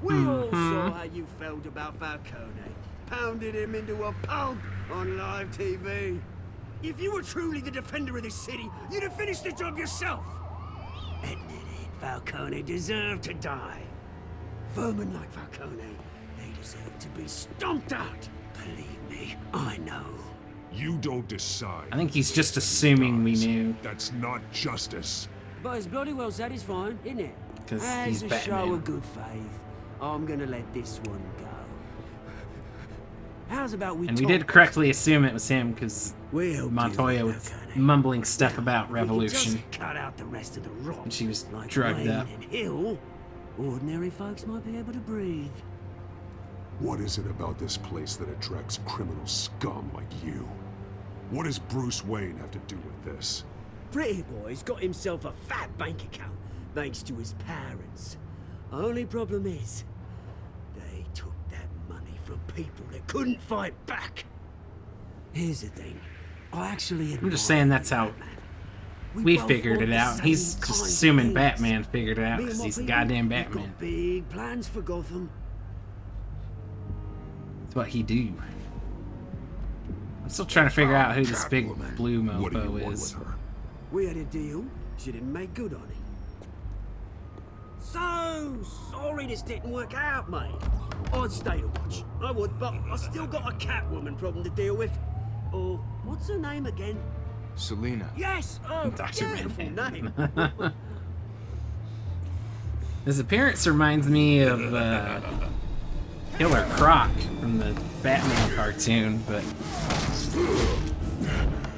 We all saw how you felt about Falcone. Pounded him into a pulp on live TV. If you were truly the defender of this city, you'd have finished the job yourself. Admit it, Falcone deserved to die. Vermin like Falcone, they deserve to be stomped out. Believe me, I know. You don't decide. I think he's just assuming we knew. That's not justice. But it's bloody well satisfying, isn't it? 'Cause As he's a Batman. show of good faith, I'm gonna let this one go. How's about we And we talk? did correctly assume it was him because We'll Montoya do was that, mumbling stuff about We could revolution. just cut out the rest of the rot. And she was like drugged Wayne up. and Hill, ordinary folks might be able to breathe. What is it about this place that attracts criminal scum like you? What does Bruce Wayne have to do with this? Pretty boy's got himself a fat bank account, thanks to his parents. Only problem is, they took that money from people that couldn't fight back. Here's the thing, I actually I'm just saying that's how we both figured want it the out. same He's kind just of assuming things. Batman figured it out Me and because my he's the people, goddamn we've Batman. got big plans for Gotham. That's what he do. I'm still trying to figure out who this big blue mofo is. We had a deal, she didn't make good on it. So sorry this didn't work out, mate. I'd stay to watch. I would, but I still got a Catwoman problem to deal with. Or, what's her name again? Selena. Yes! Oh, Dr. beautiful name. His appearance reminds me of Killer Croc from the Batman cartoon, but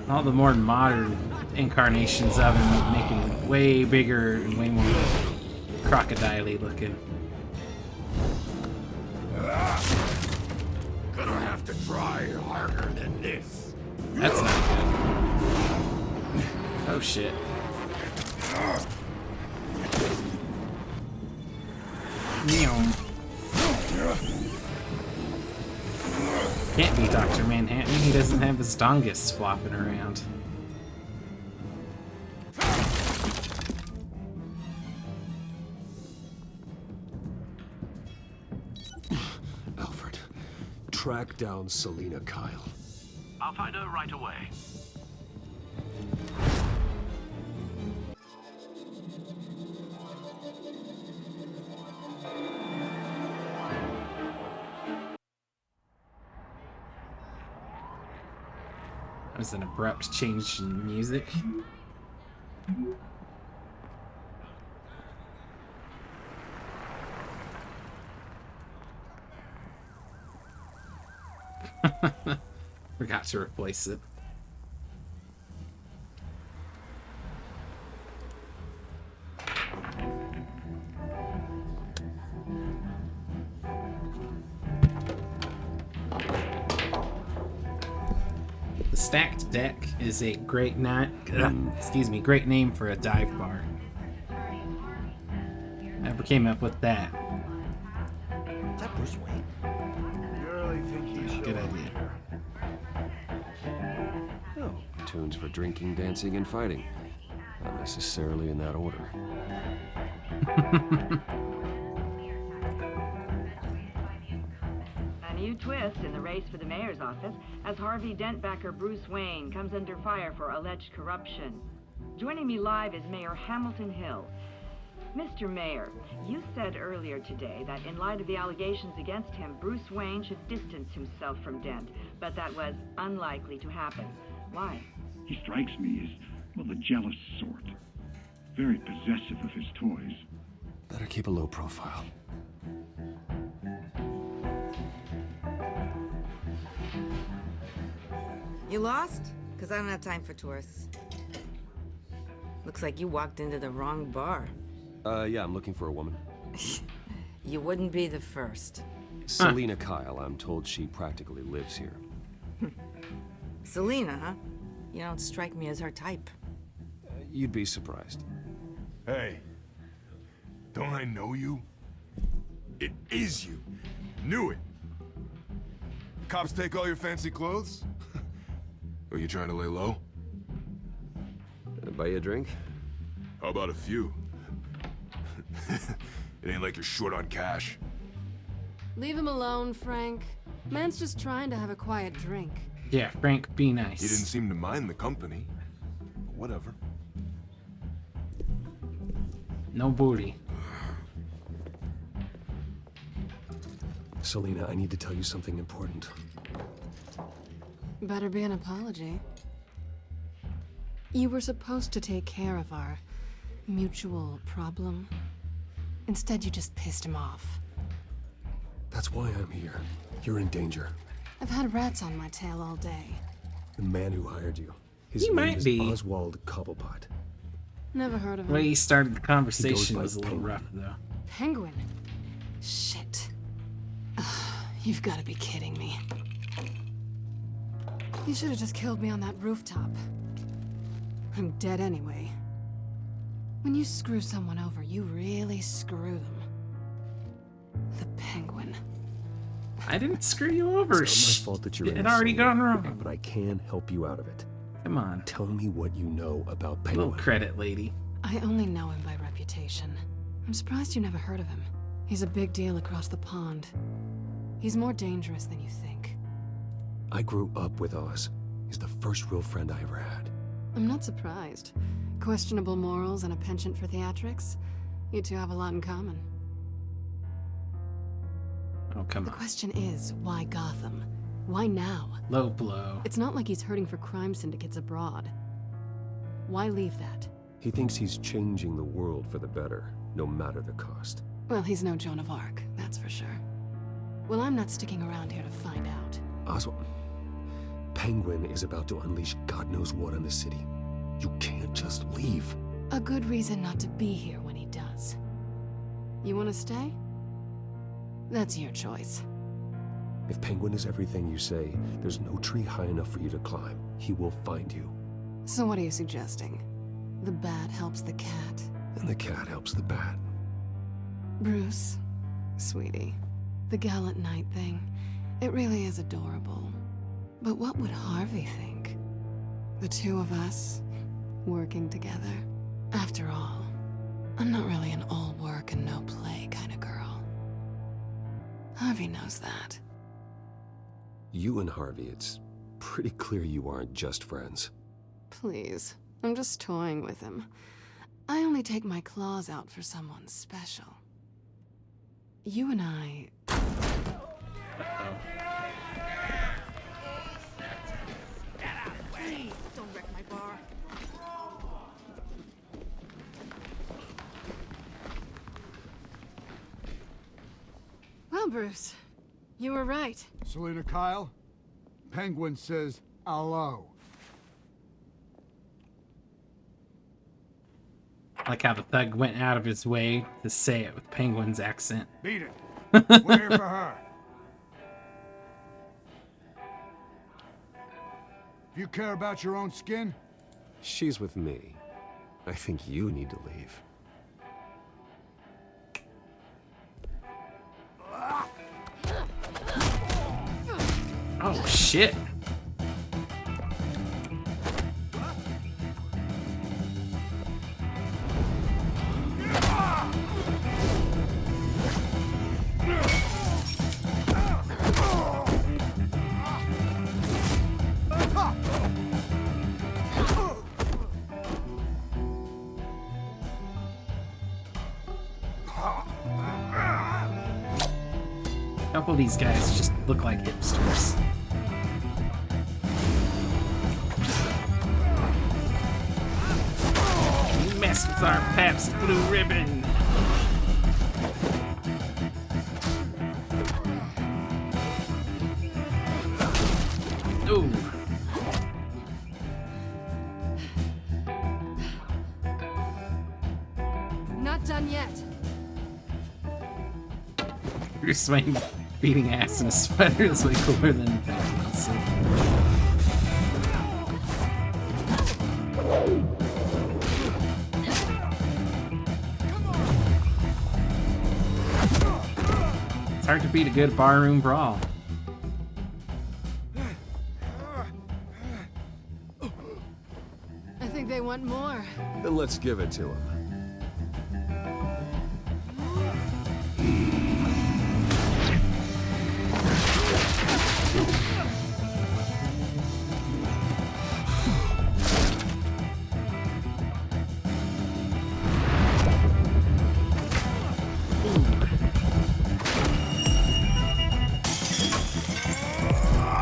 all the more modern incarnations of him make him way bigger and way more crocodile-y looking. Gonna have to try harder than this. That's not good. Oh shit. Meow. Can't be Dr. Manhattan. He doesn't have his dongus flopping around. Alfred, track down Selena Kyle. I'll find her right away. That was an abrupt change in music. Forgot to replace it. The Stacked Deck is a great great name for a dive bar. Never came up with that. Is that Bruce Wayne? You really think he's Good idea. Oh, tunes for drinking, dancing, and fighting. Not necessarily in that order. A new twist in the race for the mayor's office as Harvey Dent backer Bruce Wayne comes under fire for alleged corruption. Joining me live is Mayor Hamilton Hill. Mr. Mayor, you said earlier today that in light of the allegations against him, Bruce Wayne should distance himself from Dent, but that was unlikely to happen. Why? He strikes me as, well, the jealous sort. Very possessive of his toys. Better keep a low profile. You lost? Because I don't have time for tourists. Looks like you walked into the wrong bar. Yeah, I'm looking for a woman. You wouldn't be the first. Selina Kyle, I'm told she practically lives here. Selina, huh? You don't strike me as her type. You'd be surprised. Hey, don't I know you? It is you. Knew it. Cops take all your fancy clothes? Are you trying to lay low? Buy you a drink? How about a few? It ain't like you're short on cash. Leave him alone, Frank. Man's just trying to have a quiet drink. Yeah, Frank, be nice. He didn't seem to mind the company. But whatever. No booty. Selina, I need to tell you something important. Better be an apology. You were supposed to take care of our mutual problem. Instead, you just pissed him off. That's why I'm here. You're in danger. I've had rats on my tail all day. The man who hired you. His He name might is be. Oswald Cobblepot. Never heard of The him. way he started the conversation by was a little Penguin. rough, though. Penguin? Shit. You've got to be kidding me. You should have just killed me on that rooftop. I'm dead anyway. When you screw someone over, you really screw them. The Penguin. I didn't screw you over. It's not my fault that you're It in had already this, gone Selina, wrong. But I can help you out of it. Come on. Tell me what you know about Little Penguin. credit, lady. I only know him by reputation. I'm surprised you never heard of him. He's a big deal across the pond. He's more dangerous than you think. I grew up with Oz. He's the first real friend I ever had. I'm not surprised. Questionable morals and a penchant for theatrics. You two have a lot in common. Oh, come The on. question is, why Gotham? Why now? Low blow. It's not like he's hurting for crime syndicates abroad. Why leave that? He thinks he's changing the world for the better, no matter the cost. Well, he's no Joan of Arc, that's for sure. Well, I'm not sticking around here to find out. Oswald, Penguin is about to unleash God knows what on the city. You can't just leave. A good reason not to be here when he does. You want to stay? That's your choice. If Penguin is everything you say, there's no tree high enough for you to climb. He will find you. So what are you suggesting? The bat helps the cat. And the cat helps the bat. Bruce, sweetie, the gallant knight thing, it really is adorable. But what would Harvey think? The two of us, working together. After all, I'm not really an all work and no play kind of girl. Harvey knows that. You and Harvey, it's pretty clear you aren't just friends. Please, I'm just toying with him. I only take my claws out for someone special. You and I... Please, don't wreck my bar. Well, Bruce, you were right. Selina Kyle, Penguin says hello. I like how the thug went out of his way to say it with Penguin's accent. Beat it. We're here for her. You care about your own skin? She's with me. I think you need to leave. Oh, shit. A couple of these guys just look like hipsters. You messed with our Pabst Blue Ribbon. Ooh. Not done yet. Bruce Wayne beating ass in a sweater is way cooler than Batman. So. It's hard to beat a good barroom brawl. I think they want more. Then let's give it to him.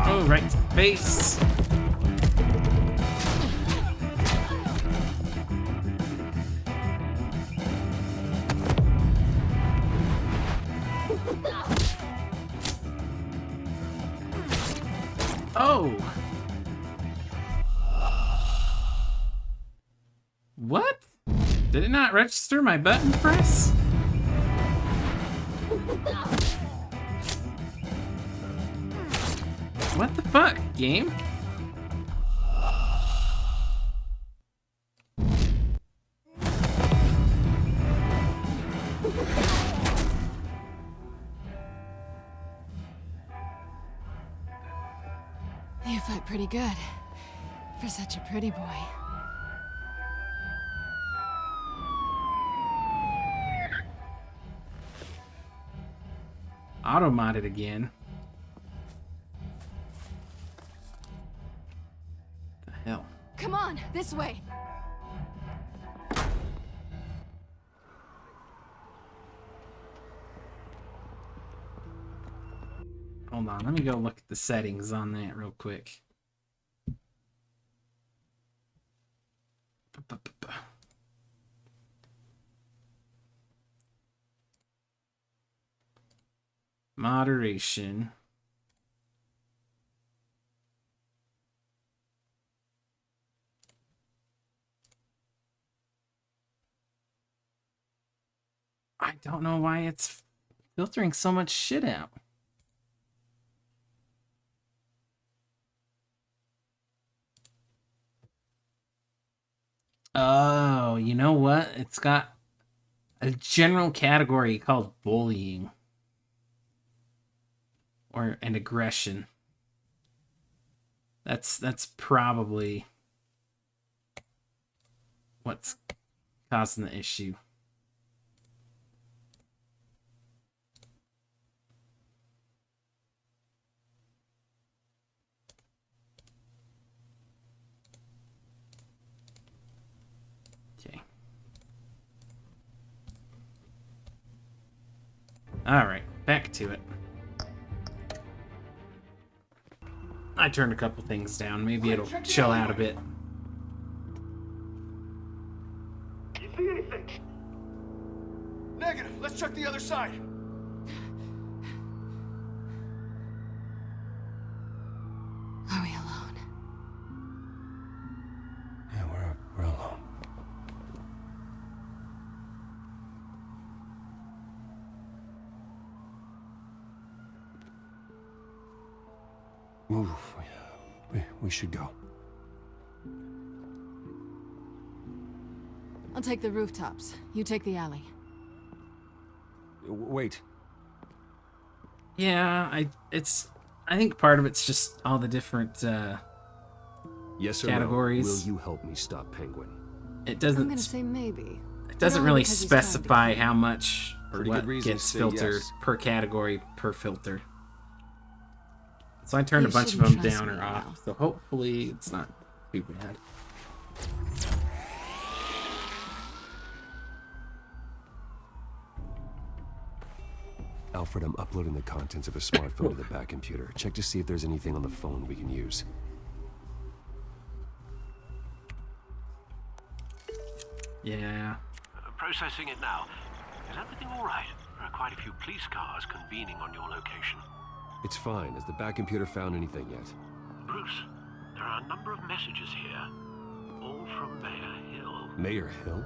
Oh, right to the face. Oh! What? Did it not register my button press? What the fuck, game? You fight pretty good. For such a pretty boy. Auto-modded again. The hell? Come on, this way. Hold on, let me go look at the settings on that real quick. Moderation. I don't know why it's filtering so much shit out. Oh, you know what? It's got a general category called bullying. And aggression. That's probably what's causing the issue. Okay. All right, back to it. I turned a couple things down. Maybe it'll chill out a bit. You see anything? Negative. Let's check the other side. Move. We should go. I'll take the rooftops. You take the alley. Wait. Yeah, I think part of it's just all the different Yes or categories. No? Will you help me stop Penguin? It doesn't. I'm gonna say maybe. It doesn't really specify how much or Pretty what good reason to gets say filtered yes. per category per filter. So I turned You a bunch of shouldn't them trust down or me off. now. So hopefully it's not too bad. Alfred, I'm uploading the contents of a smartphone to the back computer. Check to see if there's anything on the phone we can use. Yeah. Processing it now. Is everything all right? There are quite a few police cars convening on your location. It's fine. Has the back computer found anything yet? Bruce, there are a number of messages here. All from Mayor Hill. Mayor Hill?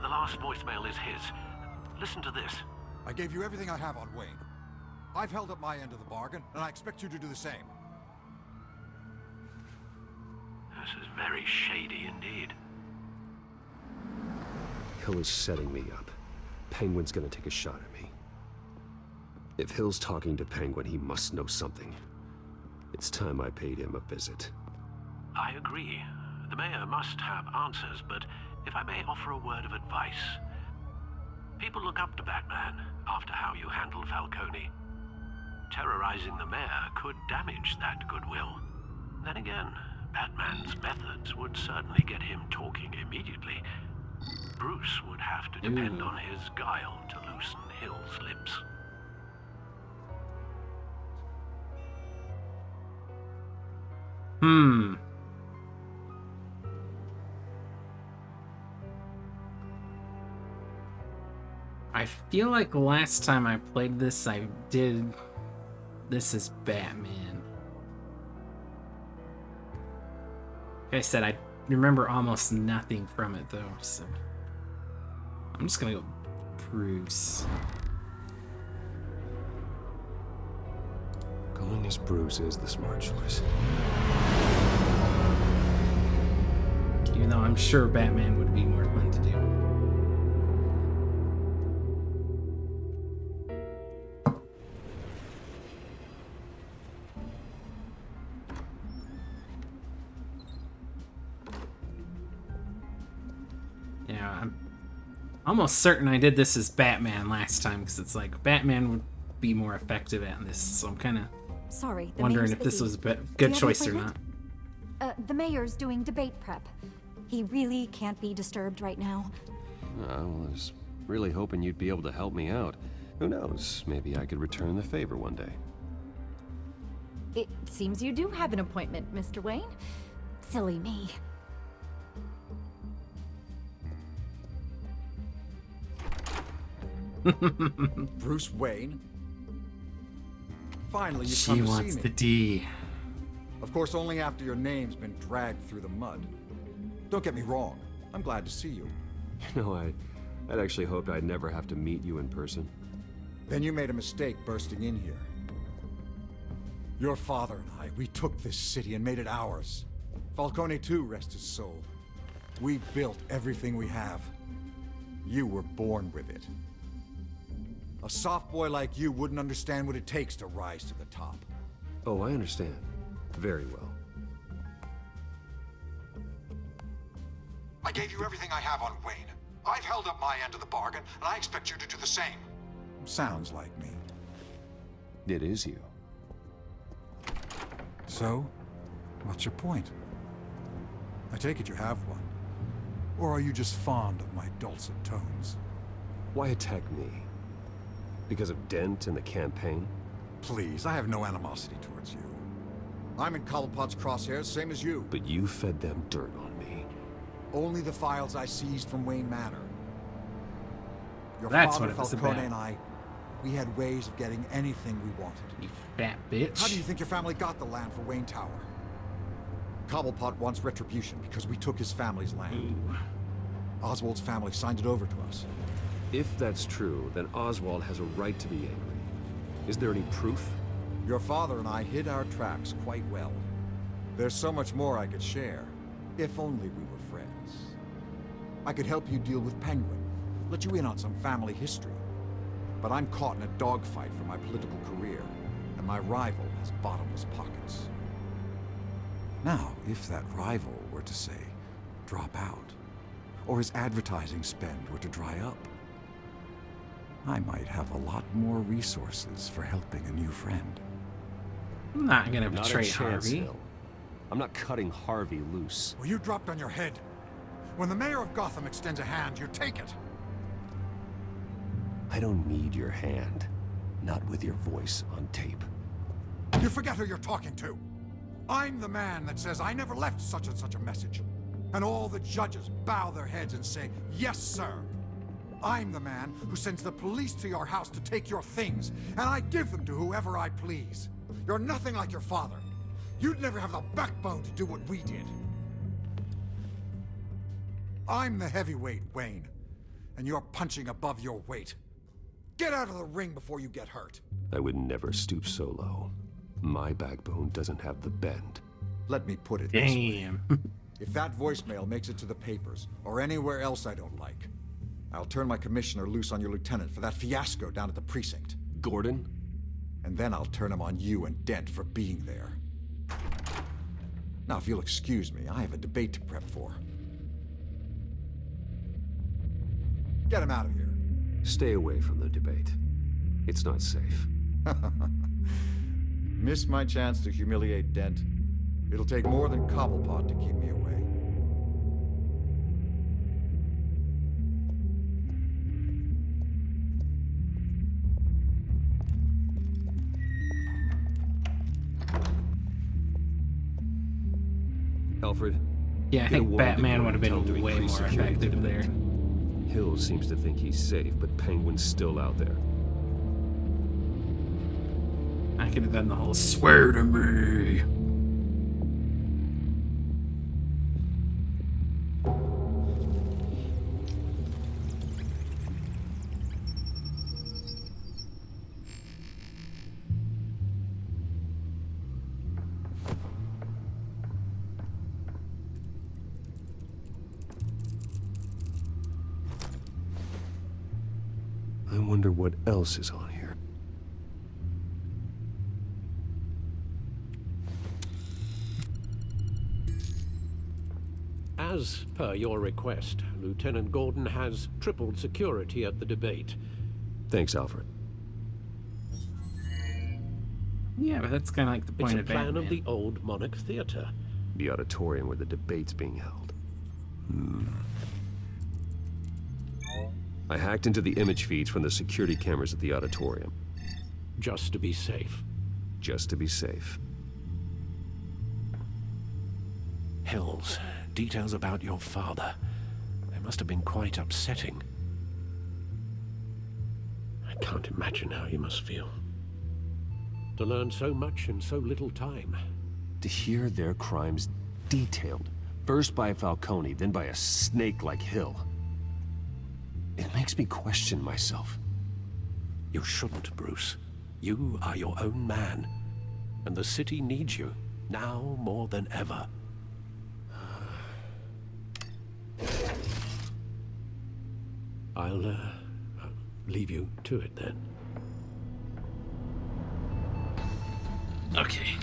The last voicemail is his. Listen to this. I gave you everything I have on Wayne. I've held up my end of the bargain, and I expect you to do the same. This is very shady indeed. Hill is setting me up. Penguin's gonna take a shot at me. If Hill's talking to Penguin, he must know something. It's time I paid him a visit. I agree. The mayor must have answers, but if I may offer a word of advice. People look up to Batman after how you handled Falcone. Terrorizing the mayor could damage that goodwill. Then again, Batman's methods would certainly get him talking immediately. Bruce would have to depend on his guile to loosen Hill's lips. I feel like last time I played this, I did this as Batman. Like I said, I remember almost nothing from it though, so I'm just gonna go Bruce. Going as Bruce is the smart choice. Even though I'm sure Batman would be more fun to do. Yeah, I'm almost certain I did this as Batman last time, because it's like Batman would be more effective at this, so I'm kind of wondering if this was a good choice or not. The mayor's doing debate prep. He really can't be disturbed right now. I was really hoping you'd be able to help me out. Who knows? Maybe I could return the favor one day. It seems you do have an appointment, Mr. Wayne. Silly me. Bruce Wayne? Finally, you've She come to see wants me. the D. Of course, only after your name's been dragged through the mud. Don't get me wrong. I'm glad to see you. You know, I'd actually hoped I'd never have to meet you in person. Then you made a mistake bursting in here. Your father and I, we took this city and made it ours. Falcone too, rest his soul. We built everything we have. You were born with it. A soft boy like you wouldn't understand what it takes to rise to the top. Oh, I understand. Very well. I gave you everything I have on Wayne. I've held up my end of the bargain, and I expect you to do the same. Sounds like me. It is you. So, what's your point? I take it you have one. Or are you just fond of my dulcet tones? Why attack me? Because of Dent and the campaign? Please, I have no animosity towards you. I'm in Cobblepot's crosshairs, same as you. But you fed them dirt on me. Only the files I seized from Wayne Manor. Your That's father, what it was Falcone, about. and I, we had ways of getting anything we wanted. You fat bitch. How do you think your family got the land for Wayne Tower? Cobblepot wants retribution because we took his family's land. Oswald's family signed it over to us. If that's true, then Oswald has a right to be angry. Is there any proof? Your father and I hid our tracks quite well. There's so much more I could share, if only we were friends. I could help you deal with Penguin, let you in on some family history. But I'm caught in a dogfight for my political career, and my rival has bottomless pockets. Now, if that rival were to say, drop out, or his advertising spend were to dry up, I might have a lot more resources for helping a new friend. I'm not gonna Not betray a chance, Harvey. Hill. I'm not cutting Harvey loose. Well, you dropped on your head. When the mayor of Gotham extends a hand, you take it. I don't need your hand. Not with your voice on tape. You forget who you're talking to. I'm the man that says I never left such and such a message. And all the judges bow their heads and say, yes, sir. I'm the man who sends the police to your house to take your things, and I give them to whoever I please. You're nothing like your father. You'd never have the backbone to do what we did. I'm the heavyweight, Wayne, and you're punching above your weight. Get out of the ring before you get hurt. I would never stoop so low. My backbone doesn't have the bend. Let me put it this way. If that voicemail makes it to the papers, or anywhere else I don't like, I'll turn my commissioner loose on your lieutenant for that fiasco down at the precinct. Gordon? And then I'll turn him on you and Dent for being there. Now, if you'll excuse me, I have a debate to prep for. Get him out of here. Stay away from the debate. It's not safe. Miss my chance to humiliate Dent. It'll take more than Cobblepot to keep me away. Alfred? Yeah, I think Batman would have been way more effective there. Hill seems to think he's safe, but Penguin's still out there. I could have done the whole swear to me. I wonder what else is on here. As per your request, Lieutenant Gordon has tripled security at the debate. Thanks, Alfred. Yeah, but that's kind of like the point It's a of plan Batman. of the old Monarch Theater. The auditorium where the debate's being held. I hacked into the image feeds from the security cameras at the auditorium. Just to be safe. Just to be safe. Hills, details about your father. They must have been quite upsetting. I can't imagine how you must feel. To learn so much in so little time. To hear their crimes detailed, first by Falcone, then by a snake like Hill. It makes me question myself. You shouldn't, Bruce. You are your own man. And the city needs you, now more than ever. I'll leave you to it then. Okay.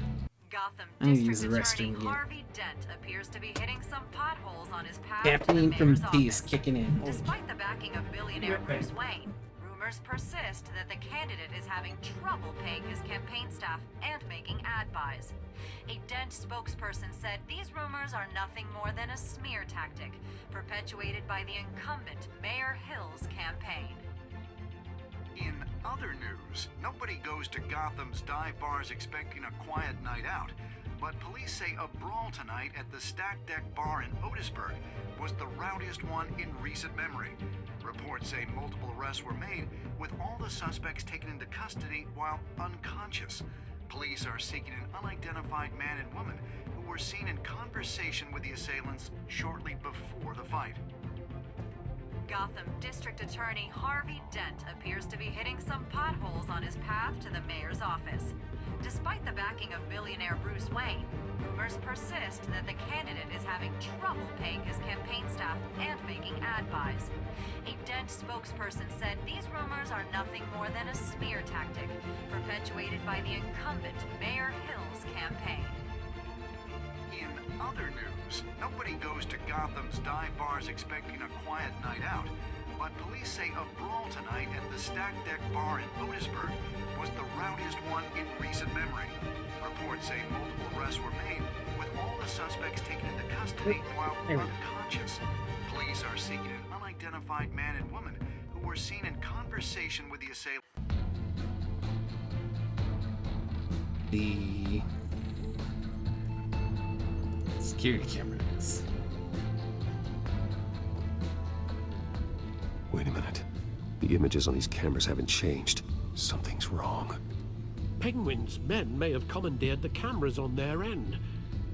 Gotham I need to use District the Attorney restroom again. Harvey Dent appears to be hitting some potholes on his path Caffeine to the from mayor's Peace office. kicking in. Despite the backing of billionaire Bruce Wayne, rumors persist that the candidate is having trouble paying his campaign staff and making ad buys. A Dent spokesperson said these rumors are nothing more than a smear tactic perpetuated by the incumbent Mayor Hill's campaign. In other news, nobody goes to Gotham's dive bars expecting a quiet night out, but police say a brawl tonight at the Stack Deck Bar in Otisburg was the rowdiest one in recent memory. Reports say multiple arrests were made, with all the suspects taken into custody while unconscious. Police are seeking an unidentified man and woman who were seen in conversation with the assailants shortly before the fight. Gotham District Attorney Harvey Dent appears to be hitting some potholes on his path to the mayor's office. Despite the backing of billionaire Bruce Wayne, rumors persist that the candidate is having trouble paying his campaign staff and making ad buys. A Dent spokesperson said these rumors are nothing more than a smear tactic perpetuated by the incumbent Mayor Hill's campaign. In other news, nobody goes to Gotham's dive bars expecting a quiet night out, but police say a brawl tonight at the Stack Deck Bar in Otisburg was the rowdiest one in recent memory. Reports say multiple arrests were made, with all the suspects taken into custody while unconscious. Police are seeking an unidentified man and woman who were seen in conversation with the assailant. The security cameras. Wait a minute. The images on these cameras haven't changed. Something's wrong. Penguin's men may have commandeered the cameras on their end.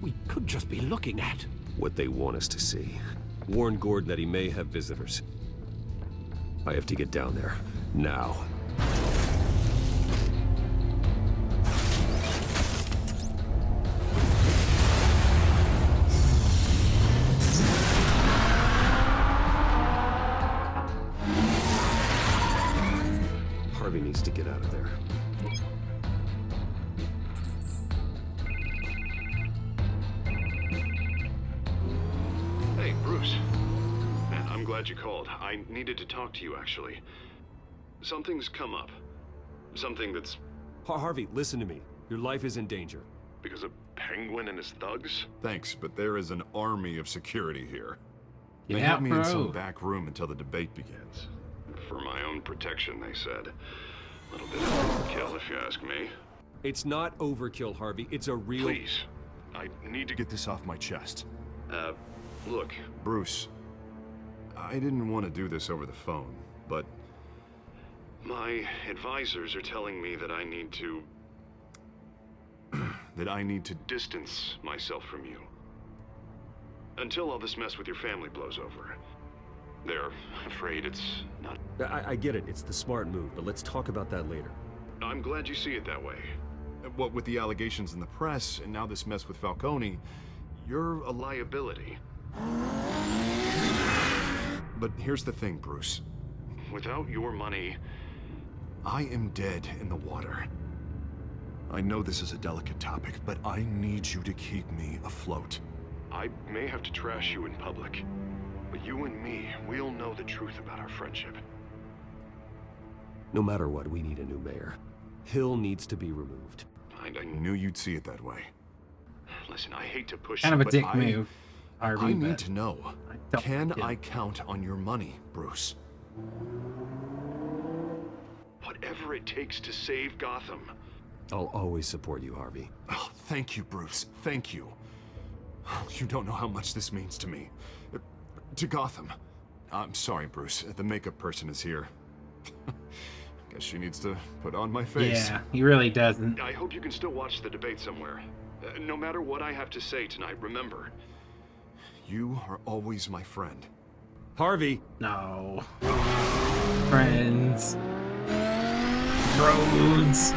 We could just be looking at What they want us to see. Warn Gordon that he may have visitors. I have to get down there. Now. Harvey needs to get out of there. Hey, Bruce. Man, I'm glad you called. I needed to talk to you, actually. Something's come up. Something that's... Harvey, listen to me. Your life is in danger. Because of Penguin and his thugs? Thanks, but there is an army of security here. They Yeah, have me in bro. some back room until the debate begins. For my own protection, they said. A little bit of overkill, if you ask me. It's not overkill, Harvey. It's a real... Please. I need to Get this off my chest. Look. Bruce, I didn't want to do this over the phone, but... My advisors are telling me that I need to... that I need to... distance myself from you. Until all this mess with your family blows over. They're afraid it's not... I get it. It's the smart move, but let's talk about that later. I'm glad you see it that way. What with the allegations in the press, and now this mess with Falcone, you're A liability. But here's the thing, Bruce. Without your money... I am dead in the water. I know this is a delicate topic, but I need you to keep me afloat. I may have to trash you in public, but you and me, we'll know the truth about our friendship. No matter what, we need a new mayor. Hill needs to be removed. I knew you'd see it that way. Listen, I hate to push Kind you, of a but dick move. I need to know. Can I count on your money, Bruce? Whatever it takes to save Gotham. I'll always support you, Harvey. Oh, thank you, Bruce. Thank you. You don't know how much this means to me. To Gotham. I'm sorry, Bruce. The makeup person is here. Guess she needs to put on my face. Yeah, he really doesn't. I hope you can still watch the debate somewhere. No matter what I have to say tonight, remember. You are always my friend. Harvey! No. Friends. Roads.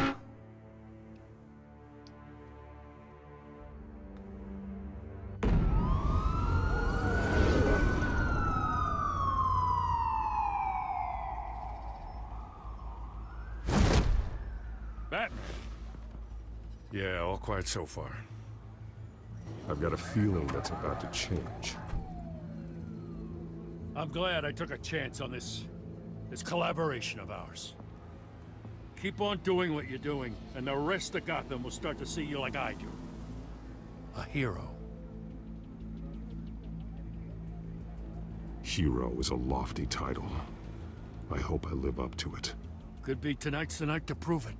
Batman. Yeah, all quiet so far. I've got a feeling that's about to change. I'm glad I took a chance on this collaboration of ours. Keep on doing what you're doing, and the rest of Gotham will start to see you like I do. A hero. Hero is a lofty title. I hope I live up to it. Could be tonight's the night to prove it.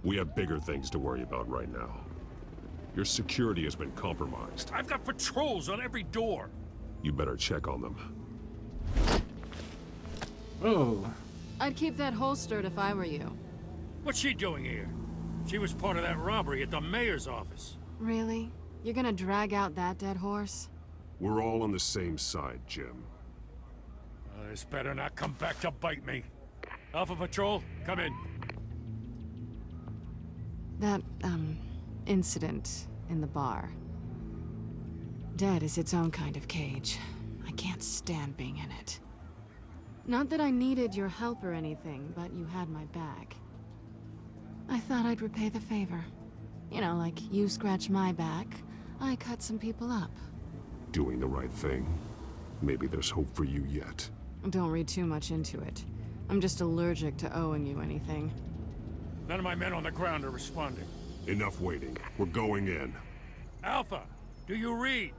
We have bigger things to worry about right now. Your security has been compromised. I've got patrols on every door. You better check on them. Oh. I'd keep that holstered if I were you. What's she doing here? She was part of that robbery at the mayor's office. Really? You're gonna drag out that dead horse? We're all on the same side, Jim. This better not come back to bite me. Alpha Patrol, come in. That, incident in the bar. Dead is its own kind of cage. I can't stand being in it. Not that I needed your help or anything, but you had my back. I thought I'd repay the favor. You know, like you scratch my back, I cut some people up. Doing the right thing. Maybe there's hope for you yet. Don't read too much into it. I'm just allergic to owing you anything. None of my men on the ground are responding. Enough waiting. We're going in. Alpha, do you read?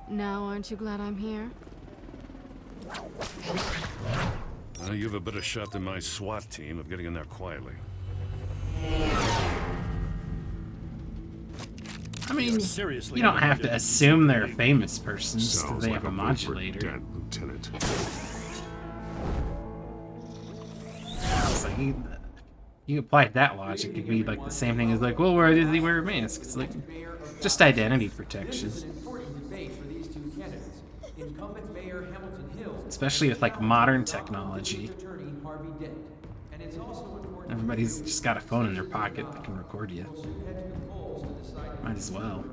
Now aren't you glad I'm here? You have a better shot than my SWAT team of getting in there quietly. I mean, you don't have to assume they're famous persons because they have a modulator. Lieutenant. It's like you applied that logic, it'd be like the same thing as like, well, why did he wear a mask? It's like just identity protection. Especially with like modern technology. Everybody's just got a phone in their pocket that can record you. Might as well.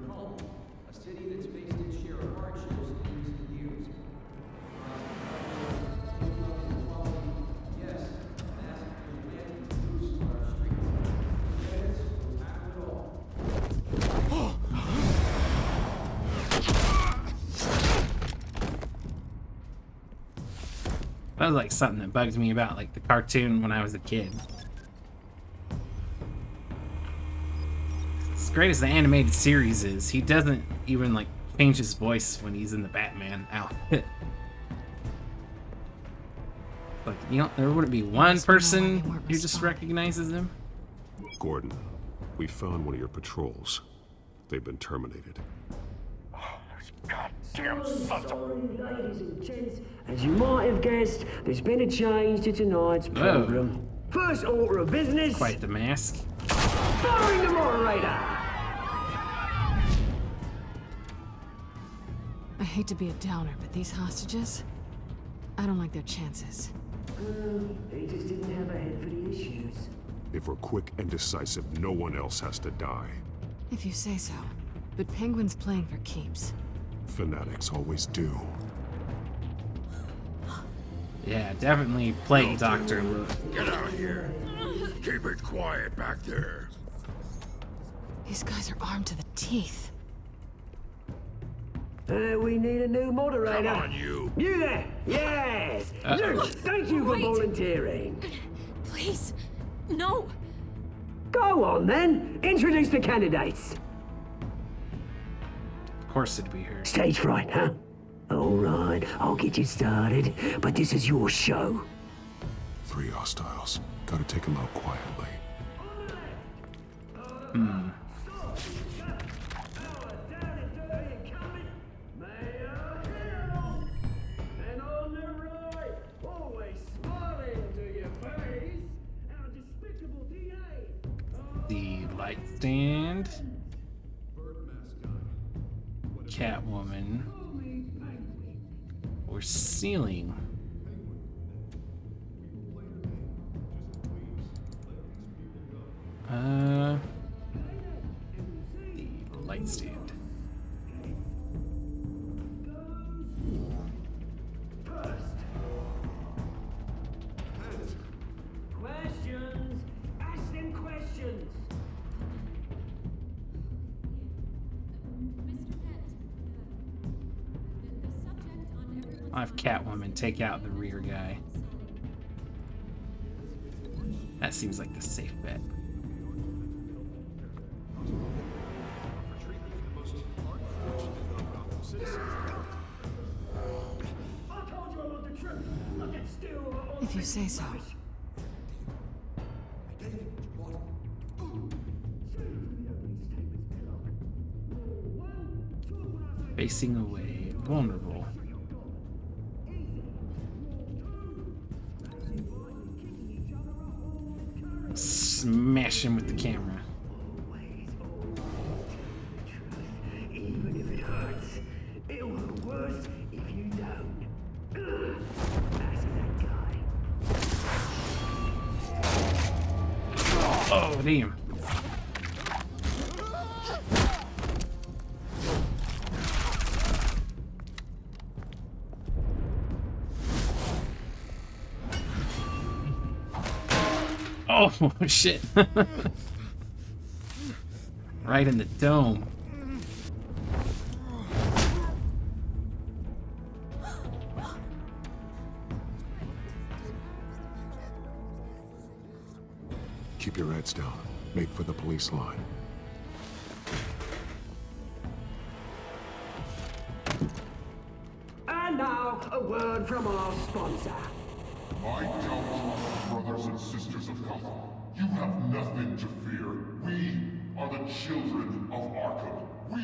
That was like something that bugged me about like the cartoon when I was a kid. As great as the animated series is, he doesn't even like change his voice when he's in the Batman outfit. Like, you know, there wouldn't be one person who just recognizes him. Gordon, we found one of your patrols. They've been terminated. Goddamn sons of... Ladies and gents, as you might have guessed, there's been a change to tonight's program. First order of business. Quite the mask. Firing the moderator. I hate to be a downer, but these hostages, I don't like their chances. They just didn't have a head for the issues. If we're quick and decisive, no one else has to die. If you say so. But Penguin's playing for keeps. Fanatics always do. Yeah, definitely playing Doctor Luke. Get out here. Keep it quiet back there. These guys are armed to the teeth. We need a new moderator. Come on, you. You there? Yes. You, thank you for volunteering. Please, no. Go on then. Introduce the candidates. Of course it'd be her. Stage fright, huh? All right, I'll get you started, but this is your show. 3 hostiles. Gotta take them out quietly. The light stand. Catwoman. Or ceiling. The light stand. Questions? Ask them questions. I'll have Catwoman take out the rear guy. That seems like the safe bet. If you say so. Facing away, vulnerable. Smash him with the camera. Even if it hurts, it'll hurt worse if you don't. Oh, damn. Oh, shit. Right in the dome. Keep your heads down. Make for the police line. And now, a word from our sponsor. My Telltale brothers and sisters of Gotham, you have nothing to fear. We are the children of Arkham. We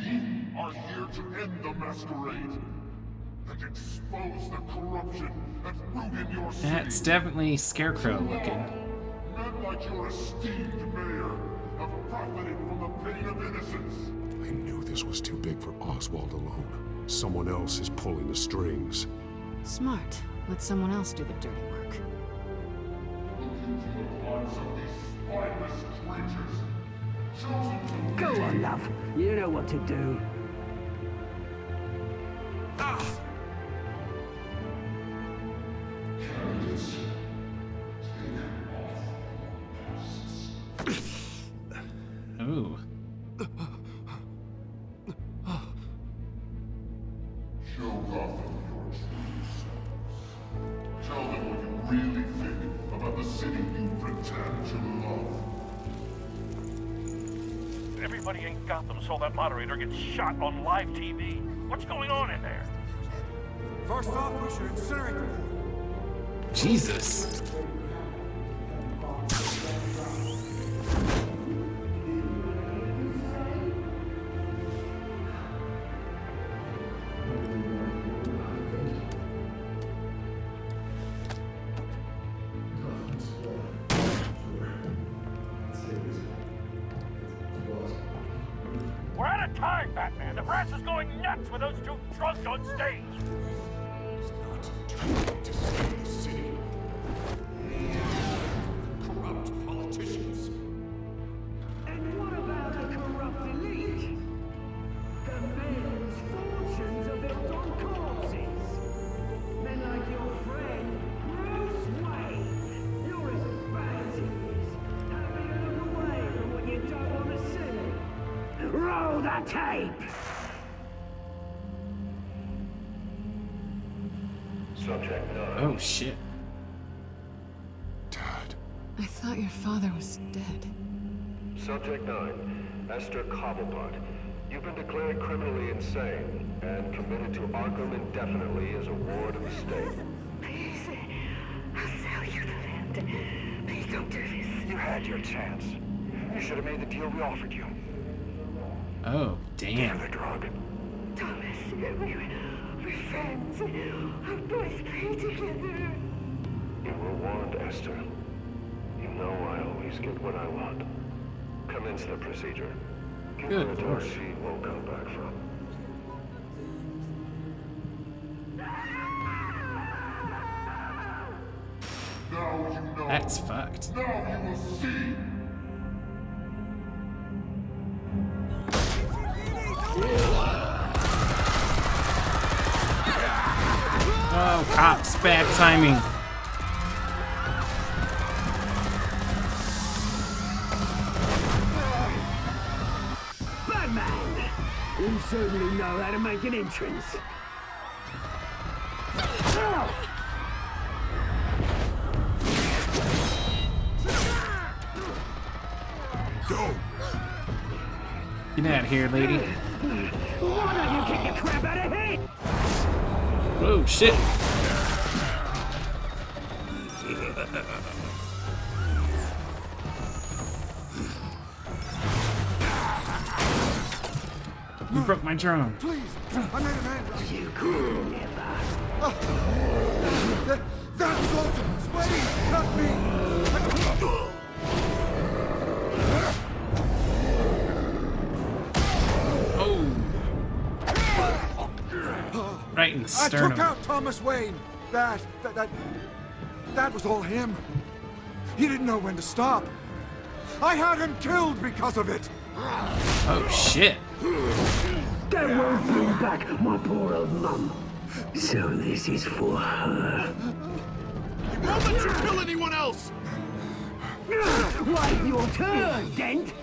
are here to end the masquerade and expose the corruption that ruined your city. That's definitely Scarecrow looking. Men like your esteemed mayor have profited from the pain of innocence. I knew this was too big for Oswald alone. Someone else is pulling the strings. Smart. Let someone else do the dirty work. Look into the hearts of these spineless creatures. Chosen to Go on, love. You know what to do. candidates. Take off masks. Ooh. Show Gotham your true selves. Tell them what you really think about the city you pretend to love. Everybody in Gotham saw that moderator get shot on live TV. What's going on in there? First off, we should incinerate the boy. Jesus. We're out of time, Batman. The press is going nuts with those two drunks on stage. To save the city. Corrupt politicians. And what about the corrupt elite? The men whose fortunes are built on corpses. Men like your friend, Bruce Wayne. You're as bad as he is. Happy to look away from what you don't want to see. Roll the tape! Subject 9. Oh, shit. I thought your father was dead. Subject 9, Esther Cobblepot. You've been declared criminally insane and committed to Arkham indefinitely as a ward of the state. Please, I'll sell you the land. Please don't do this. You had your chance. You should have made the deal we offered you. Oh, damn. The drug. Thomas, we're friends. Our boys play together. You were warned, Esther. You know I always get what I want. Commence the procedure. Give her a dose she won't come back from. Now you know. That's fucked. Now you will see. Oh, cops, bad timing. Batman! You certainly know how to make an entrance. Go! Get out of here, lady. Why don't you kick your crap out of here? Oh, shit. You broke my drone. Please, I made a man. You could never. That was Ultimate. Wait, not me. Right in the I sternum. took out Thomas Wayne. That was all him. He didn't know when to stop. I had him killed because of it! Oh, shit. That won't bring back my poor old mum. So this is for her. He won't let you kill anyone else! Wait your turn, Dent!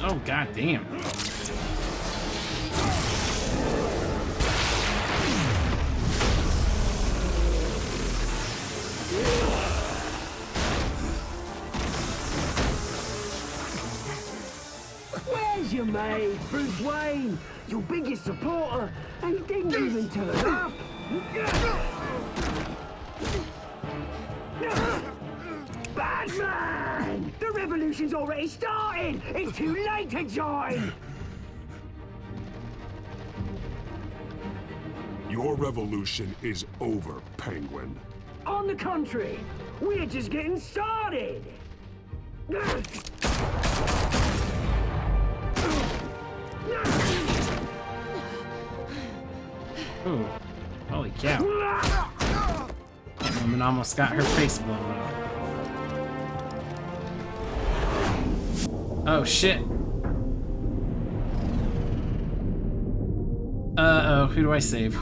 Oh, god damn. Where's your mate, Bruce Wayne? Your biggest supporter, and he didn't even turn up. Batman! The revolution's already started! It's too late to join! Your revolution is over, Penguin. On the contrary, we're just getting started! Ooh. Holy cow. That woman almost got her face blown off. Oh shit. Uh-oh, who do I save?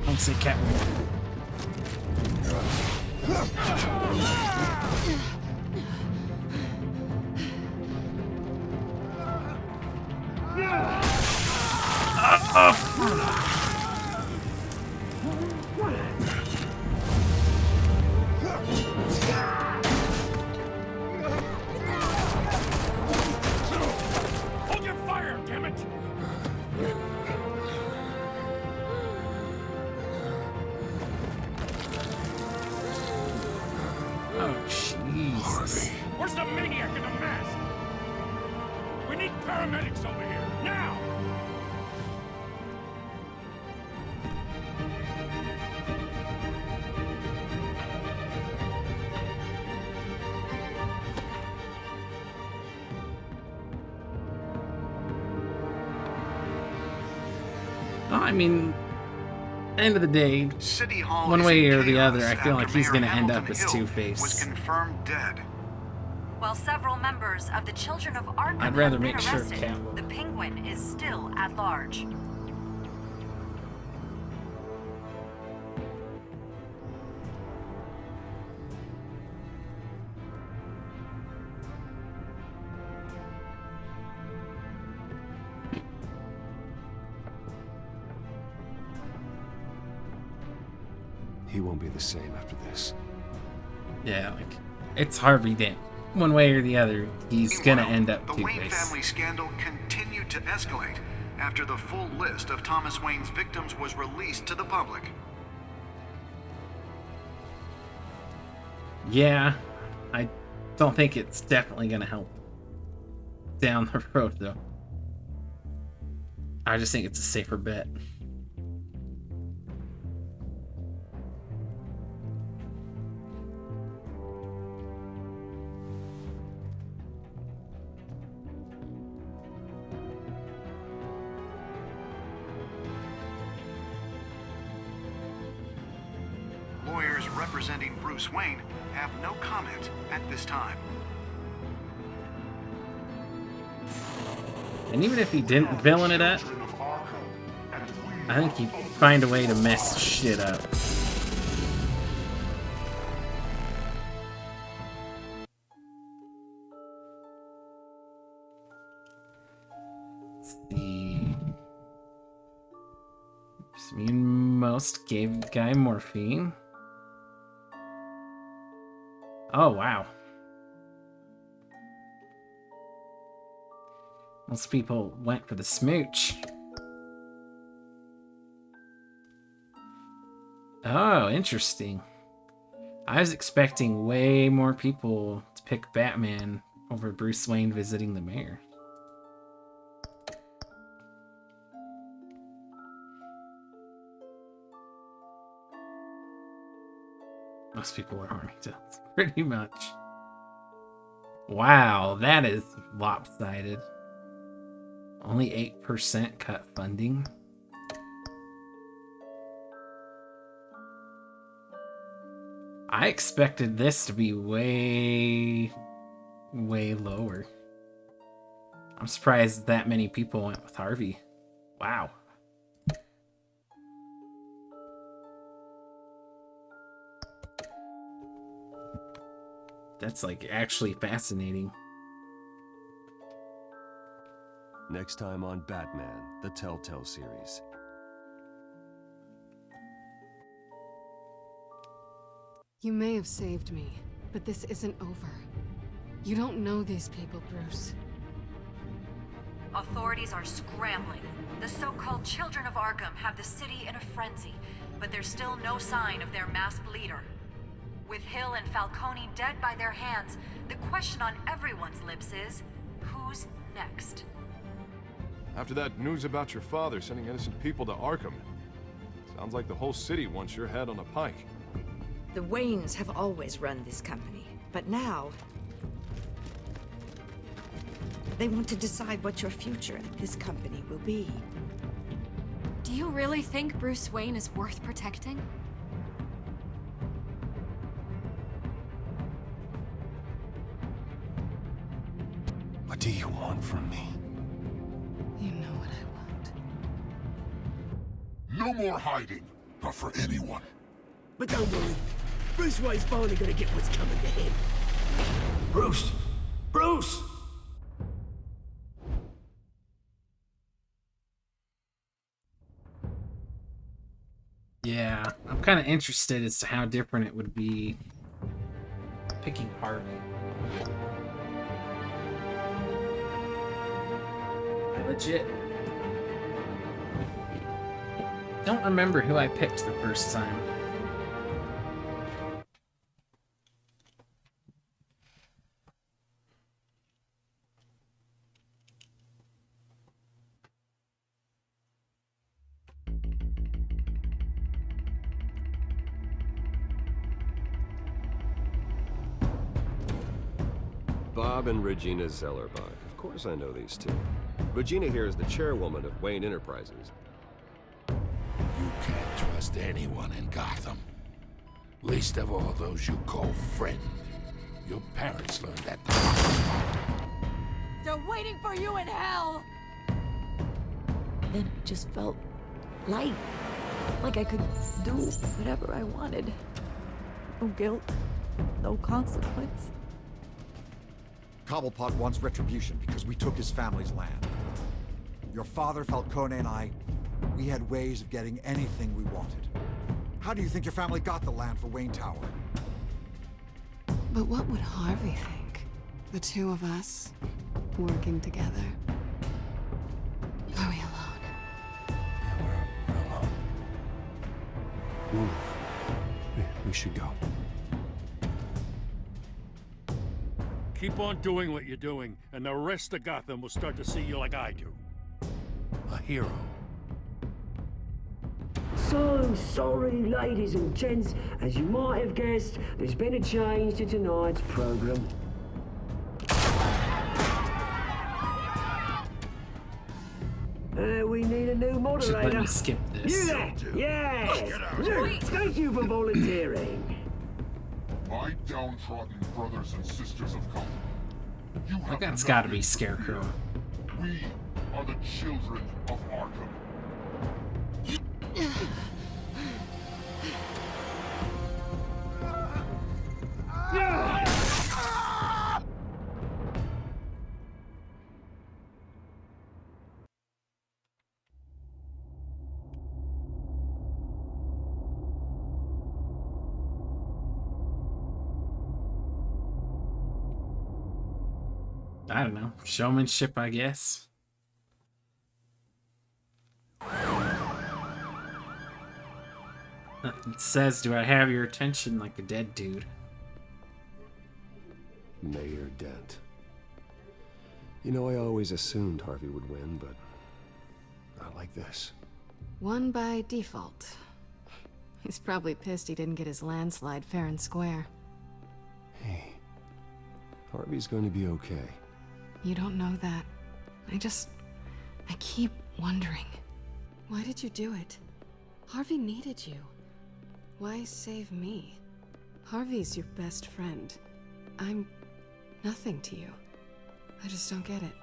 Don't say Catwoman. Hold your fire, damn it! Oh, Jesus. Where's the maniac in the mask? We need paramedics over here, now! Well, I mean, end of the day, City Hall one is way in or the chaos other, I feel after like he's Mayor gonna end up Hamilton as Hill Two-Face. was confirmed dead. While several members of the Children of Arkham I'd rather have been make sure arrested, Catwoman. the Penguin is still at large. He won't be the same after this. Yeah, like, it's Harvey Dent. One way or the other, he's gonna end up The Wayne Two-Face. family scandal continued to escalate after the full list of Thomas Wayne's victims was released to the public. Yeah, I don't think it's definitely gonna help down the road, though. I just think it's a safer bet. Lawyers representing Bruce Wayne have no comment at this time. And even if he didn't villain it up, I think he'd find a way to mess shit up. Let's see. Me and Most gave the guy morphine. Oh, wow. Most people went for the smooch. Oh, interesting. I was expecting way more people to pick Batman over Bruce Wayne visiting the mayor. Most people were horny tales, pretty much. Wow, that is lopsided. Only 8% cut funding. I expected this to be way lower. I'm surprised that many people went with Harvey. Wow. That's like actually fascinating. Next time on Batman, the Telltale series. You may have saved me, but this isn't over. You don't know these people, Bruce. Authorities are scrambling. The so-called Children of Arkham have the city in a frenzy, but there's still no sign of their masked leader. With Hill and Falcone dead by their hands, the question on everyone's lips is, who's next? After that news about your father sending innocent people to Arkham, sounds like the whole city wants your head on a pike. The Waynes have always run this company, but now they want to decide what your future at this company will be. Do you really think Bruce Wayne is worth protecting? What do you want from me? You know what I want. No more hiding, not for anyone. But don't worry, Bruce Wayne's finally gonna get what's coming to him. Bruce! Bruce! Yeah, I'm kind of interested as to how different it would be picking Harvey. I legit don't remember who I picked the first time. Bob and Regina Zellerbach. Of course I know these two. Regina here is the chairwoman of Wayne Enterprises. You can't trust anyone in Gotham. Least of all those you call friend. Your parents learned that the hard way. They're waiting for you in hell! Then it just felt light. Like I could do whatever I wanted. No guilt, no consequence. Cobblepot wants retribution because we took his family's land. Your father, Falcone, and I, we had ways of getting anything we wanted. How do you think your family got the land for Wayne Tower? But what would Harvey think? The two of us, working together. Are we alone? We're alone. Move. We should go. Keep on doing what you're doing, and the rest of Gotham will start to see you like I do. A hero. So sorry, ladies and gents. As you might have guessed, there's been a change to tonight's program. We need a new moderator. Let me skip this. You there? Yes! Thank you for volunteering. My downtrodden brothers and sisters of Gotham. You have That's gotta be Scarecrow. We are the children of Arkham. I don't know. Showmanship, I guess. It says, do I have your attention like a dead dude? Mayor Dent. You know, I always assumed Harvey would win, but not like this. Won by default. He's probably pissed he didn't get his landslide fair and square. Hey, Harvey's going to be okay. You don't know that. I keep wondering. Why did you do it? Harvey needed you. Why save me? Harvey's your best friend. I'm nothing to you. I just don't get it.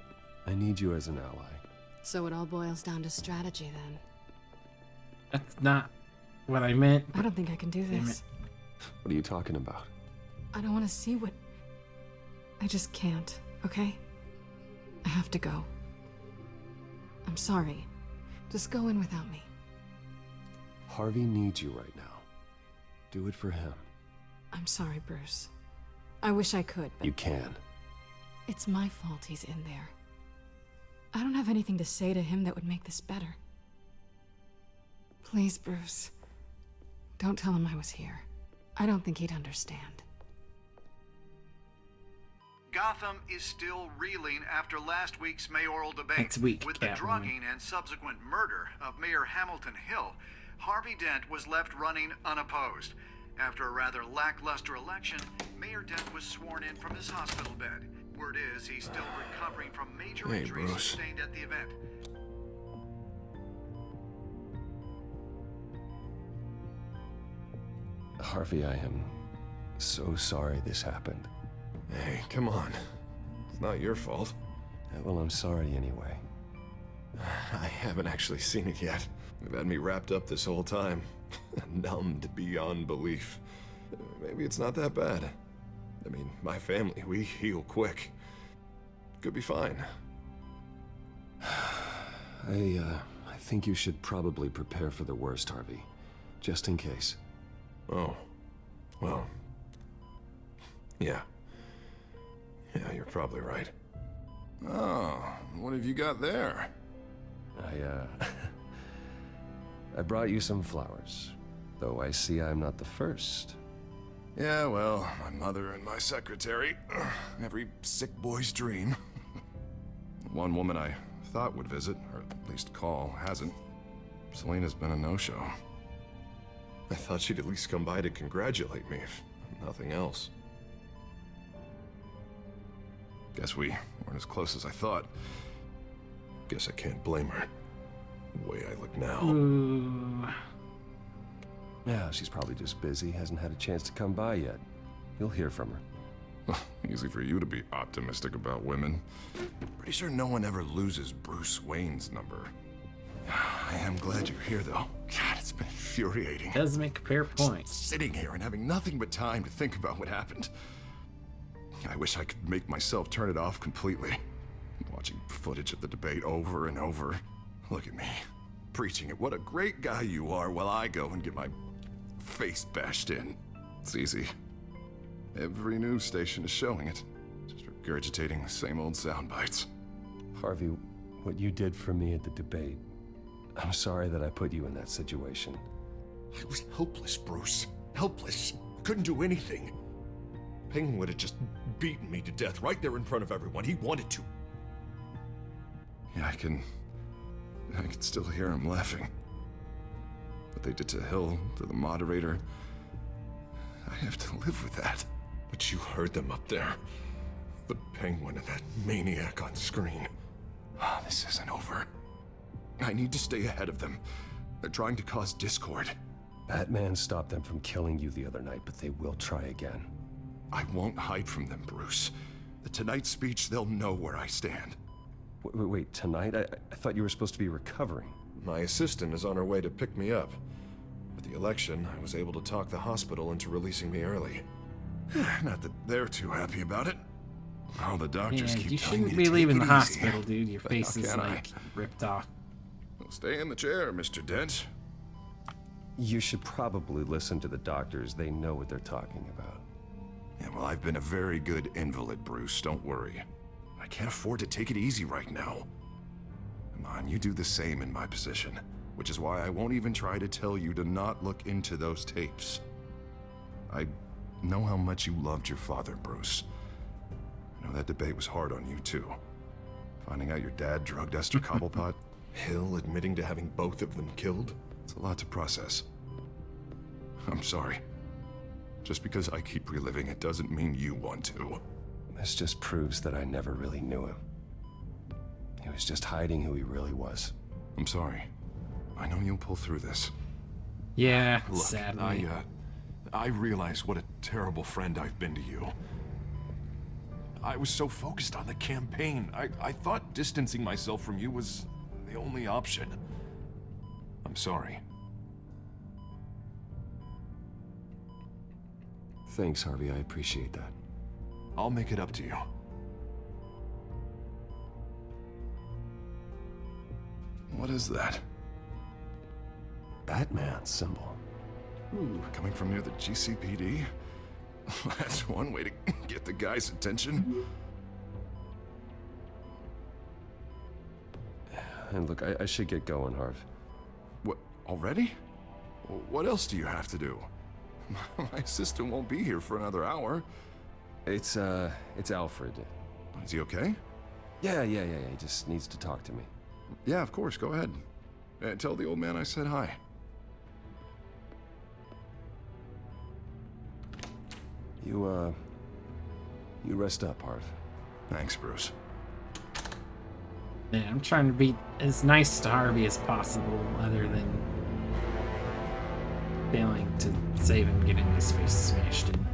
I need you as an ally. So it all boils down to strategy then. That's not what I meant. I don't think I can do this. What are you talking about? I don't want to see what... I just can't, okay? I have to go. I'm sorry. Just go in without me. Harvey needs you right now. Do it for him. I'm sorry, Bruce. I wish I could, but... You can. It's my fault he's in there. I don't have anything to say to him that would make this better. Please, Bruce. Don't tell him I was here. I don't think he'd understand. Gotham is still reeling after last week's mayoral debate. Next week, with the drugging and subsequent murder of Mayor Hamilton Hill, Harvey Dent was left running unopposed. After a rather lackluster election, Mayor Dent was sworn in from his hospital bed. Word is he's still recovering from major injuries sustained at the event. Harvey, I am so sorry this happened. Hey, come on. It's not your fault. Well, I'm sorry anyway. I haven't actually seen it yet. They've had me wrapped up this whole time. Numbed beyond belief. Maybe it's not that bad. I mean, my family, we heal quick. Could be fine. I think you should probably prepare for the worst, Harvey. Just in case. Oh. Well. Yeah. Yeah, you're probably right. Oh, what have you got there? I brought you some flowers. Though I see I'm not the first. Yeah, well, my mother and my secretary. Every sick boy's dream. One woman I thought would visit, or at least call, hasn't. Selena's been a no-show. I thought she'd at least come by to congratulate me, if nothing else. Guess we weren't as close as I thought. Guess I can't blame her. The way I look now. Ooh. Yeah, she's probably just busy, hasn't had a chance to come by yet. You'll hear from her. Easy for you to be optimistic about women. Pretty sure no one ever loses Bruce Wayne's number. I am glad you're here, though. God, it's been infuriating. Does make a fair point. Just sitting here and having nothing but time to think about what happened. I wish I could make myself turn it off completely. Watching footage of the debate over and over. Look at me, preaching it. What a great guy you are, while I go and get my face bashed in. It's easy. Every news station is showing it. Just regurgitating the same old sound bites. Harvey, what you did for me at the debate, I'm sorry that I put you in that situation. I was helpless, Bruce. Helpless. Couldn't do anything. Penguin would have just beaten me to death right there in front of everyone. He wanted to. Yeah, I can still hear him laughing. What they did to Hill, to the moderator. I have to live with that. But you heard them up there. The Penguin and that maniac on screen. This isn't over. I need to stay ahead of them. They're trying to cause discord. Batman stopped them from killing you the other night, but they will try again. I won't hide from them, Bruce. The Tonight speech, they'll know where I stand. Wait, tonight? I thought you were supposed to be recovering. My assistant is on her way to pick me up. With the election, I was able to talk the hospital into releasing me early. Not that they're too happy about it. All the doctors keep you telling me shouldn't to be take leaving it the easy. hospital, dude. Your But face how is can I? like ripped off. Well, stay in the chair, Mr. Dent. You should probably listen to the doctors. They know what they're talking about. Yeah, well, I've been a very good invalid, Bruce. Don't worry. I can't afford to take it easy right now. Come on, you do the same in my position. Which is why I won't even try to tell you to not look into those tapes. I know how much you loved your father, Bruce. I know that debate was hard on you, too. Finding out your dad drugged Esther Cobblepot, Hill admitting to having both of them killed. It's a lot to process. I'm sorry. Just because I keep reliving it doesn't mean you want to. This just proves that I never really knew him. He was just hiding who he really was. I'm sorry. I know you'll pull through this. Yeah, Look, sadly. I realize what a terrible friend I've been to you. I was so focused on the campaign. I thought distancing myself from you was the only option. I'm sorry. Thanks, Harvey. I appreciate that. I'll make it up to you. What is that? Batman symbol. Ooh, coming from near the GCPD? That's one way to get the guy's attention. And look, I should get going, Harv. What, already? What else do you have to do? My assistant won't be here for another hour. It's Alfred. Is he okay? Yeah. He just needs to talk to me. Yeah, of course, go ahead. Tell the old man I said hi. You rest up, Harv. Thanks, Bruce. Yeah, I'm trying to be as nice to Harvey as possible, other than failing to save him getting his face smashed in.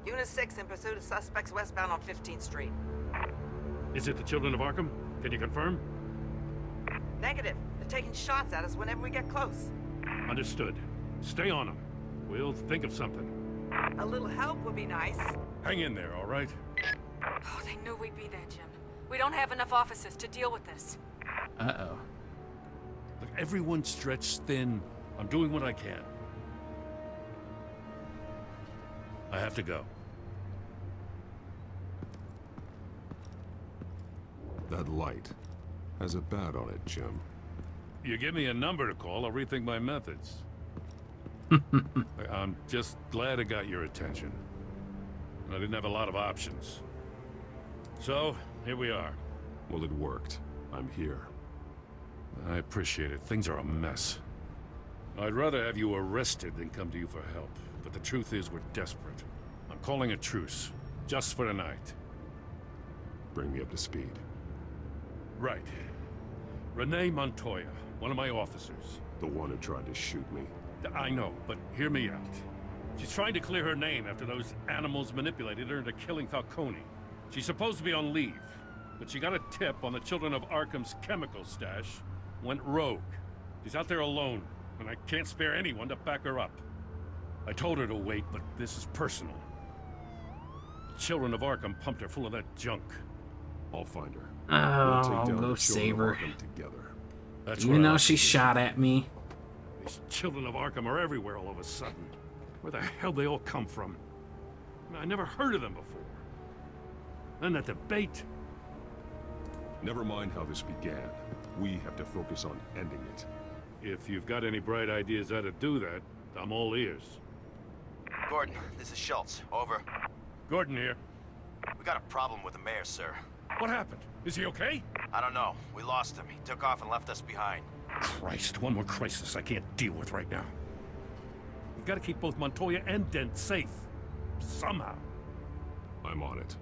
Unit 6 in pursuit of suspects westbound on 15th Street. Is it the Children of Arkham? Can you confirm? Negative. They're taking shots at us whenever we get close. Understood. Stay on them. We'll think of something. A little help would be nice. Hang in there, all right? Oh, they knew we'd be there, Jim. We don't have enough officers to deal with this. Uh-oh. Look, everyone's stretched thin. I'm doing what I can. I have to go. That light has a bat on it, Jim. You give me a number to call, I'll rethink my methods. I'm just glad I got your attention. I didn't have a lot of options. So, here we are. Well, it worked. I'm here. I appreciate it. Things are a mess. I'd rather have you arrested than come to you for help. But the truth is, we're desperate. I'm calling a truce. Just for tonight. Bring me up to speed. Right. Renee Montoya, one of my officers. The one who tried to shoot me. I know, but hear me out. She's trying to clear her name after those animals manipulated her into killing Falcone. She's supposed to be on leave, but she got a tip on the Children of Arkham's chemical stash, went rogue. She's out there alone, and I can't spare anyone to back her up. I told her to wait, but this is personal. The Children of Arkham pumped her full of that junk. I'll find her. Oh, I'll go save her. That's Even though like she shot at me. These Children of Arkham are everywhere all of a sudden. Where the hell they all come from? I never heard of them before. And that debate. Never mind how this began. We have to focus on ending it. If you've got any bright ideas how to do that, I'm all ears. Gordon, this is Schultz. Over. Gordon here. We got a problem with the mayor, sir. What happened? Is he okay? I don't know. We lost him. He took off and left us behind. Christ, one more crisis I can't deal with right now. We've got to keep both Montoya and Dent safe. Somehow. I'm on it.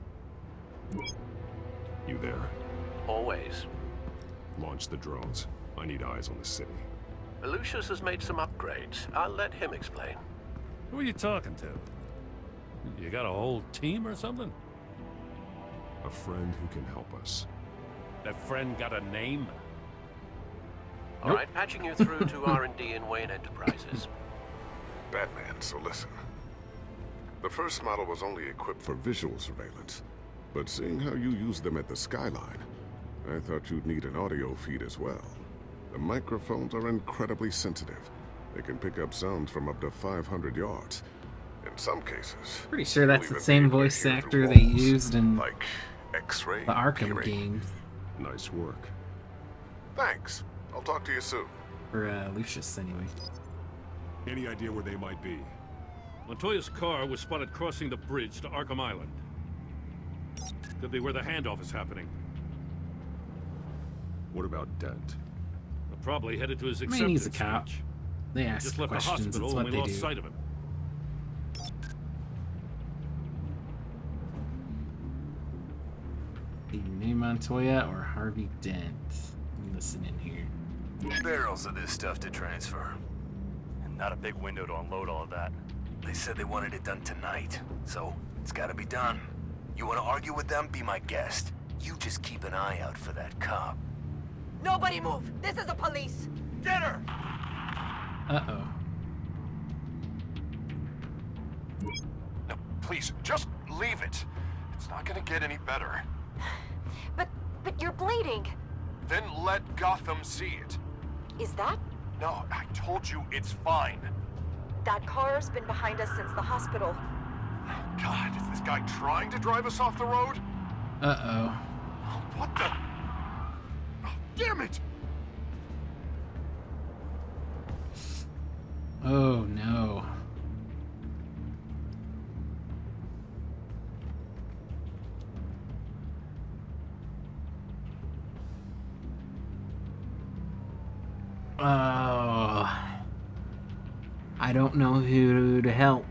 You there? Always. Launch the drones. I need eyes on the city. Lucius has made some upgrades. I'll let him explain. Who are you talking to? You got a whole team or something? A friend who can help us. That friend got a name? All right, patching you through to R&D in Wayne Enterprises. Batman, so listen. The first model was only equipped for visual surveillance, but seeing how you use them at the Skyline, I thought you'd need an audio feed as well. The microphones are incredibly sensitive. They can pick up sounds from up to 500 yards. In some cases... Pretty sure that's the same voice actor they used in like X-ray the Arkham hearing. games. Nice work. Thanks. I'll talk to you soon. For Lucius, anyway. Any idea where they might be? Montoya's car was spotted crossing the bridge to Arkham Island. Could be where the handoff is happening. What about Dent? Probably headed to his I mean, acceptance he's a cop. speech. They He ask just left the questions, hospital it's and what we they lost do. sight of him. May Montoya or Harvey Dent? Listen in here. Barrels of this stuff to transfer. And not a big window to unload all of that. They said they wanted it done tonight, so it's gotta be done. You wanna argue with them? Be my guest. You just keep an eye out for that cop. Nobody move! This is the police! Get her! Uh-oh. No, please, just leave it. It's not gonna get any better. But you're bleeding. Then let Gotham see it. Is that? No, I told you it's fine. That car's been behind us since the hospital. God, is this guy trying to drive us off the road? Uh-oh. What the? Oh, damn it! Oh, no. Oh. I don't know who to help.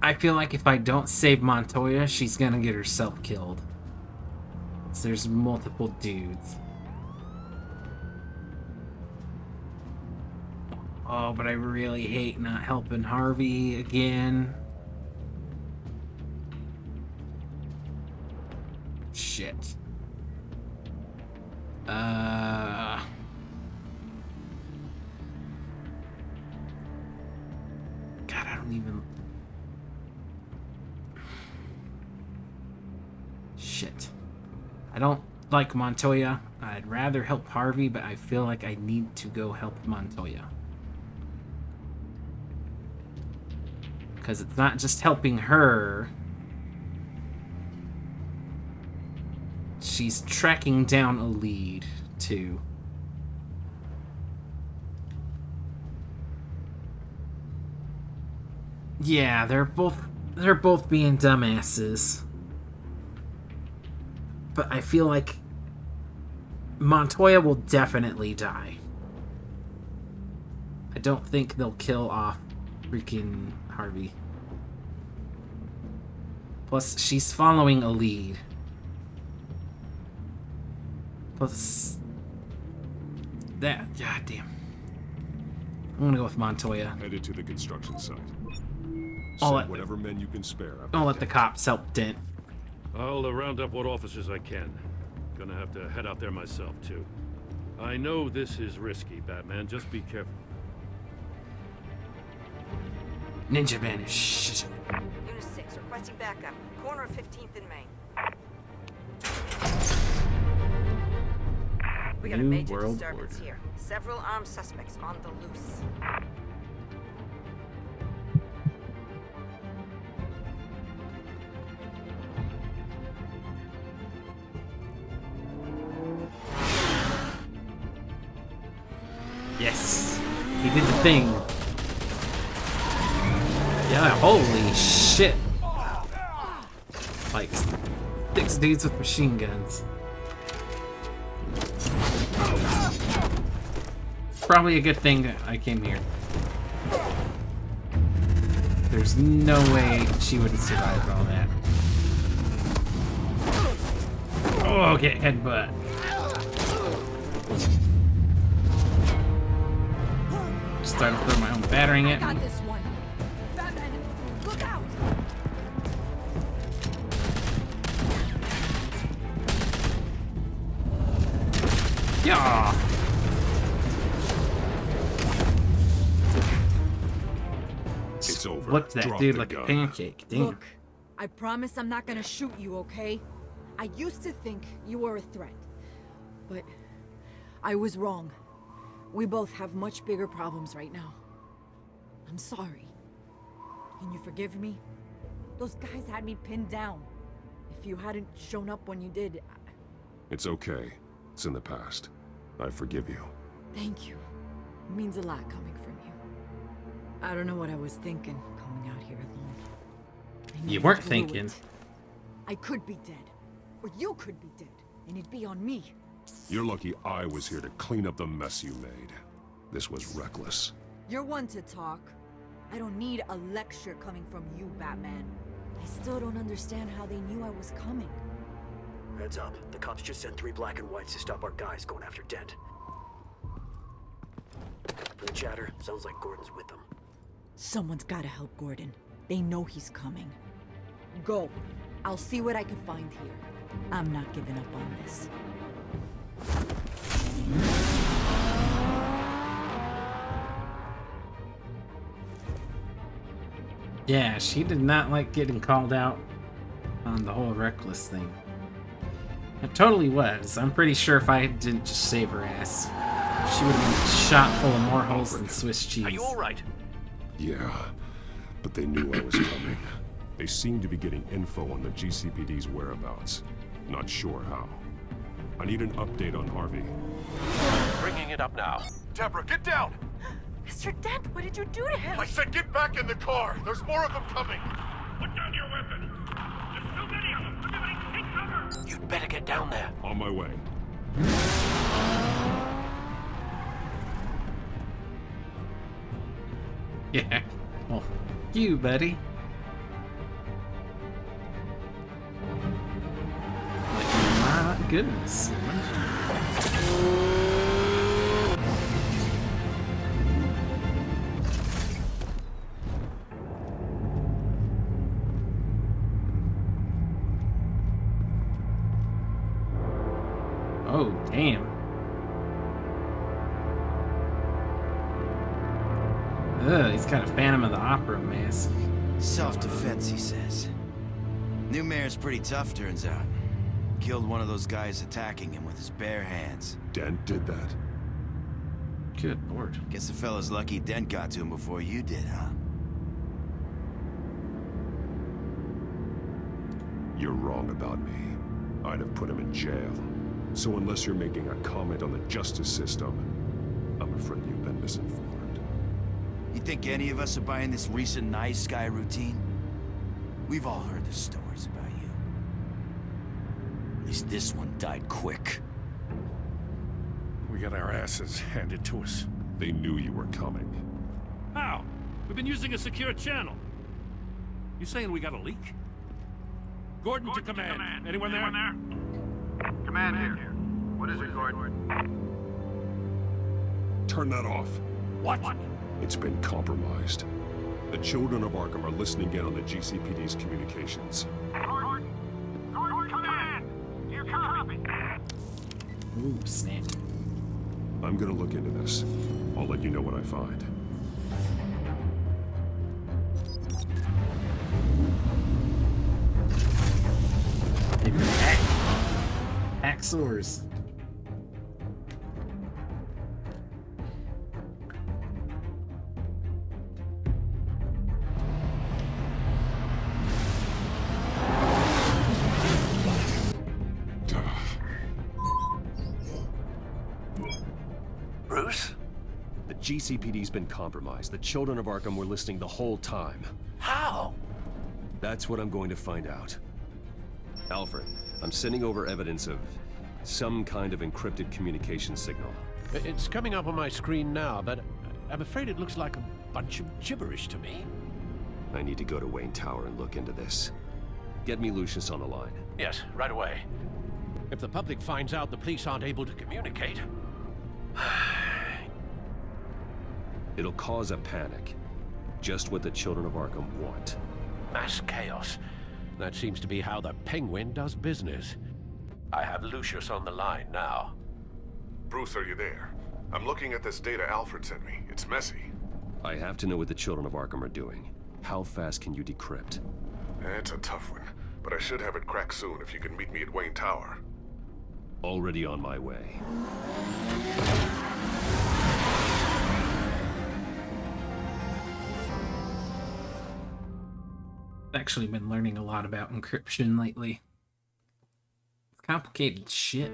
I feel like if I don't save Montoya, she's gonna get herself killed. So there's multiple dudes. Oh, but I really hate not helping Harvey again. Shit. God, I don't even... Shit. I don't like Montoya. I'd rather help Harvey, but I feel like I need to go help Montoya. Because it's not just helping her. She's tracking down a lead, too. Yeah, they're both being dumbasses. But I feel like Montoya will definitely die. I don't think they'll kill off freaking Harvey. Plus, she's following a lead. Plus, that, god damn. I'm gonna go with Montoya. Headed to the construction site. I'll Send let whatever men you can spare. I'll let the cops help Dent. I'll round up what officers I can. Gonna have to head out there myself, too. I know this is risky, Batman. Just be careful. Ninja vanish. Unit 6, requesting backup. Corner of 15th and Main. We got a major disturbance here. Several armed suspects on the loose. Yes, he did the thing. Yeah, holy shit. Like 6 dudes with machine guns. Probably a good thing that I came here. There's no way she would have survived all that. Oh, okay, headbutt. Started throwing my own battering at me. I got this one. Batman, look out! Yeah. It's over. Flipped that Drop dude the like a gun. pancake. Damn. Look, I promise I'm not gonna shoot you, okay? I used to think you were a threat, but I was wrong. We both have much bigger problems right now. I'm sorry. Can you forgive me? Those guys had me pinned down. If you hadn't shown up when you did, It's okay. It's in the past. I forgive you. thank you. It means a lot coming from you. I don't know what I was thinking coming out here alone. I You needed weren't to do thinking. it. I could be dead, or you could be dead, and it'd be on me. You're lucky I was here to clean up the mess you made. This was reckless. You're one to talk. I don't need a lecture coming from you, Batman. I still don't understand how they knew I was coming. Heads up. The cops just sent 3 black and whites to stop our guys going after Dent. From the chatter, sounds like Gordon's with them. Someone's gotta help Gordon. They know he's coming. Go. I'll see what I can find here. I'm not giving up on this. Yeah, she did not like getting called out on the whole reckless thing. It totally was. I'm pretty sure if I didn't just save her ass, she would have been shot full of more holes than Swiss cheese. Are you all right? Yeah, but they knew I was coming. They seem to be getting info on the GCPD's whereabouts. Not sure how. I need an update on Harvey. Bringing it up now. Deborah, get down! Mr. Dent, what did you do to him? I said get back in the car! There's more of them coming! Put down your weapon! There's too many of them! Everybody take cover! You'd better get down there. On my way. Yeah. Well, you, buddy. My goodness. Oh, damn. Ugh, he's got a Phantom of the Opera mask. Self-defense, he says. New mayor's pretty tough, turns out. Killed one of those guys attacking him with his bare hands. Dent did that. Good lord. Guess the fella's lucky Dent got to him before you did, huh? You're wrong about me. I'd have put him in jail. So unless you're making a comment on the justice system, I'm afraid you've been misinformed. You think any of us are buying this recent nice guy routine? We've all heard the stories about you. At least this one died quick. We got our asses handed to us. They knew you were coming. How? We've been using a secure channel. You saying we got a leak? Gordon to command. Anyone there? Command here. What is it, Gordon? Turn that off. What? It's been compromised. The children of Arkham are listening in on the GCPD's communications. Gordon, command! Do you copy? Ooh, snap. I'm gonna look into this. I'll let you know what I find. Hacksaws. Bruce? The GCPD's been compromised. The children of Arkham were listening the whole time. How? That's what I'm going to find out. Alfred, I'm sending over evidence of some kind of encrypted communication signal. It's coming up on my screen now, but I'm afraid it looks like a bunch of gibberish to me. I need to go to Wayne Tower and look into this. Get me Lucius on the line. Yes, right away. If the public finds out the police aren't able to communicate... It'll cause a panic. Just what the children of Arkham want. Mass chaos. That seems to be how the Penguin does business. I have Lucius on the line now. Bruce, are you there? I'm looking at this data Alfred sent me. It's messy. I have to know what the children of Arkham are doing. How fast can you decrypt? It's a tough one, but I should have it cracked soon if you can meet me at Wayne Tower. Already on my way. Actually been learning a lot about encryption lately. It's complicated shit.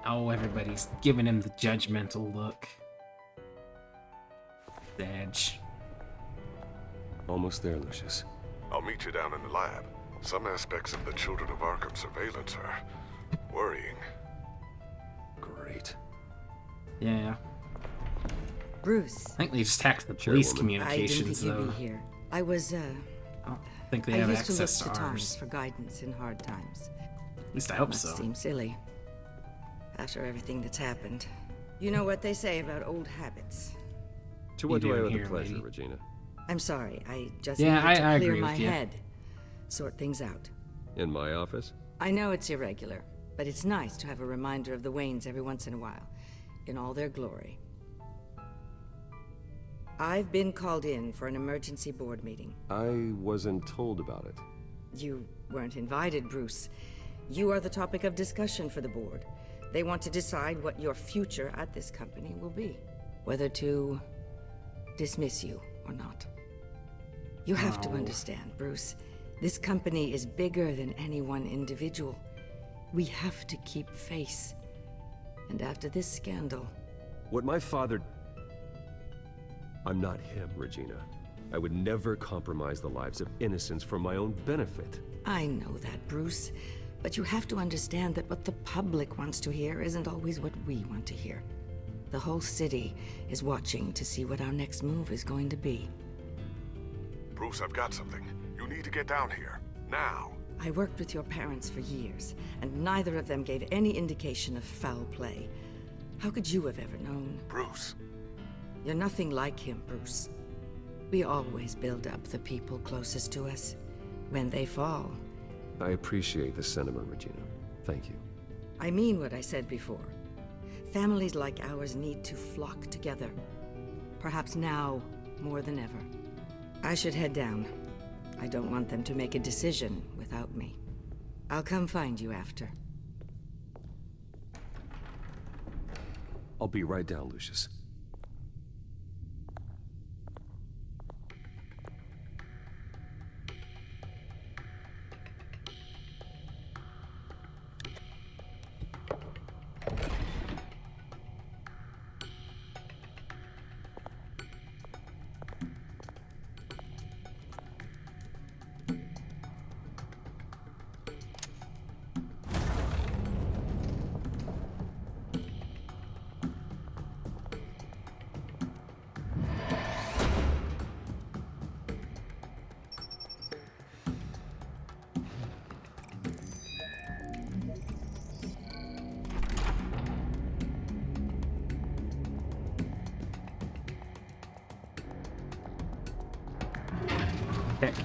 Oh, everybody's giving him the judgmental look. Edge. Almost there, Lucius. I'll meet you down in the lab. Some aspects of the Children of Arkham surveillance are worrying. Great. Yeah. Bruce. I think they just hacked the police communications, I didn't think though. you'd be here. I was, I don't think they I have used to look access to to Thomas ours. for guidance in hard times. At least I hope Must so. seem silly. After everything that's happened. You know what they say about old habits. To what do I owe the here, pleasure, lady? Regina? I'm sorry, I just Yeah, needed to I clear agree my with you. head. Sort things out. In my office? I know it's irregular, but it's nice to have a reminder of the Waynes every once in a while, in all their glory. I've been called in for an emergency board meeting. I wasn't told about it. You weren't invited, Bruce. You are the topic of discussion for the board. They want to decide what your future at this company will be. Whether to dismiss you or not. You have to understand, Bruce. This company is bigger than any one individual. We have to keep face. And after this scandal... What my father... I'm not him, Regina. I would never compromise the lives of innocents for my own benefit. I know that, Bruce. But you have to understand that what the public wants to hear isn't always what we want to hear. The whole city is watching to see what our next move is going to be. Bruce, I've got something. You need to get down here. Now. I worked with your parents for years, and neither of them gave any indication of foul play. How could you have ever known? Bruce. You're nothing like him, Bruce. We always build up the people closest to us. When they fall... I appreciate the sentiment, Regina. Thank you. I mean what I said before. Families like ours need to flock together. Perhaps now, more than ever. I should head down. I don't want them to make a decision without me. I'll come find you after. I'll be right down, Lucius.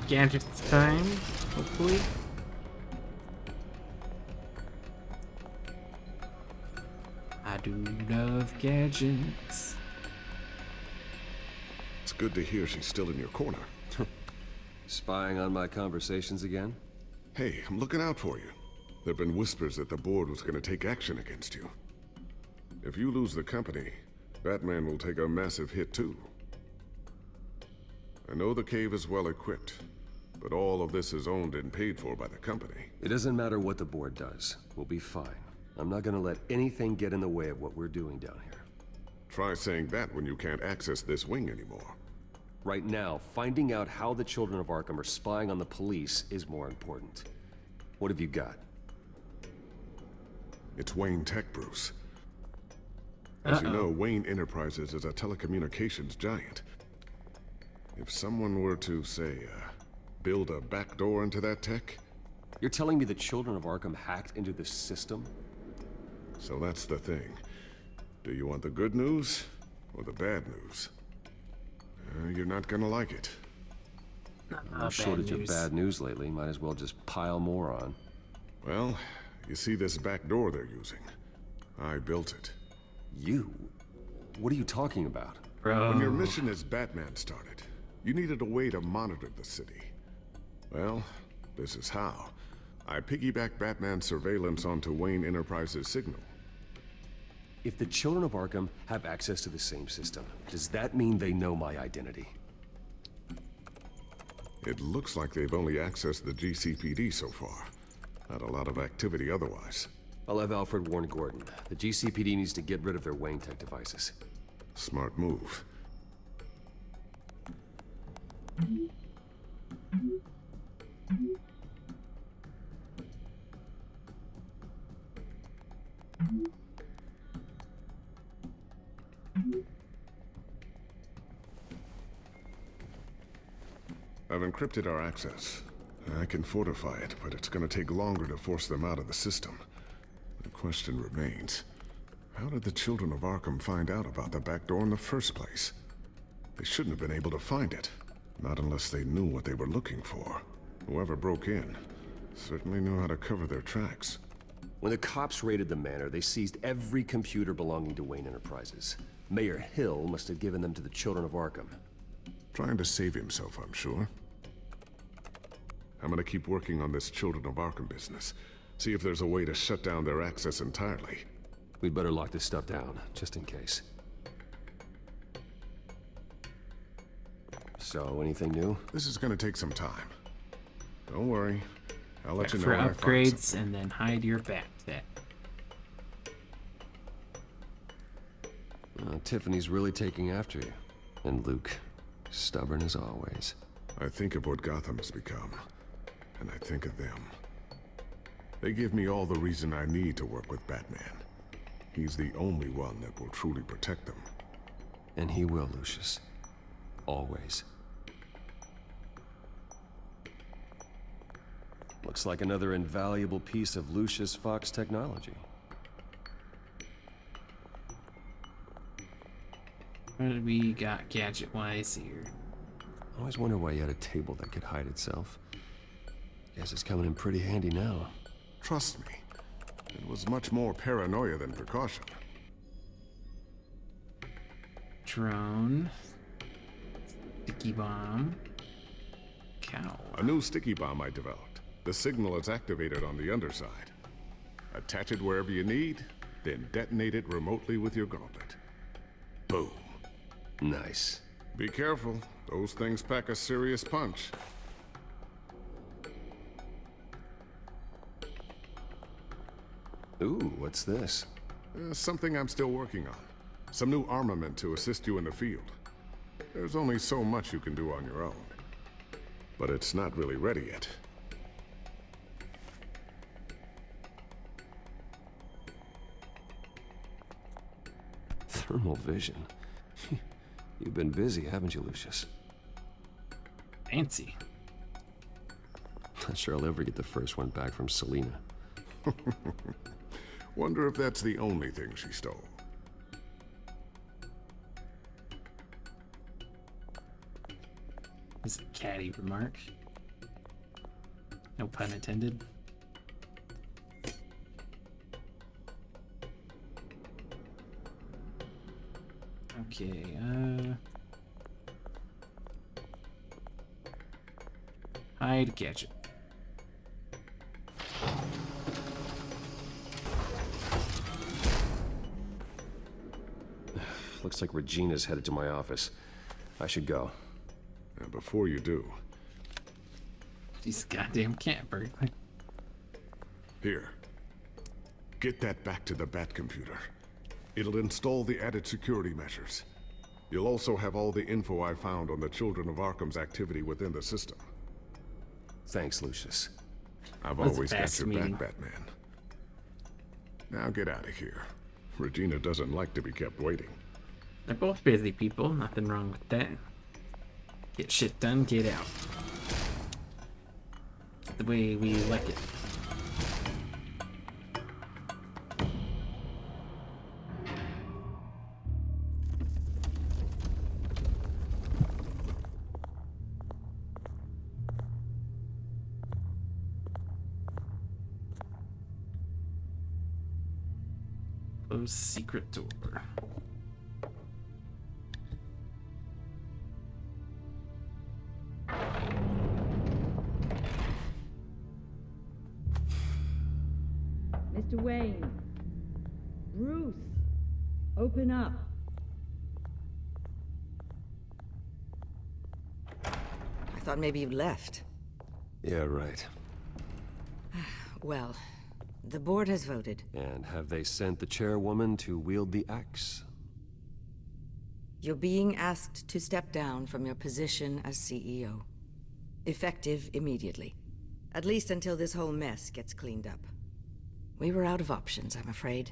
Gadgets time, hopefully. I do love gadgets. It's good to hear she's still in your corner. Spying on my conversations again? Hey, I'm looking out for you. There've been whispers that the board was gonna take action against you. If you lose the company, Batman will take a massive hit too. I know the cave is well equipped, but all of this is owned and paid for by the company. It doesn't matter what the board does. We'll be fine. I'm not gonna let anything get in the way of what we're doing down here. Try saying that when you can't access this wing anymore. Right now, finding out how the Children of Arkham are spying on the police is more important. What have you got? It's Wayne Tech, Bruce. As you know, Wayne Enterprises is a telecommunications giant. If someone were to, say, build a backdoor into that tech... You're telling me the Children of Arkham hacked into this system? So that's the thing. Do you want the good news or the bad news? You're not gonna like it. No shortage of bad news lately. Might as well just pile more on. Well, you see this back door they're using? I built it. You? What are you talking about? When your mission as Batman started, you needed a way to monitor the city. Well, this is how. I piggybacked Batman's surveillance onto Wayne Enterprises' signal. If the Children of Arkham have access to the same system, does that mean they know my identity? It looks like they've only accessed the GCPD so far. Not a lot of activity otherwise. I'll have Alfred warn Gordon. The GCPD needs to get rid of their Wayne Tech devices. Smart move. I've encrypted our access. I can fortify it, but it's gonna take longer to force them out of the system. The question remains, how did the children of Arkham find out about the back door in the first place? They shouldn't have been able to find it. Not unless they knew what they were looking for. Whoever broke in certainly knew how to cover their tracks. When the cops raided the manor, they seized every computer belonging to Wayne Enterprises. Mayor Hill must have given them to the children of Arkham. Trying to save himself, I'm sure. I'm gonna keep working on this Children of Arkham business. See if there's a way to shut down their access entirely. We'd better lock this stuff down, just in case. So, anything new? This is gonna take some time. Don't worry. I'll let you know for when I find upgrades, something. and then hide your backpack. Tiffany's really taking after you. And Luke, stubborn as always. I think of what Gotham has become, and I think of them. They give me all the reason I need to work with Batman. He's the only one that will truly protect them. And he will, Lucius. Always. Looks like another invaluable piece of Lucius Fox technology. What do we got gadget-wise here? I always wonder why you had a table that could hide itself. Guess it's coming in pretty handy now. Trust me, it was much more paranoia than precaution. Drone. Sticky bomb. Cow. A new sticky bomb I developed. The signal is activated on the underside. Attach it wherever you need, then detonate it remotely with your gauntlet. Boom. Nice. Be careful. Those things pack a serious punch. Ooh, what's this? Something I'm still working on. Some new armament to assist you in the field. There's only so much you can do on your own. But it's not really ready yet. Thermal vision. You've been busy, haven't you, Lucius? Fancy. Not sure I'll ever get the first one back from Selina. Wonder if that's the only thing she stole. This is a catty remark. No pun intended. Okay, hide gadget. Looks like Regina's headed to my office. I should go. And before you do... She's a goddamn camper. Here. Get that back to the Bat computer. It'll install the added security measures. You'll also have all the info I found on the Children of Arkham's activity within the system. Thanks, Lucius. I've That's always got fast your meeting. back, Batman. Now get out of here. Regina doesn't like to be kept waiting. They're both busy people. Nothing wrong with that. Get shit done, get out. It's the way we like it. Close secret door. Mr. Wayne. Bruce. Open up. I thought maybe you left. Yeah, right. Well, the board has voted. And have they sent the chairwoman to wield the axe? You're being asked to step down from your position as CEO. Effective immediately. At least until this whole mess gets cleaned up. We were out of options, I'm afraid.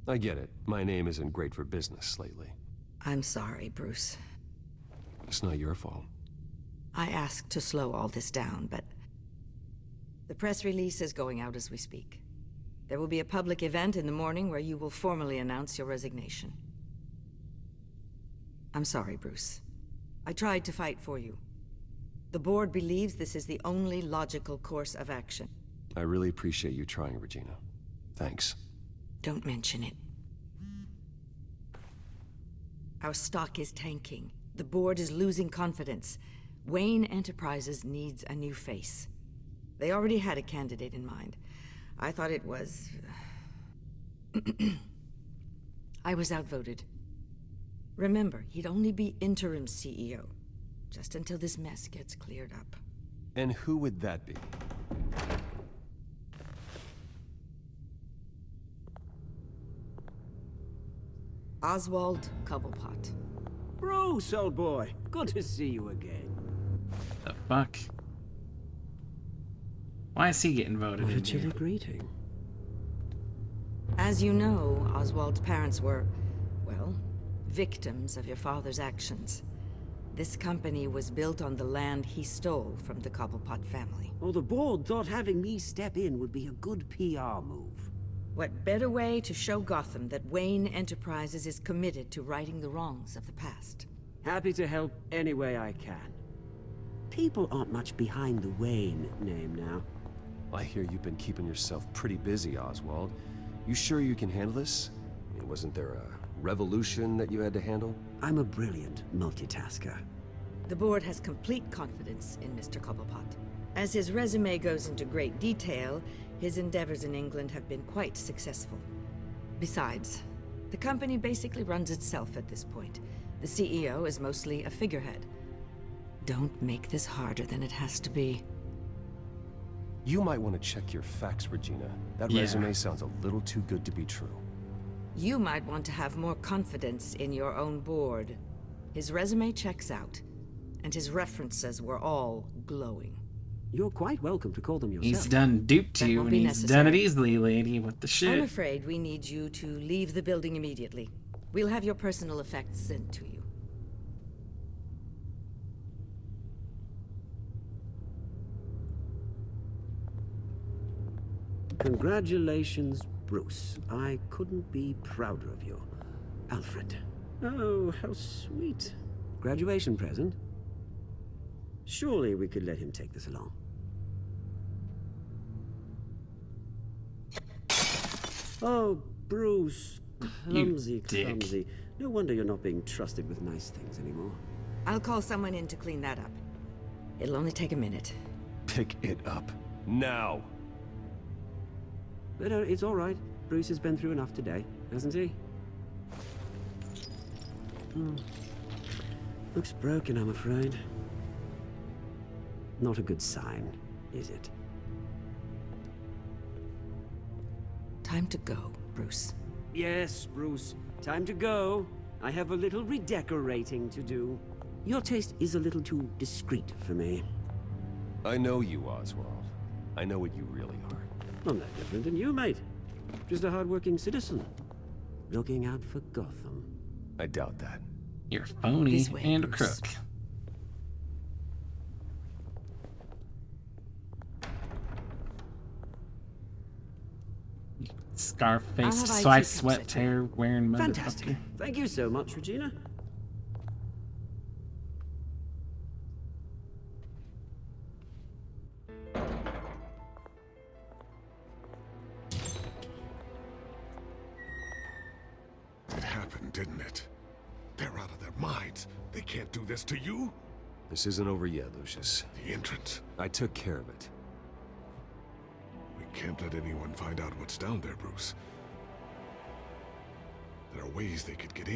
I get it. My name isn't great for business lately. I'm sorry, Bruce. It's not your fault. I asked to slow all this down, but the press release is going out as we speak. There will be a public event in the morning where you will formally announce your resignation. I'm sorry, Bruce. I tried to fight for you. The board believes this is the only logical course of action. I really appreciate you trying, Regina. Thanks. Don't mention it. Our stock is tanking. The board is losing confidence. Wayne Enterprises needs a new face. They already had a candidate in mind. I thought it was... I was outvoted. Remember, he'd only be interim CEO, just until this mess gets cleared up. And who would that be? Oswald Cobblepot. Bruce, old boy. Good to see you again. The fuck? Why is he getting voted What in a chilly here? greeting. As you know, Oswald's parents were, well, victims of your father's actions. This company was built on the land he stole from the Cobblepot family. Well, the board thought having me step in would be a good PR move. What better way to show Gotham that Wayne Enterprises is committed to righting the wrongs of the past? Happy to help any way I can. People aren't much behind the Wayne name now. I hear you've been keeping yourself pretty busy, Oswald. You sure you can handle this? I mean, wasn't there a revolution that you had to handle? I'm a brilliant multitasker. The board has complete confidence in Mr. Cobblepot. As his resume goes into great detail, his endeavors in England have been quite successful. Besides, the company basically runs itself at this point. The CEO is mostly a figurehead. Don't make this harder than it has to be. You might want to check your facts, Regina. That resume sounds a little too good to be true. You might want to have more confidence in your own board. His resume checks out, and his references were all glowing. You're quite welcome to call them yourself. He's done duped you, and he's done it easily, lady. What the shit? I'm afraid we need you to leave the building immediately. We'll have your personal effects sent to you. Congratulations, Bruce. I couldn't be prouder of you. Alfred. Oh, how sweet. Graduation present? Surely we could let him take this along. Oh, Bruce. Clumsy, clumsy. No wonder you're not being trusted with nice things anymore. I'll call someone in to clean that up. It'll only take a minute. Pick it up. Now! But it's all right. Bruce has been through enough today, hasn't he? Looks broken, I'm afraid. Not a good sign, is it? Time to go, Bruce. Yes, Bruce. Time to go. I have a little redecorating to do. Your taste is a little too discreet for me. I know you, Oswald. I know what you really are. I'm no different than you, mate. Just a hard-working citizen. Looking out for Gotham. I doubt that. You're phony and a Bruce. crook. Scar-faced, swept hair wearing motherfucker. Fantastic. Thank you so much, Regina. It happened, didn't it? They're out of their minds. They can't do this to you. This isn't over yet, Lucius. The entrance. I took care of it. We can't let anyone find out what's down there, Bruce. There are ways they could get in.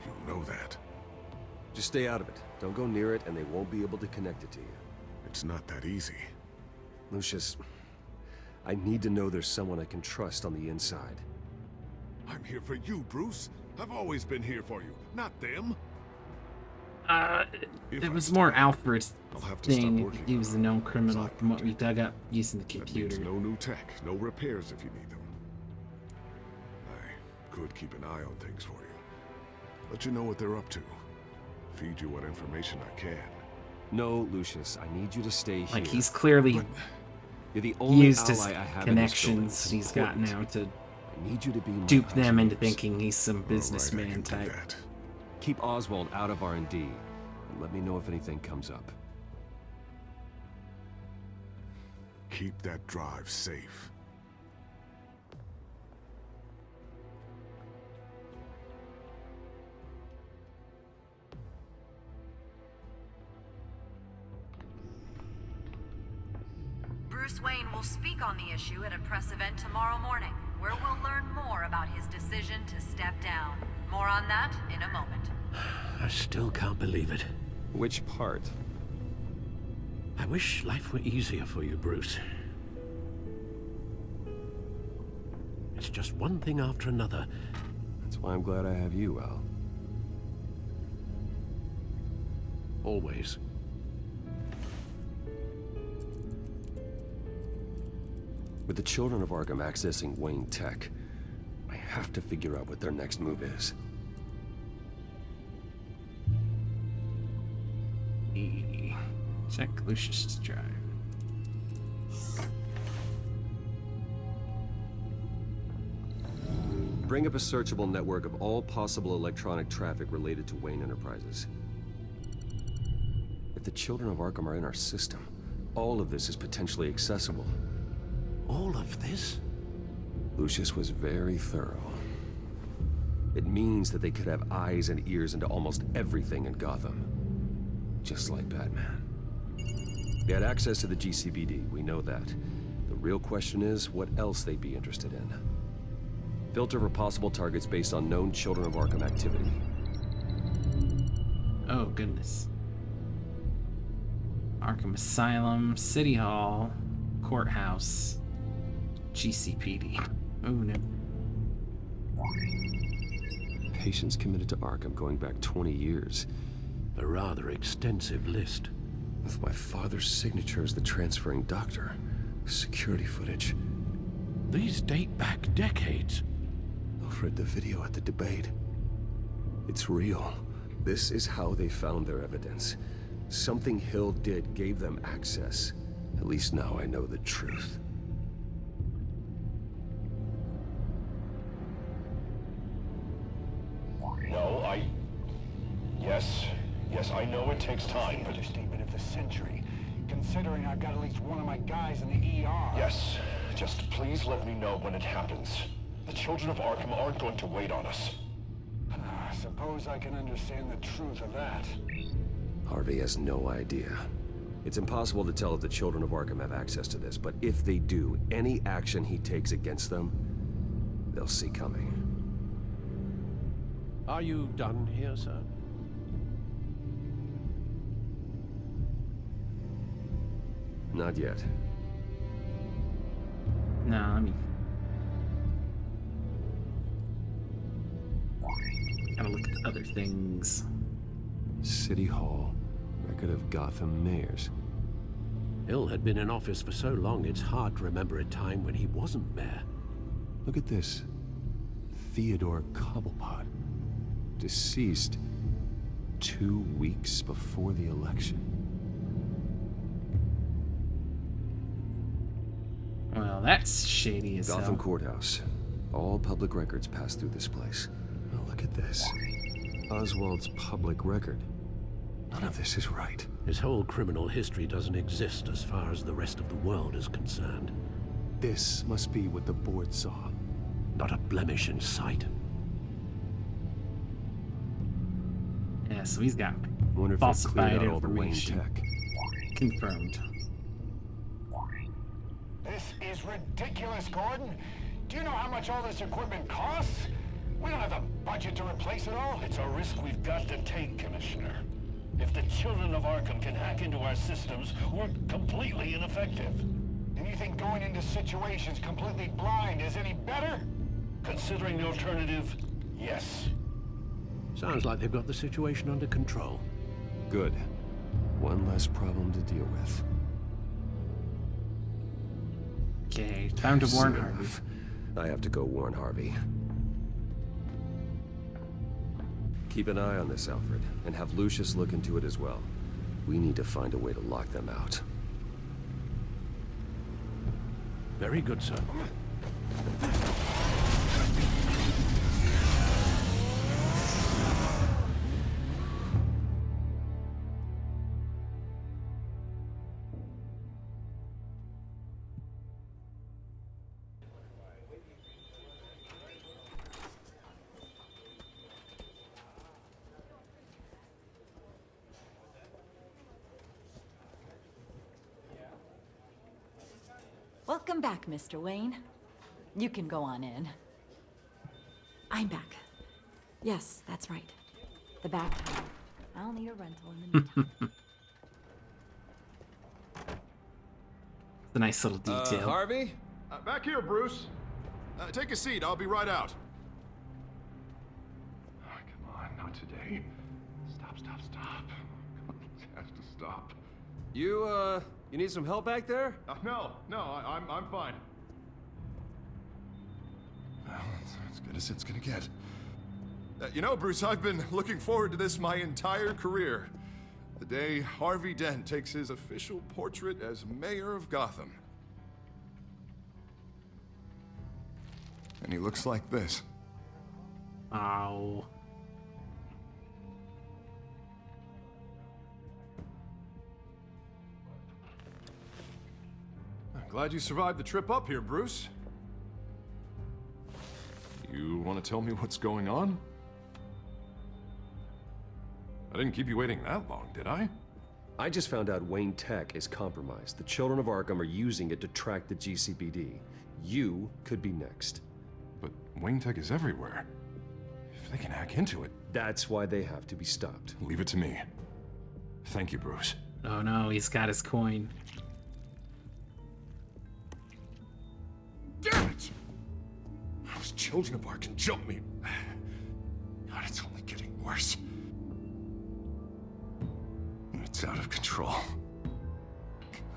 You know that. Just stay out of it. Don't go near it, and they won't be able to connect it to you. It's not that easy. Lucius, I need to know there's someone I can trust on the inside. I'm here for you, Bruce. I've always been here for you, not them. It was more Alfred's thing. He was a known criminal from what we dug up using the computer. No new tech, no repairs if you need them. I could keep an eye on things for you. Let you know what they're up to. Feed you what information I can. No, Lucius, I need you to stay here. Like, he's clearly you're the only used his ally I have connections in he's got now to I need you to be dupe them into thinking he's some businessman type. Keep Oswald out of R&D, and let me know if anything comes up. Keep that drive safe. Bruce Wayne will speak on the issue at a press event tomorrow morning, where we'll learn more about his decision to step down. More on that in a moment. I still can't believe it. Which part? I wish life were easier for you, Bruce. It's just one thing after another. That's why I'm glad I have you, Al. Always. With the children of Arkham accessing Wayne Tech, I have to figure out what their next move is. Check Lucius' drive. Bring up a searchable network of all possible electronic traffic related to Wayne Enterprises. If the children of Arkham are in our system, all of this is potentially accessible. All of this? Lucius was very thorough. It means that they could have eyes and ears into almost everything in Gotham. Just like Batman. They had access to the GCPD, we know that. The real question is, what else they'd be interested in. Filter for possible targets based on known Children of Arkham activity. Oh, goodness. Arkham Asylum, City Hall, Courthouse, GCPD. Oh, no. Patients committed to Arkham going back 20 years. A rather extensive list. With my father's signature as the transferring doctor. Security footage. These date back decades. Alfred, the video at the debate. It's real. This is how they found their evidence. Something Hill did gave them access. At least now I know the truth. No, Yes, I know it takes time, but... Understatement of the century, considering I've got at least one of my guys in the ER. Yes, just please let me know when it happens. The children of Arkham aren't going to wait on us. I suppose I can understand the truth of that. Harvey has no idea. It's impossible to tell if the children of Arkham have access to this, but if they do, any action he takes against them, they'll see coming. Are you done here, sir? Not yet. No, let me... Gotta look at other things. City Hall. Record of Gotham mayors. Hill had been in office for so long, it's hard to remember a time when he wasn't mayor. Look at this. Theodore Cobblepot. Deceased 2 weeks before the election. Well, that's shady as Gotham hell. Courthouse. All public records pass through this place. Oh, look at this. Oswald's public record. None of this is right. His whole criminal history doesn't exist as far as the rest of the world is concerned. This must be what the board saw. Not a blemish in sight. Yeah, so he's got Wonder if falsified cleared out all the Wayne information. tech. Confirmed. This is ridiculous, Gordon. Do you know how much all this equipment costs? We don't have the budget to replace it all. It's a risk we've got to take, Commissioner. If the children of Arkham can hack into our systems, we're completely ineffective. And you think going into situations completely blind is any better? Considering the alternative, yes. Sounds like they've got the situation under control. Good. One less problem to deal with. Okay, time to warn Harvey. I have to go warn Harvey. Keep an eye on this, Alfred, and have Lucius look into it as well. We need to find a way to lock them out. Very good, sir. Welcome back, Mr. Wayne. You can go on in. I'm back. Yes, that's right. The back tower. I'll need a rental in the meantime. It's a nice little detail. Harvey? Back here, Bruce. Take a seat. I'll be right out. Oh, come on, not today. Stop. It has to stop. You need some help back there? No, I'm fine. Well, it's as good as it's gonna get. You know, Bruce, I've been looking forward to this my entire career. The day Harvey Dent takes his official portrait as mayor of Gotham. And he looks like this. Ow. I'm glad you survived the trip up here, Bruce. You want to tell me what's going on? I didn't keep you waiting that long, did I? I just found out Wayne Tech is compromised. The Children of Arkham are using it to track the GCPD. You could be next. But Wayne Tech is everywhere. If they can hack into it... That's why they have to be stopped. Leave it to me. Thank you, Bruce. Oh no, he's got his coin. Damn it! Those children of Arkham jumped me. God, it's only getting worse. It's out of control.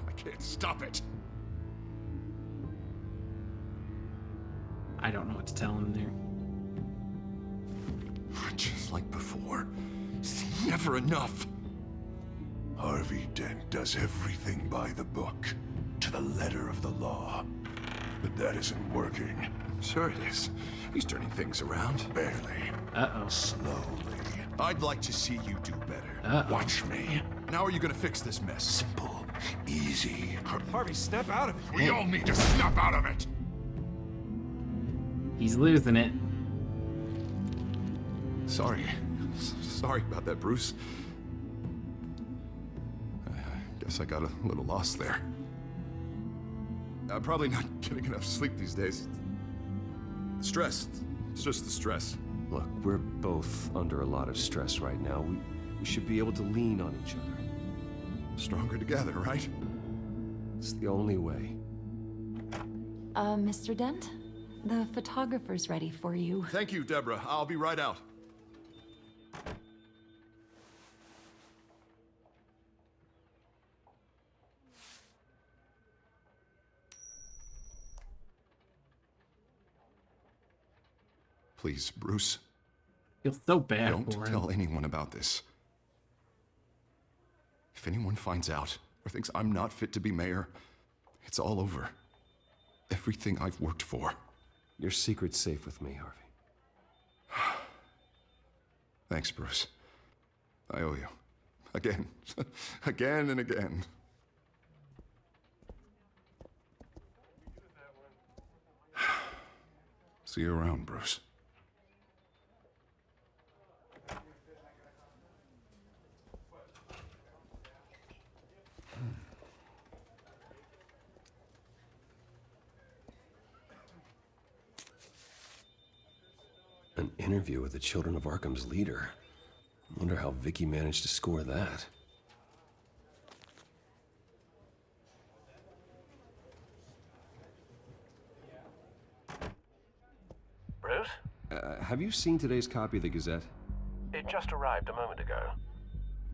I can't stop it. I don't know what to tell him there. Just like before. It's never enough. Harvey Dent does everything by the book, to the letter of the law. But that isn't working. Sure it is. He's turning things around. Barely. Uh-oh. Slowly. I'd like to see you do better. Watch me. Now are you gonna fix this mess? Simple. Easy. Harvey, snap out of it. We all need to snap out of it. He's losing it. Sorry. Sorry about that, Bruce. I guess I got a little lost there. I'm probably not getting enough sleep these days. Stress. It's just the stress. Look, we're both under a lot of stress right now. We should be able to lean on each other. Stronger together, right? It's the only way. Mr. Dent? The photographer's ready for you. Thank you, Deborah. I'll be right out. Please, Bruce. Feel so bad Don't for him. tell anyone about this. If anyone finds out or thinks I'm not fit to be mayor, it's all over. Everything I've worked for. Your secret's safe with me, Harvey. Thanks, Bruce. I owe you. Again. Again and again. See you around, Bruce. An interview with the Children of Arkham's leader. I wonder how Vicky managed to score that. Bruce? Have you seen today's copy of the Gazette? It just arrived a moment ago.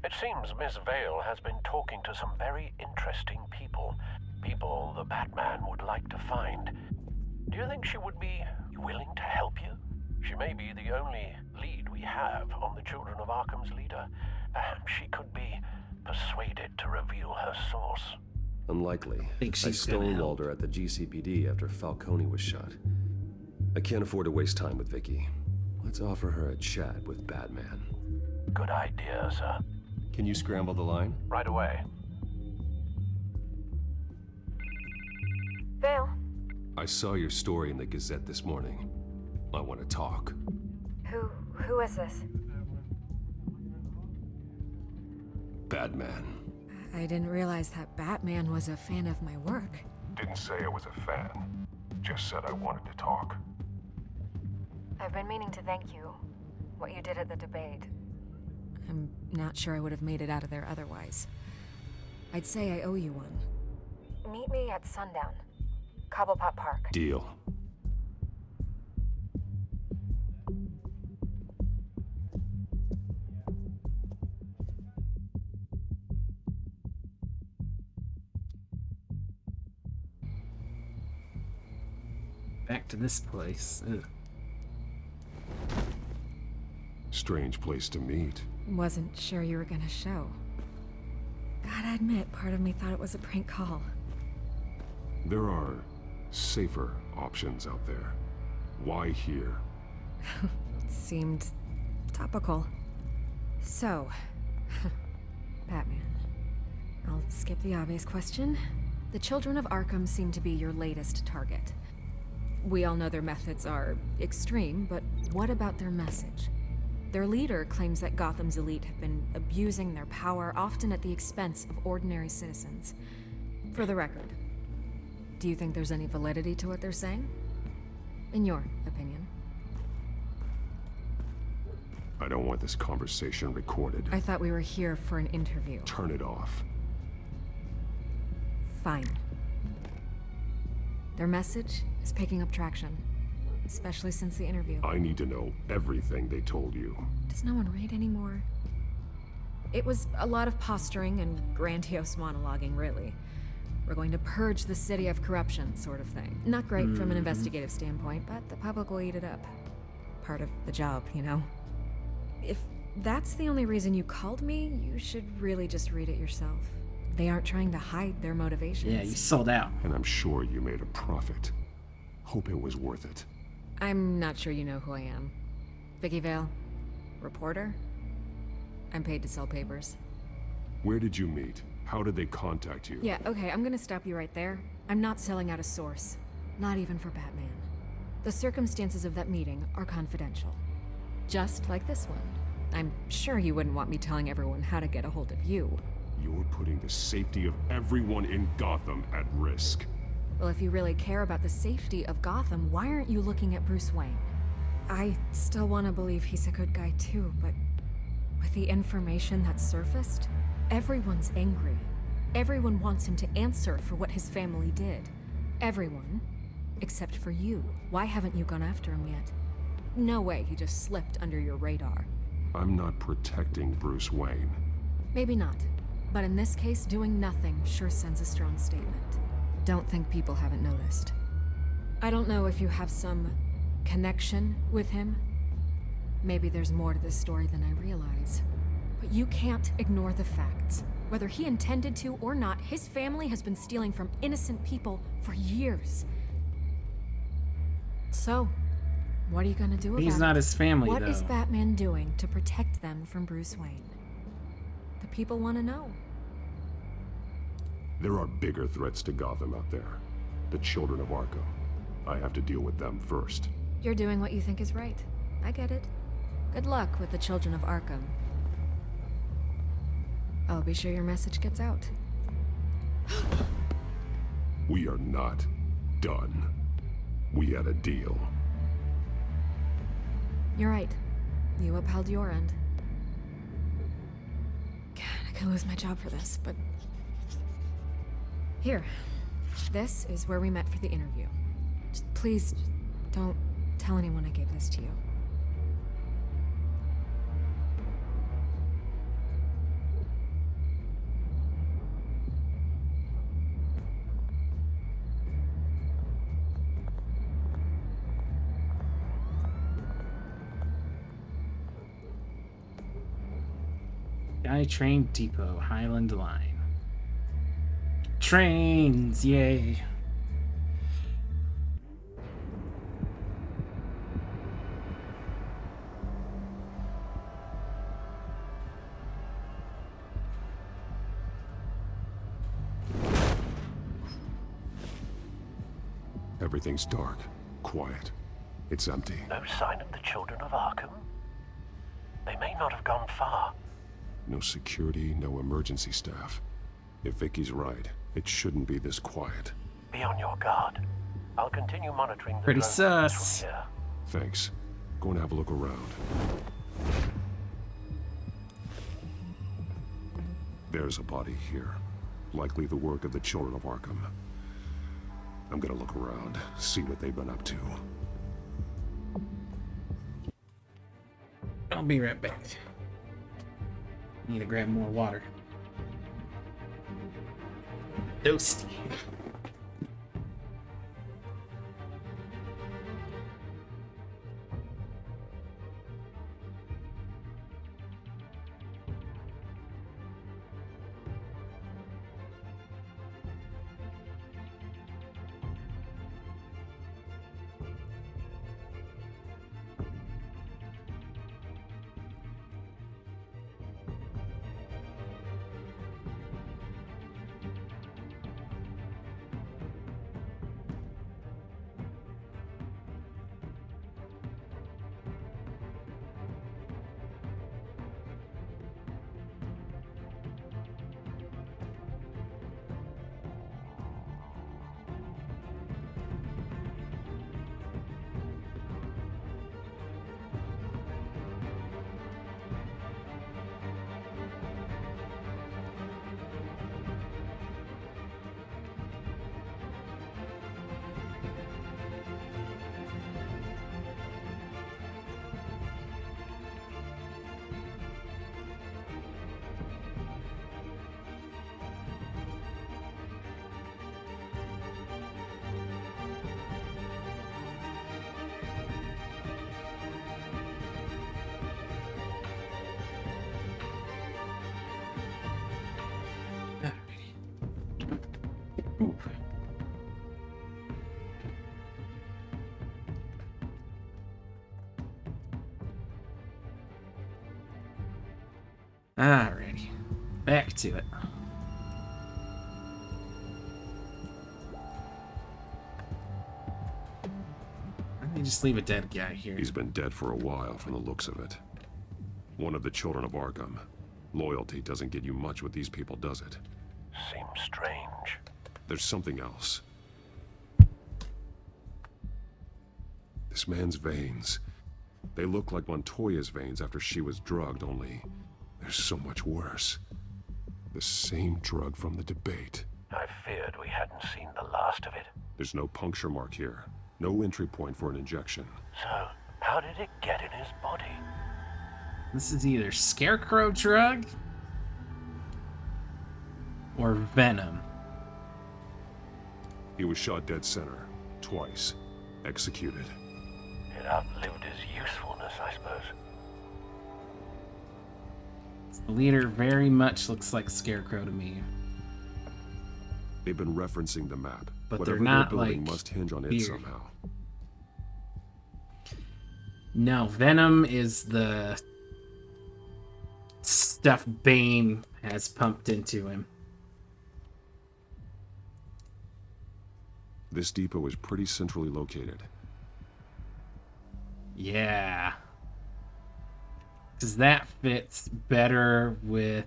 It seems Miss Vale has been talking to some very interesting people. People the Batman would like to find. Do you think she would be willing to help you? She may be the only lead we have on the Children of Arkham's leader. Perhaps she could be persuaded to reveal her source. Unlikely. Think I she's gonna stonewalled her at the GCPD after Falcone was shot. I can't afford to waste time with Vicky. Let's offer her a chat with Batman. Good idea, sir. Can you scramble the line? Right away. Vale. I saw your story in the Gazette this morning. I want to talk. Who is this? Batman. I didn't realize that Batman was a fan of my work. Didn't say I was a fan. Just said I wanted to talk. I've been meaning to thank you. What you did at the debate. I'm not sure I would have made it out of there otherwise. I'd say I owe you one. Meet me at sundown. Cobblepot Park. Deal. Back to this place. Ugh. Strange place to meet. Wasn't sure you were gonna show. Gotta admit, part of me thought it was a prank call. There are safer options out there. Why here? Seemed topical. So, Batman. I'll skip the obvious question. The Children of Arkham seem to be your latest target. We all know their methods are extreme, but what about their message? Their leader claims that Gotham's elite have been abusing their power, often at the expense of ordinary citizens. For the record, do you think there's any validity to what they're saying? In your opinion? I don't want this conversation recorded. I thought we were here for an interview. Turn it off. Fine. Their message is picking up traction, especially since the interview. I need to know everything they told you. Does no one read anymore? It was a lot of posturing and grandiose monologuing, really. We're going to purge the city of corruption, sort of thing. Not great from an investigative standpoint, but the public will eat it up. Part of the job, you know? If that's the only reason you called me, you should really just read it yourself. They aren't trying to hide their motivations. Yeah, you sold out. And I'm sure you made a profit. Hope it was worth it. I'm not sure you know who I am. Vicky Vale. Reporter. I'm paid to sell papers. Where did you meet? How did they contact you? Yeah, okay, I'm gonna stop you right there. I'm not selling out a source. Not even for Batman. The circumstances of that meeting are confidential. Just like this one. I'm sure you wouldn't want me telling everyone how to get a hold of you. You're putting the safety of everyone in Gotham at risk. Well, if you really care about the safety of Gotham, why aren't you looking at Bruce Wayne? I still want to believe he's a good guy too, but with the information that's surfaced, everyone's angry. Everyone wants him to answer for what his family did. Everyone, except for you. Why haven't you gone after him yet? No way he just slipped under your radar. I'm not protecting Bruce Wayne. Maybe not. But in this case, doing nothing sure sends a strong statement. Don't think people haven't noticed. I don't know if you have some connection with him. Maybe there's more to this story than I realize. But you can't ignore the facts. Whether he intended to or not, his family has been stealing from innocent people for years. So, what are you gonna do about it? He's not his family, What though. is Batman doing to protect them from Bruce Wayne? The people want to know. There are bigger threats to Gotham out there. The Children of Arkham. I have to deal with them first. You're doing what you think is right. I get it. Good luck with the Children of Arkham. I'll be sure your message gets out. We are not done. We had a deal. You're right. You upheld your end. God, I could lose my job for this, but... Here. This is where we met for the interview. Just please, don't tell anyone I gave this to you. Train Depot, Highland Line. Trains, yay. Everything's dark, quiet. It's empty. No sign of the children of Arkham? They may not have gone far. No security, no emergency staff. If Vicky's right, it shouldn't be this quiet. Be on your guard. I'll continue monitoring the Pretty drones sus. from here. Thanks. Go and have a look around. There's a body here. Likely the work of the children of Arkham. I'm gonna look around, see what they've been up to. I'll be right back. Need to grab more water. Toasty. Alrighty, back to it. Let me just leave a dead guy here. He's been dead for a while from the looks of it. One of the children of Arkham. Loyalty doesn't get you much with these people, does it? Seems strange. There's something else. This man's veins. They look like Montoya's veins after she was drugged, only they're so much worse. The same drug from the debate. I feared we hadn't seen the last of it. There's no puncture mark here. No entry point for an injection. So, how did it get in his body? This is either Scarecrow drug or Venom. He was shot dead center, twice, executed. It outlived his usefulness, I suppose. The leader very much looks like Scarecrow to me. They've been referencing the map. But whatever they're not they're building like must hinge on it weird. somehow. No, Venom is the stuff Bane has pumped into him. This depot is pretty centrally located. Yeah. Because that fits better with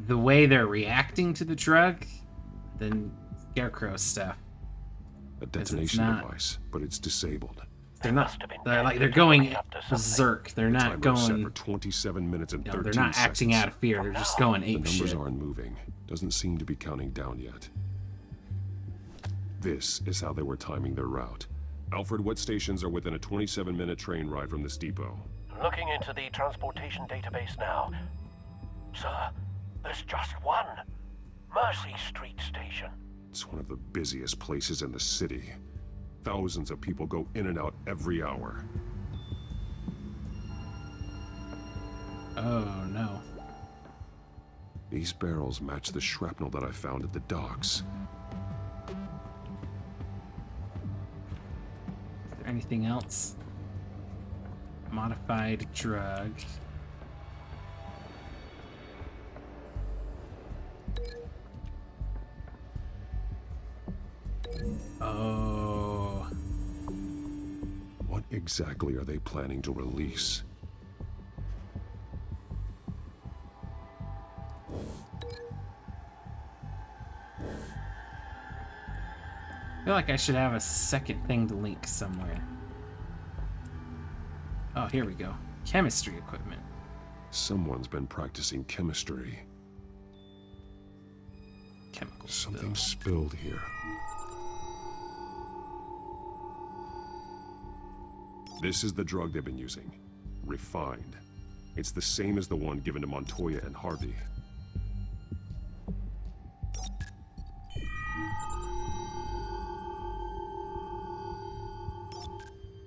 the way they're reacting to the drug than Scarecrow stuff. A detonation device, but it's disabled. They're not. They're going berserk. They're not Timer set going. for 27 minutes and 13 No, they're not acting seconds. out of fear. They're just going The ape numbers shit. aren't moving. Doesn't seem to be counting down yet. This is how they were timing their route. Alfred, what stations are within a 27-minute train ride from this depot? Looking into the transportation database now. Sir, there's just one. Mercy Street Station. It's one of the busiest places in the city. Thousands of people go in and out every hour. Oh no. These barrels match the shrapnel that I found at the docks. Is there anything else? Modified drug. Oh. What exactly are they planning to release? I feel like I should have a second thing to link somewhere. Oh, here we go. Chemistry equipment. Someone's been practicing chemistry. Chemical Something spilled here. This is the drug they've been using. Refined. It's the same as the one given to Montoya and Harvey.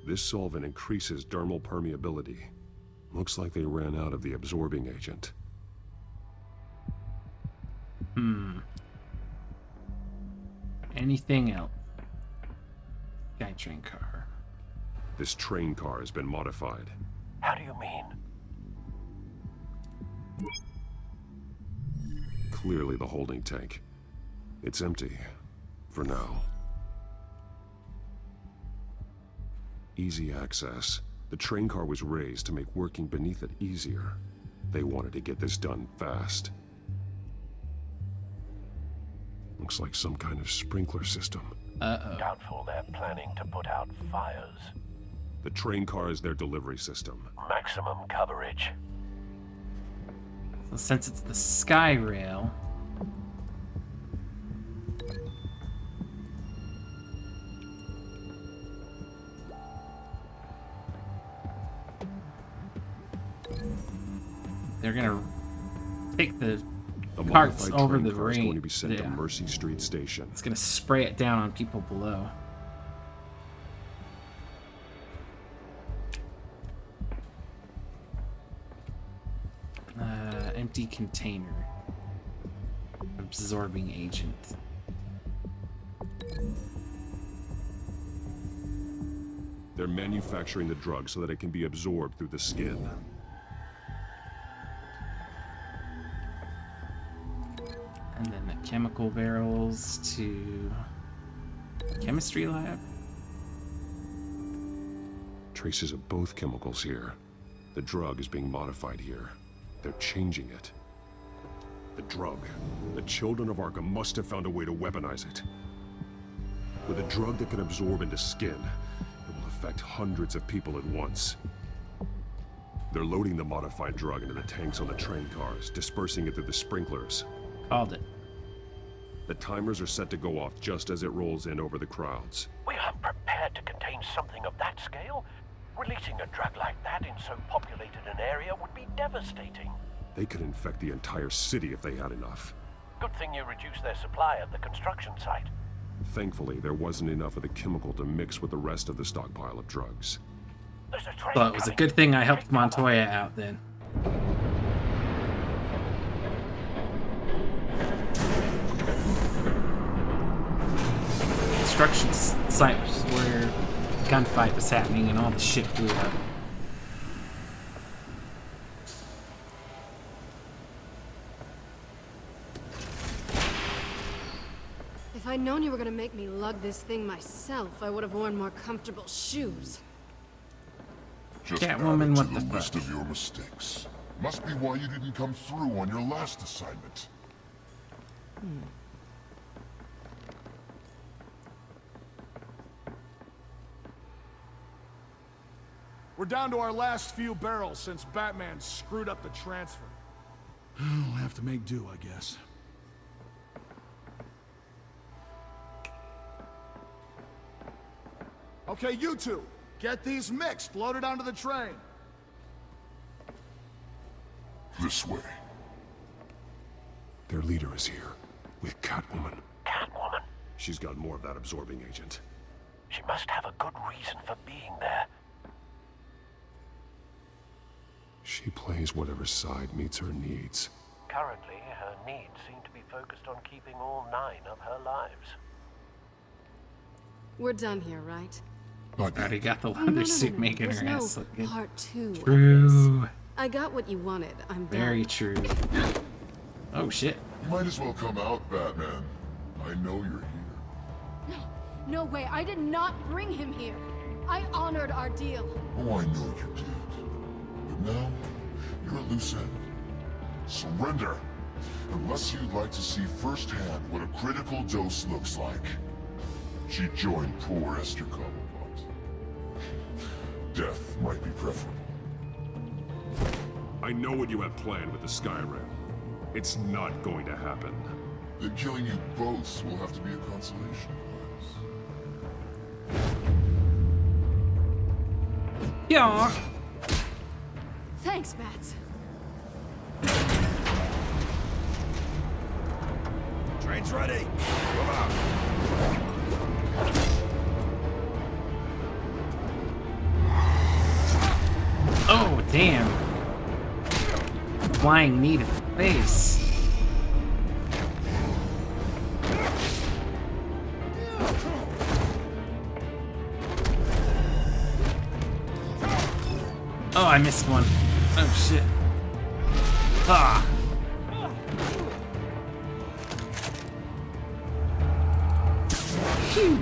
This solvent increases dermal permeability. Looks like they ran out of the absorbing agent. Anything else? Guy train car. This train car has been modified. How do you mean? Clearly the holding tank. It's empty. For now. Easy access. The train car was raised to make working beneath it easier. They wanted to get this done fast. Looks like some kind of sprinkler system. Doubtful they're planning to put out fires. The train car is their delivery system. Maximum coverage. So since it's the sky rail, they're gonna take the carts over the car is going to ring. be sent to Mercy Street Station. It's gonna spray it down on people below. Empty container. Absorbing agent. They're manufacturing the drug so that it can be absorbed through the skin. And then the chemical barrels to chemistry lab. Traces of both chemicals here. The drug is being modified here. They're changing it. The drug. The children of Arkham must have found a way to weaponize it. With a drug that can absorb into skin, it will affect hundreds of people at once. They're loading the modified drug into the tanks on the train cars, dispersing it through the sprinklers. Called it. The timers are set to go off just as it rolls in over the crowds. We aren't prepared to contain something of that scale. Releasing a drug like that in so populated an area would be devastating. They could infect the entire city if they had enough. Good thing you reduced their supply at the construction site. Thankfully, there wasn't enough of the chemical to mix with the rest of the stockpile of drugs. There's a train Well, it was a good thing I helped Montoya out then. Construction site was where the gunfight was happening and all the shit blew up. If I'd known you were gonna make me lug this thing myself, I would have worn more comfortable shoes. Just Catwoman, add it what to the the list fuck? of your mistakes. Must be why you didn't come through on your last assignment. We're down to our last few barrels since Batman screwed up the transfer. We'll have to make do, I guess. Okay, you two, get these mixed, loaded onto the train. This way. Their leader is here, with Catwoman. Catwoman? She's got more of that absorbing agent. She must have a good reason for being there. She plays whatever side meets her needs. currently, her needs seem to be focused on keeping all 9 of her lives. We're done here, right? Already got the leather suit making There's her no ass looking. part 2 of True. this. I got what you wanted. I'm done. Very true. Oh shit. You might as well come out, Batman. I know you're here. No, no way. I did not bring him here. I honored our deal. Oh, I know you did. But now, you're at loose end. Surrender! Unless you'd like to see firsthand what a critical dose looks like. She joined poor Esther Cobblepot. Death might be preferable. I know what you have planned with the Skyrim. It's not going to happen. Then killing you both will have to be a consolation prize. Yeah. Thanks, Bats. Train's ready. Move out. Oh, damn. Flying knee to the face. Oh, I missed one. Oh, shit. Ah. Phew.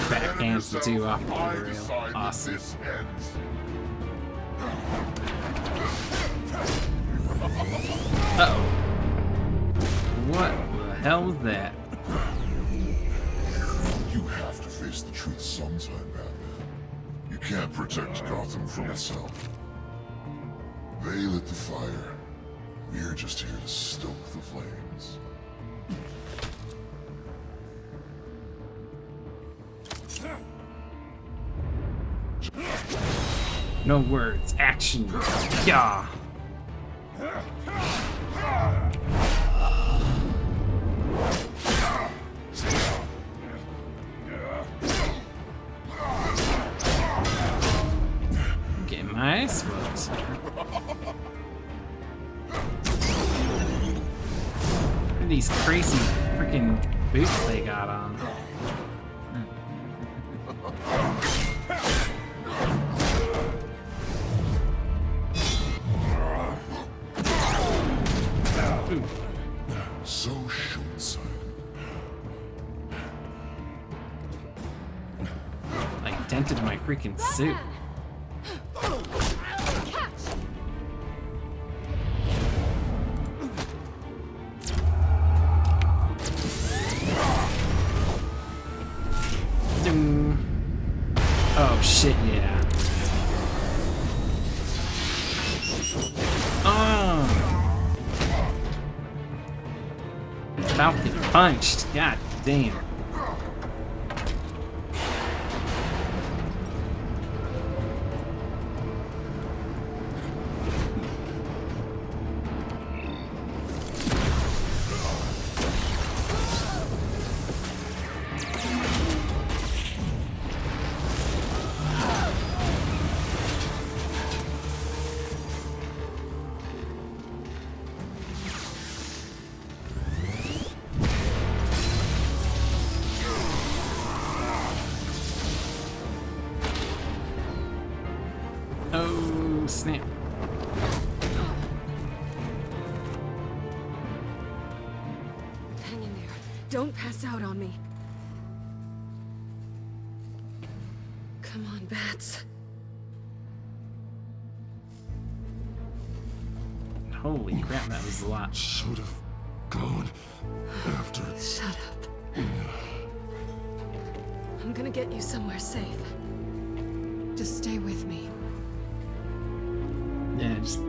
Backhands the two off the rail. Awesome. Uh-oh. What the hell was that? You have to face the truth sometime, Batman. You can't protect Gotham from itself. They lit the fire. We're just here to stoke the flames. No words, action. Yeah. Getting my ass whooped. Look at these crazy freaking boots they got on. So short-sighted. Like dented my freaking suit. Oh shit, yeah. Oh. About to get punched. God damn. Oh, snap. Hang in there. Don't pass out on me. Come on, Bats. Holy crap, that was a lot. Should have gone after. Shut up. I'm gonna get you somewhere safe. Just stay with me. Yeah, I just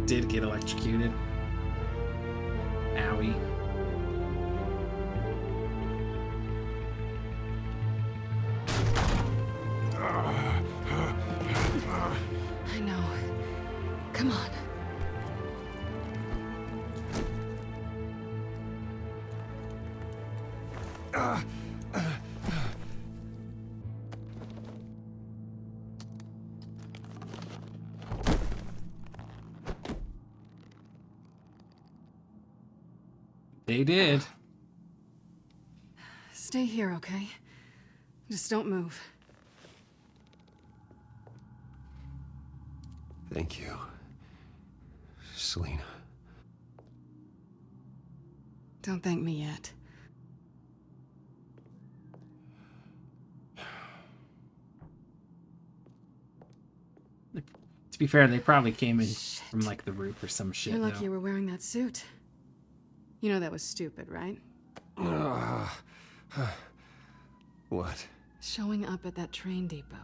did get electrocuted. Owie. I know. Come on. They did. Stay here, okay? Just don't move. Thank you, Selina. Don't thank me yet. To be fair, they probably came in from like the roof or some shit. You're lucky though. you were wearing that suit. You know that was stupid, right? What? Showing up at that train depot.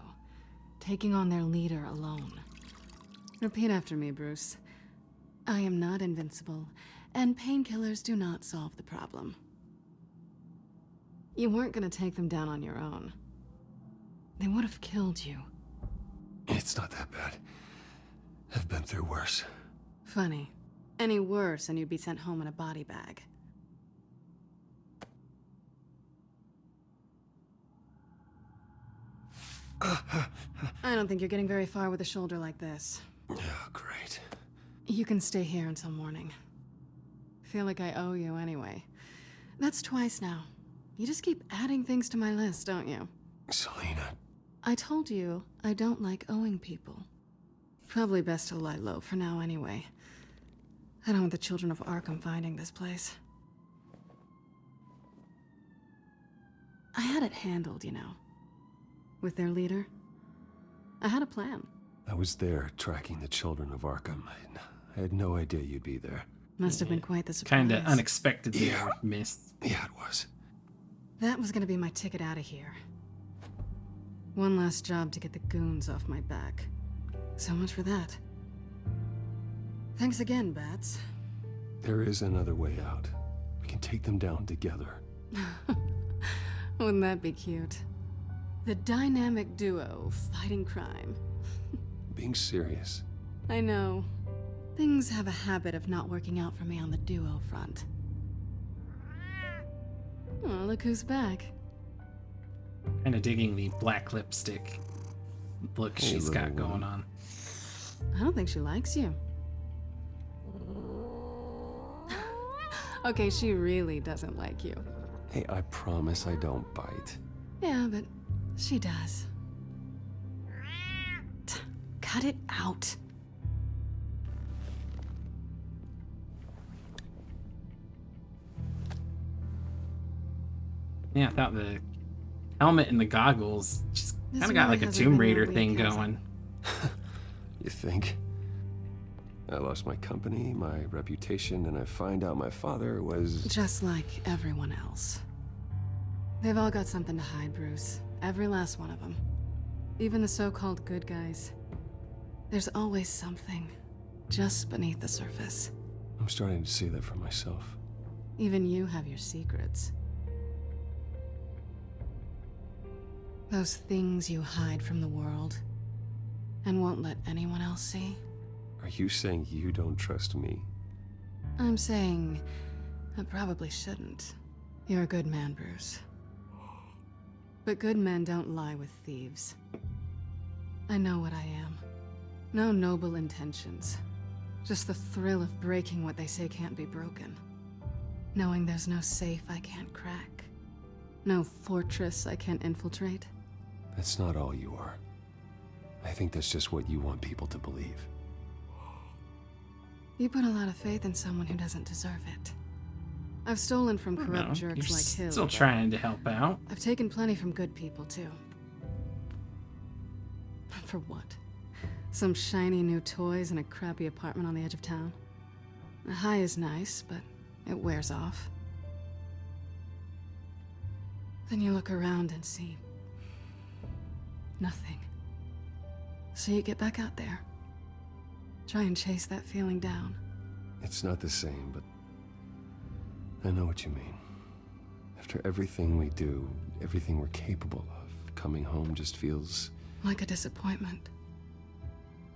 Taking on their leader alone. Repeat after me, Bruce. I am not invincible, and painkillers do not solve the problem. You weren't gonna take them down on your own. They would have killed you. It's not that bad. I've been through worse. Funny. Any worse and you'd be sent home in a body bag. I don't think you're getting very far with a shoulder like this. Oh, great. You can stay here until morning. Feel like I owe you anyway. That's twice now. You just keep adding things to my list, don't you? Selina. I told you I don't like owing people. Probably best to lie low for now anyway. I don't want the children of Arkham finding this place. I had it handled, you know. With their leader. I had a plan. I was there tracking the children of Arkham. I had no idea you'd be there. Must have been quite the surprise. Kinda unexpectedly missed. Yeah, it was. That was gonna be my ticket out of here. One last job to get the goons off my back. So much for that. Thanks again, Bats. There is another way out. We can take them down together. Wouldn't that be cute? The dynamic duo fighting crime. Being serious. I know. Things have a habit of not working out for me on the duo front. Oh, look who's back. Kinda digging the black lipstick look Hey, she's got little going woman. on. I don't think she likes you. Okay, she really doesn't like you. Hey, I promise I don't bite. Yeah, but she does. Cut it out. Yeah, I thought the helmet and the goggles just This kind of got really like a hasn't Tomb been your Raider thing week, has it? going. You think? I lost my company, my reputation, and I find out my father was... Just like everyone else. They've all got something to hide, Bruce. Every last one of them. Even the so-called good guys. There's always something just beneath the surface. I'm starting to see that for myself. Even you have your secrets. Those things you hide from the world and won't let anyone else see. Are you saying you don't trust me? I'm saying I probably shouldn't. You're a good man, Bruce. But good men don't lie with thieves. I know what I am. No noble intentions. Just the thrill of breaking what they say can't be broken. Knowing there's no safe I can't crack. No fortress I can't infiltrate. That's not all you are. I think that's just what you want people to believe. You put a lot of faith in someone who doesn't deserve it. I've stolen from corrupt No, jerks you're like Hill. still but trying to help out. I've taken plenty from good people, too. For what? Some shiny new toys in a crappy apartment on the edge of town? The high is nice, but it wears off. Then you look around and see... nothing. So you get back out there. Try and chase that feeling down. It's not the same, but I know what you mean. After everything we do, everything we're capable of, coming home just feels... Like a disappointment.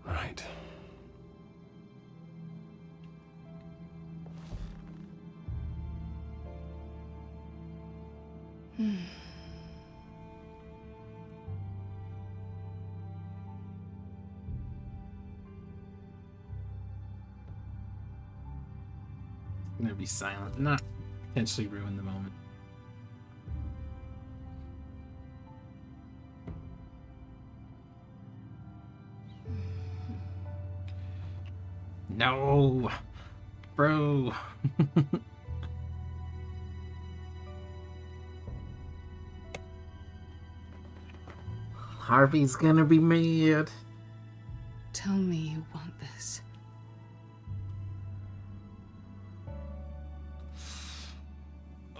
right. I'm gonna be silent. Not potentially ruin the moment. No, bro. Harvey's gonna be mad. Tell me you want this.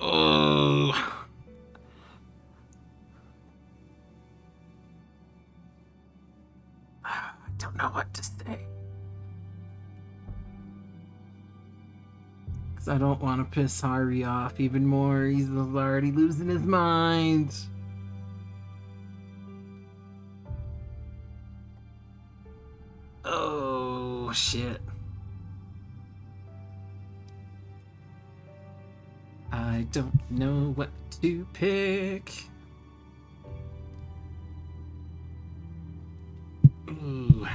Oh. I don't know what to say. Because I don't want to piss Harvey off even more. He's already losing his mind. Oh, shit. I don't know what to pick. Ooh.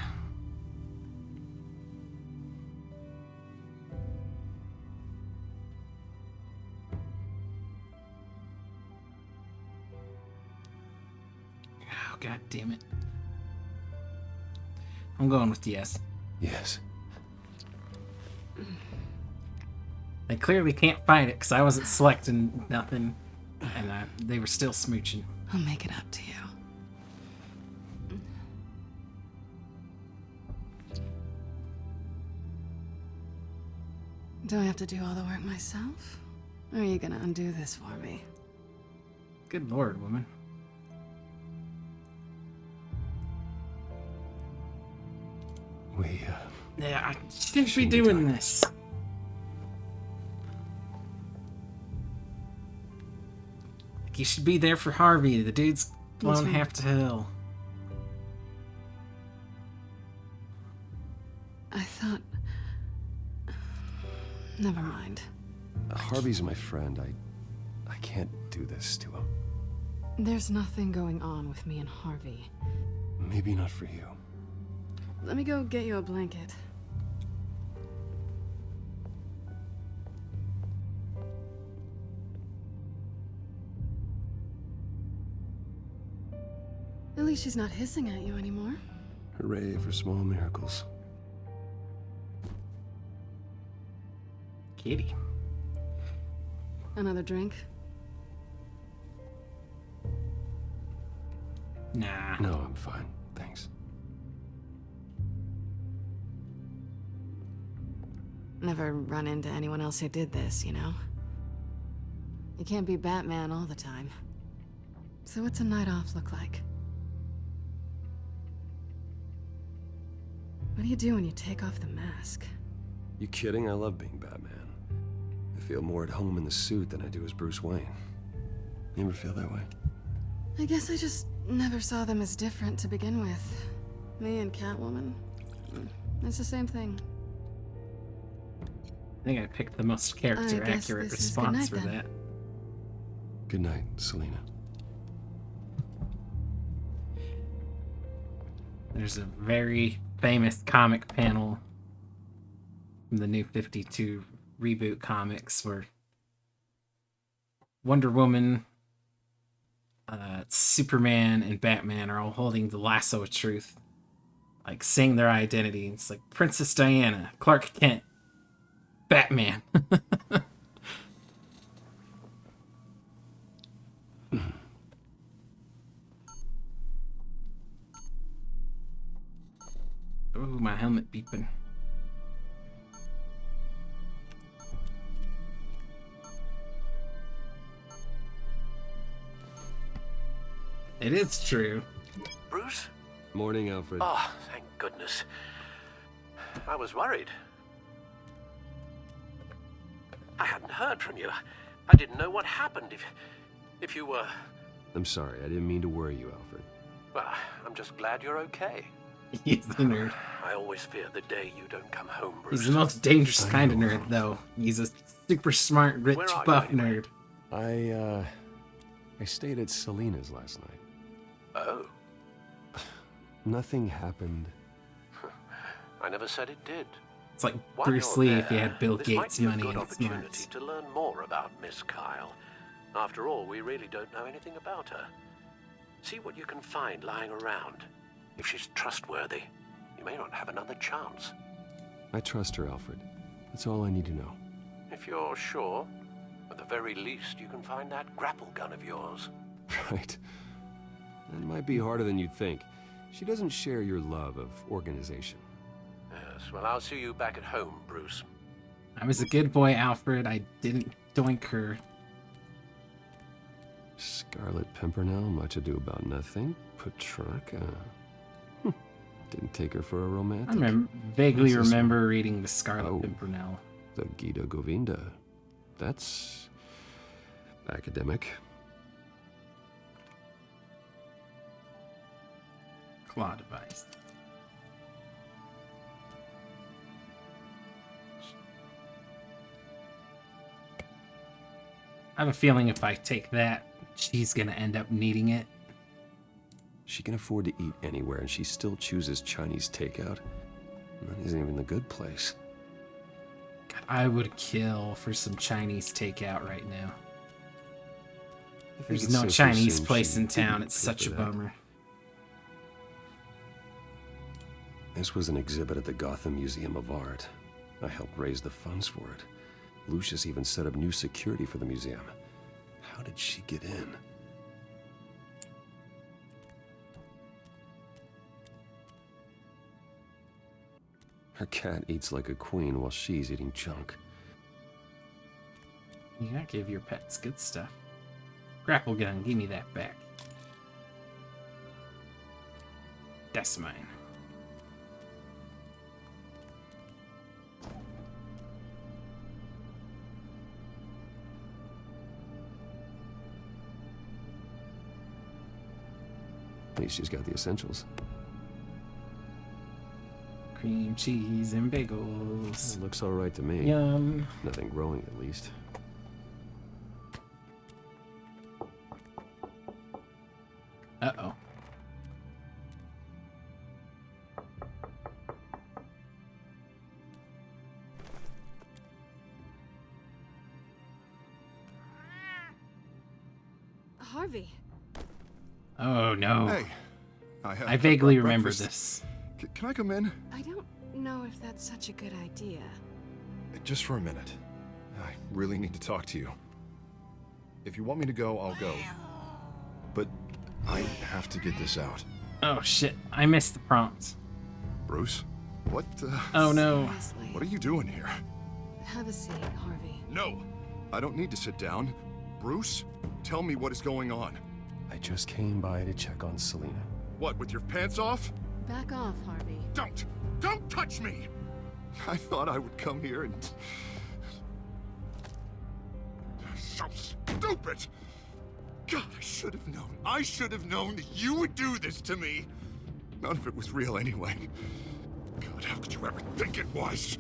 Oh, God damn it. I'm going with yes. Yes. They clearly can't find it because I wasn't selecting nothing, and they were still smooching. I'll make it up to you. Do I have to do all the work myself? Or are you gonna undo this for me? Good lord, woman. Yeah, I shouldn't be doing this. You should be there for Harvey. The dude's blown half to hell. I thought... Never mind. Harvey's my friend. I can't do this to him. There's nothing going on with me and Harvey. Maybe not for you. Let me go get you a blanket. At least she's not hissing at you anymore. Hooray for small miracles. Kitty. Another drink? Nah. No, I'm fine. Thanks. Never run into anyone else who did this, you know? You can't be Batman all the time. So what's a night off look like? What do you do when you take off the mask? You kidding? I love being Batman. I feel more at home in the suit than I do as Bruce Wayne. You ever feel that way? I guess I just never saw them as different to begin with. Me and Catwoman. It's the same thing. I think I picked the most character-accurate response for that. Good night, Selina. There's a very famous comic panel from the New 52 reboot comics where Wonder Woman, Superman, and Batman are all holding the lasso of truth, like saying their identity. It's like Princess Diana, Clark Kent, Batman. Ooh, my helmet beeping. It is true. Bruce? Morning, Alfred. Oh, thank goodness. I was worried. I hadn't heard from you. I didn't know what happened if you were... I'm sorry, I didn't mean to worry you, Alfred. Well, I'm just glad you're okay. He's the nerd. I always fear the day you don't come home, Bruce. He's the most dangerous kind of nerd, though. He's a super smart, rich, buff nerd. I stayed at Selina's last night. Oh. Nothing happened. I never said it did. It's like While Bruce you're Lee there, if he had Bill this Gates' might be money a good and opportunity smarts. to learn more about Miss Kyle. After all, we really don't know anything about her. See what you can find lying around. If she's trustworthy, you may not have another chance. I trust her, Alfred. That's all I need to know. If you're sure, at the very least, you can find that grapple gun of yours. Right. That might be harder than you'd think. She doesn't share your love of organization. Yes, well, I'll see you back at home, Bruce. I was a good boy, Alfred. I didn't doink her. Scarlet Pimpernel, much ado about nothing. Petrarca. Didn't take her for a romantic. I vaguely What's this remember reading the Scarlet Pimpernel. The Gita Govinda. That's academic. Claw device. I have a feeling if I take that, she's gonna end up needing it. She can afford to eat anywhere, and she still chooses Chinese takeout. That isn't even the good place. God, I would kill for some Chinese takeout right now. There's no Chinese place in town. It's such a bummer. This was an exhibit at the Gotham Museum of Art. I helped raise the funds for it. Lucius even set up new security for the museum. How did she get in? Her cat eats like a queen while she's eating junk. You gotta give your pets good stuff. Grapple gun, give me that back. That's mine. At least she's got the essentials. Cream cheese and bagels. It looks all right to me. Yum. Nothing growing, at least. Uh-oh. Harvey. Oh, no. Hey, I vaguely remember this. Can I come in? I don't know if that's such a good idea. Just for a minute. I really need to talk to you. If you want me to go, I'll go. But I have to get this out. Oh, shit. I missed the prompt. Bruce? What Oh, no. Seriously. What are you doing here? Have a seat, Harvey. No! I don't need to sit down. Bruce, tell me what is going on. I just came by to check on Selena. What, with your pants off? Back off, Harvey. Don't! Don't touch me! I thought I would come here and... So stupid! God, I should have known. I should have known that you would do this to me. None of it was real anyway. God, how could you ever think it was?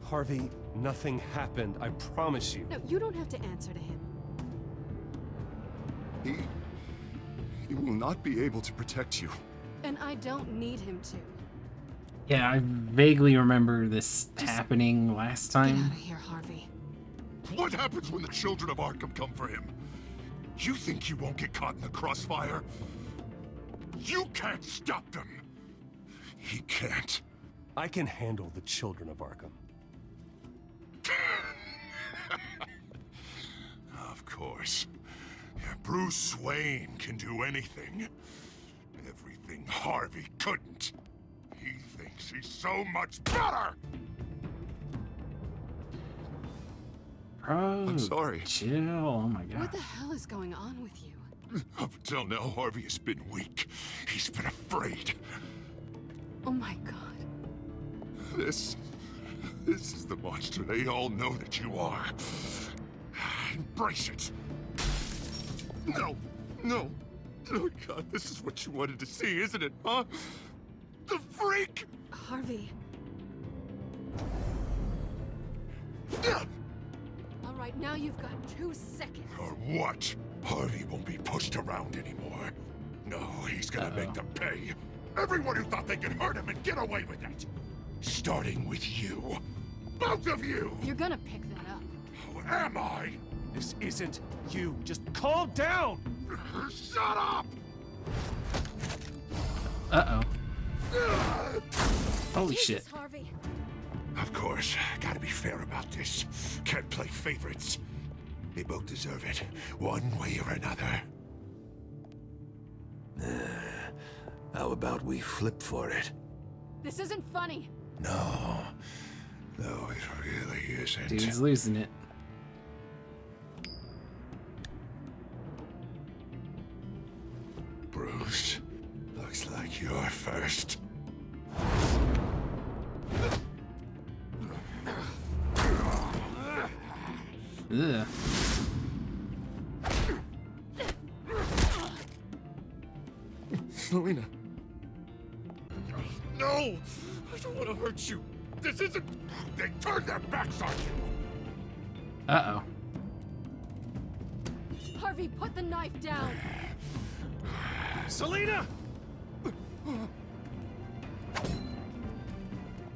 Harvey, nothing happened. I promise you. No, you don't have to answer to him. He will not be able to protect you. And I don't need him to. Yeah, I vaguely remember this happening last Get time. out of here, Harvey. What happens when the children of Arkham come for him? You think you won't get caught in the crossfire? You can't stop them! He can't. I can handle the children of Arkham. Of course. Bruce Wayne can do anything. Everything Harvey couldn't. He thinks he's so much better! Bro, I'm sorry. Chill. Oh my god. What the hell is going on with you? Up until now, Harvey has been weak. He's been afraid. Oh my god. This is the monster they all know that you are. Embrace it. No, no. Oh God, this is what you wanted to see, isn't it, huh? The freak! Harvey. All right, now you've got 2 seconds. Or what? Harvey won't be pushed around anymore. No, he's gonna make them pay. Everyone who thought they could hurt him and get away with it. Starting with you. Both of you! You're gonna pick that up. Who am I? This isn't you. Just calm down! Shut up! Uh-oh. Holy Jesus, shit. Harvey. Of course, gotta be fair about this. Can't play favorites. They both deserve it, one way or another. How about we flip for it? This isn't funny. No, it really isn't. Dude's losing it. Bruce, looks like you're first. Ugh. Selena. No! I don't want to hurt you. This isn't... They turned their backs on you. Uh-oh. Harvey, put the knife down. Selena!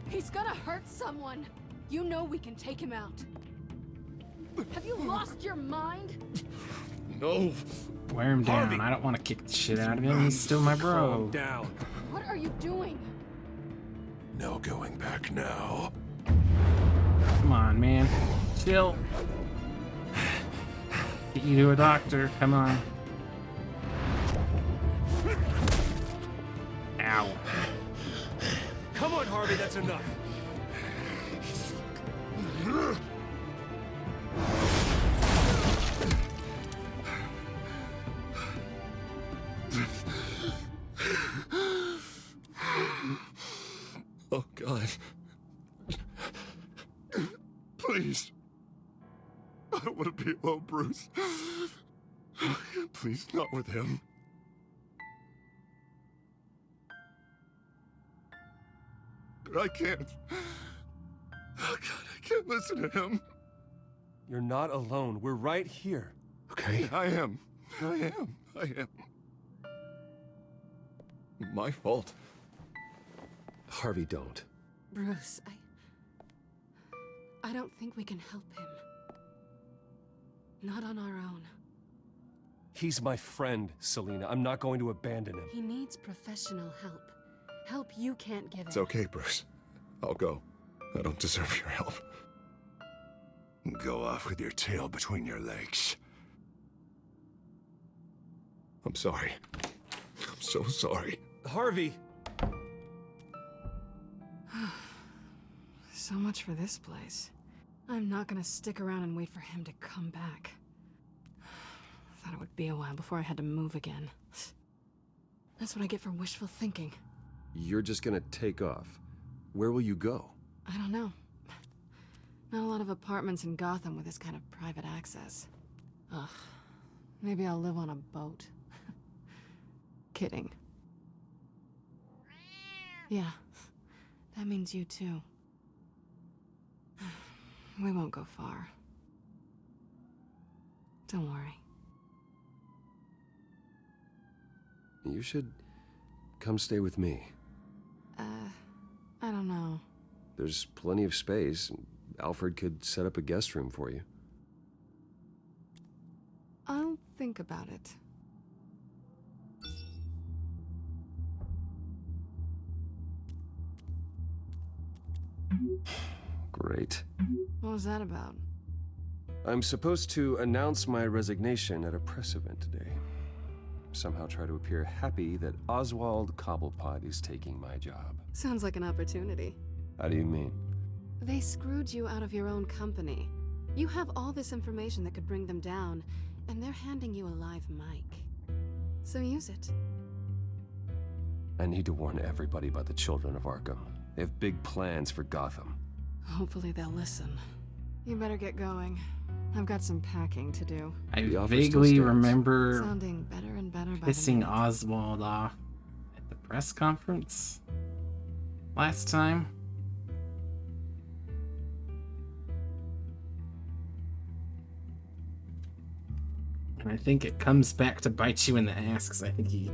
He's gonna hurt someone. You know we can take him out. Have you lost your mind? No. Wear him down. Harvey. I don't want to kick the shit out of him. He's still my bro. Calm down. What are you doing? No going back now. Come on, man. Chill. Get you to a doctor. Come on. Ow. Come on, Harvey, that's enough. Oh, God. Please. I don't want to be alone, Bruce. Please, not with him. I can't. Oh, God, I can't listen to him. You're not alone. We're right here. Okay, I am. My fault. Harvey, don't. Bruce, I don't think we can help him. Not on our own. He's my friend, Selena. I'm not going to abandon him. He needs professional help. Help you can't give him. It's okay, Bruce. I'll go. I don't deserve your help. Go off with your tail between your legs. I'm sorry. I'm so sorry. Harvey! So much for this place. I'm not gonna stick around and wait for him to come back. Thought it would be a while before I had to move again. That's what I get for wishful thinking. You're just gonna take off. Where will you go? I don't know. Not a lot of apartments in Gotham with this kind of private access. Ugh. Maybe I'll live on a boat. Kidding. Yeah. That means you too. We won't go far. Don't worry. You should come stay with me. I don't know. There's plenty of space. Alfred could set up a guest room for you. I'll think about it. Great. What was that about? I'm supposed to announce my resignation at a press event today. Somehow try to appear happy that Oswald Cobblepot is taking my job. Sounds like an opportunity. How do you mean? They screwed you out of your own company. You have all this information that could bring them down, and they're handing you a live mic. So use it. I need to warn everybody about the children of Arkham. They have big plans for Gotham. Hopefully they'll listen. You better get going. I've got some packing to do. I vaguely remember Sounding better and better by the pissing minute. Oswald off at the press conference last time. And I think it comes back to bite you in the ass, because I think he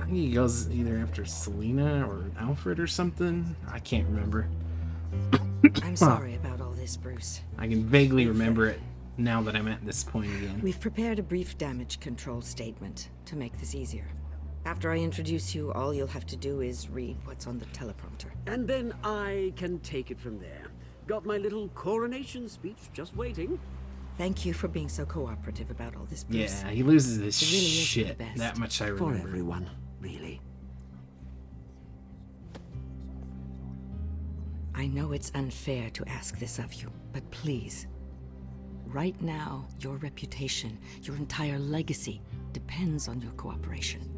I think he goes either after Selina or Alfred or something. I can't remember. I'm sorry about all this, Bruce. I can vaguely remember it now that I'm at this point again. We've prepared a brief damage control statement to make this easier. After I introduce you, all you'll have to do is read what's on the teleprompter. And then I can take it from there. Got my little coronation speech just waiting. Thank you for being so cooperative about all this, Bruce. Yeah, he loses his It really is for shit. the best. That much I remember. For everyone, really. I know it's unfair to ask this of you, but please. Right now, your reputation, your entire legacy, depends on your cooperation.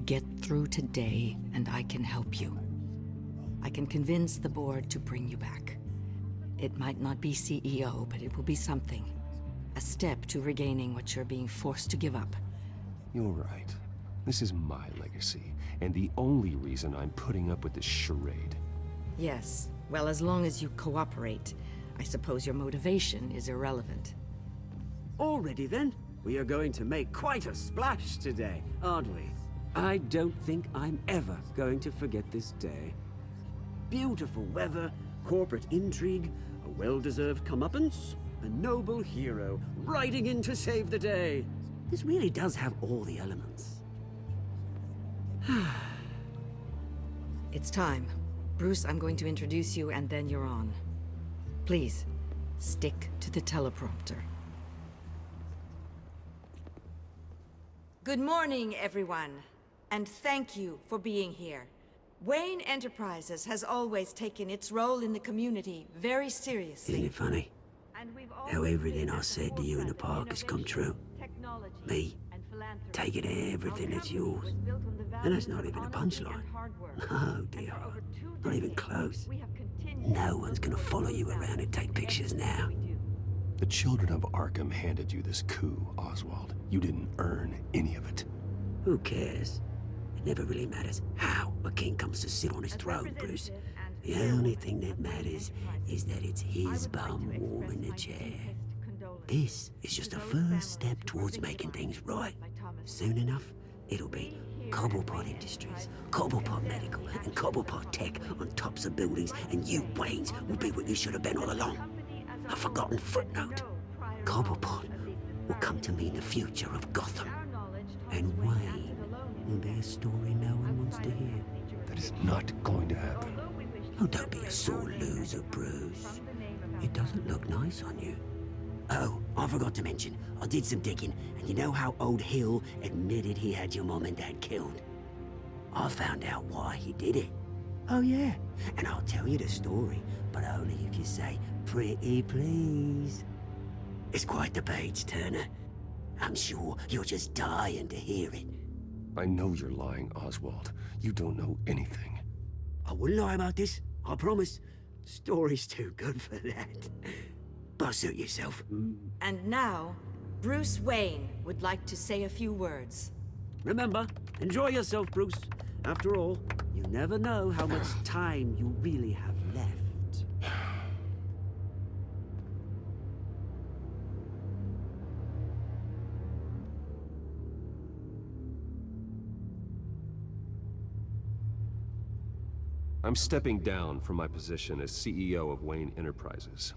Get through today, and I can help you. I can convince the board to bring you back. It might not be CEO, but it will be something. A step to regaining what you're being forced to give up. You're right. This is my legacy, and the only reason I'm putting up with this charade. Yes, well, as long as you cooperate, I suppose your motivation is irrelevant. Already then, we are going to make quite a splash today, aren't we? I don't think I'm ever going to forget this day. Beautiful weather, corporate intrigue, a well-deserved comeuppance, a noble hero riding in to save the day. This really does have all the elements. It's time. Bruce, I'm going to introduce you and then you're on. Please, stick to the teleprompter. Good morning, everyone, and thank you for being here. Wayne Enterprises has always taken its role in the community very seriously. Isn't it funny? How everything I said to you in the park has come true. Me, taking everything that's yours. And that's not even a punchline. No, dear heart. Not even close. No one's gonna follow you around and take pictures now. The children of Arkham handed you this coup, Oswald. You didn't earn any of it. Who cares? It never really matters how a king comes to sit on his throne, Bruce. The only thing that matters is that it's his bum warm in the chair. This is just a first step towards making things right. Soon enough, it'll be Cobblepot Industries, Cobblepot Medical, and Cobblepot Tech on tops of buildings, and you, Waynes, will be what you should have been all along. A forgotten footnote. Cobblepot will come to mean the future of Gotham. And Wayne will be a story no one wants to hear. That is not going to happen. Oh, don't be a sore loser, Bruce. It doesn't look nice on you. Oh, I forgot to mention, I did some digging, and you know how old Hill admitted he had your mom and dad killed? I found out why he did it. Oh yeah, and I'll tell you the story, but only if you say, pretty please. It's quite the page, Turner. I'm sure you're just dying to hear it. I know you're lying, Oswald. You don't know anything. I wouldn't lie about this, I promise. Story's too good for that. But suit yourself. And now, Bruce Wayne would like to say a few words. Remember, enjoy yourself, Bruce. After all, you never know how much time you really have left. I'm stepping down from my position as CEO of Wayne Enterprises.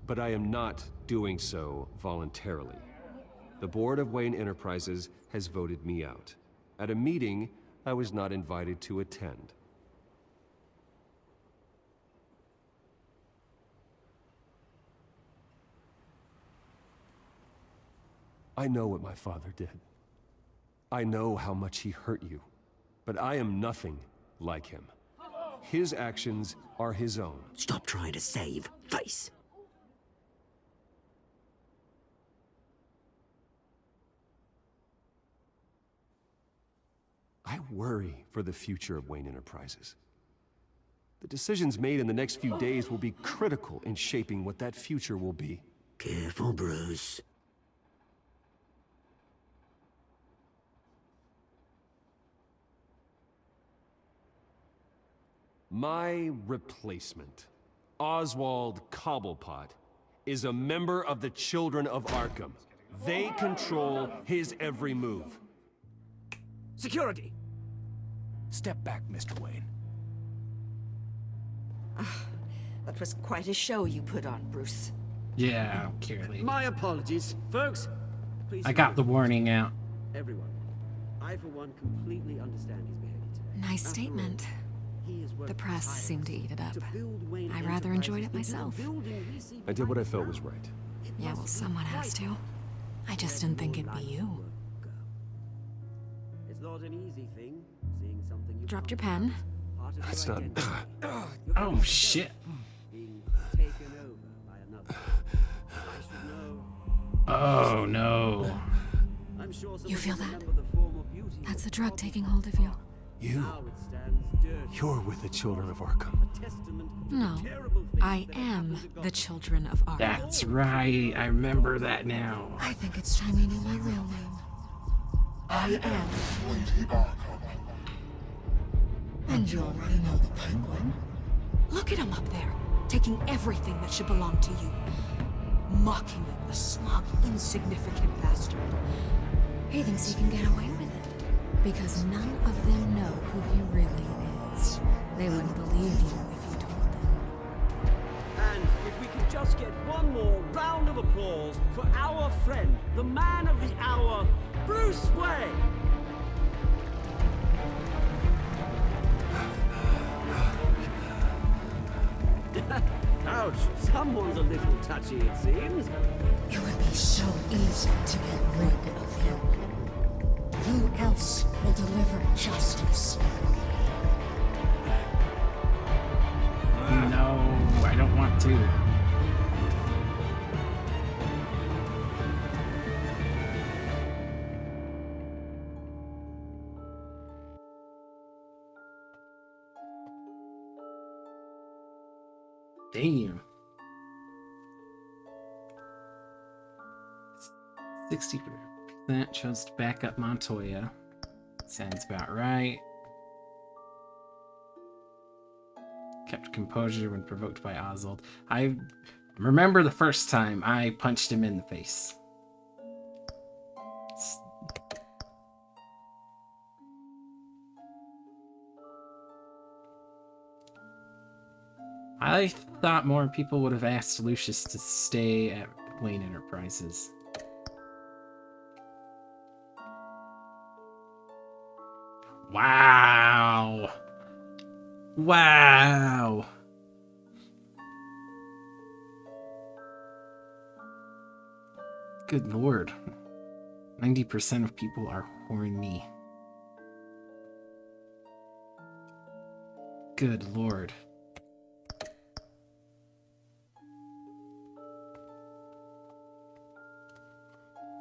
But I am not doing so voluntarily. The board of Wayne Enterprises has voted me out, at a meeting I was not invited to attend. I know what my father did. I know how much he hurt you, but I am nothing like him. His actions are his own. Stop trying to save face. I worry for the future of Wayne Enterprises. The decisions made in the next few days will be critical in shaping what that future will be. Careful, Bruce. My replacement, Oswald Cobblepot, is a member of the Children of Arkham. They control his every move. Security! Step back, Mr. Wayne. That was quite a show you put on, Bruce. Yeah, I don't care, lady. My apologies, folks. Please I got the warning out. everyone. I, for one, completely understand his behavior today. Nice statement. The press seemed to eat it up. I rather enjoyed it myself. I did what I felt was right. Yeah, well, someone has to. I just didn't think it'd be you. It's not an easy thing, seeing something you Dropped your pen. That's not... Oh, shit. being taken over by another. I should know. Oh, no. I'm sure You feel that? remember the form of beauty. That's the drug taking hold of you. You? Now it stands dirty. You're with the children of Arkham. No, I am the children of Arkham. That's right. I remember that now. I think it's time you knew my real name. I am. And you already know the Penguin. Look at him up there, taking everything that should belong to you. Mocking you, the smug, insignificant bastard. He thinks he can get away with it, because none of them know who he really is. They wouldn't believe you if you told them. And if we could just get one more round of applause for our friend, the man of the hour, Bruce Wayne. Ouch, someone's a little touchy, it seems. It would be so easy to get rid of him. Who else will deliver justice? No, I don't want to. Damn. 60% chose to back up Montoya. Sounds about right. Kept composure when provoked by Oswald. I remember the first time I punched him in the face. I thought more people would have asked Lucius to stay at Wayne Enterprises. Wow. Wow. Good lord. 90% of people are horny. Good lord.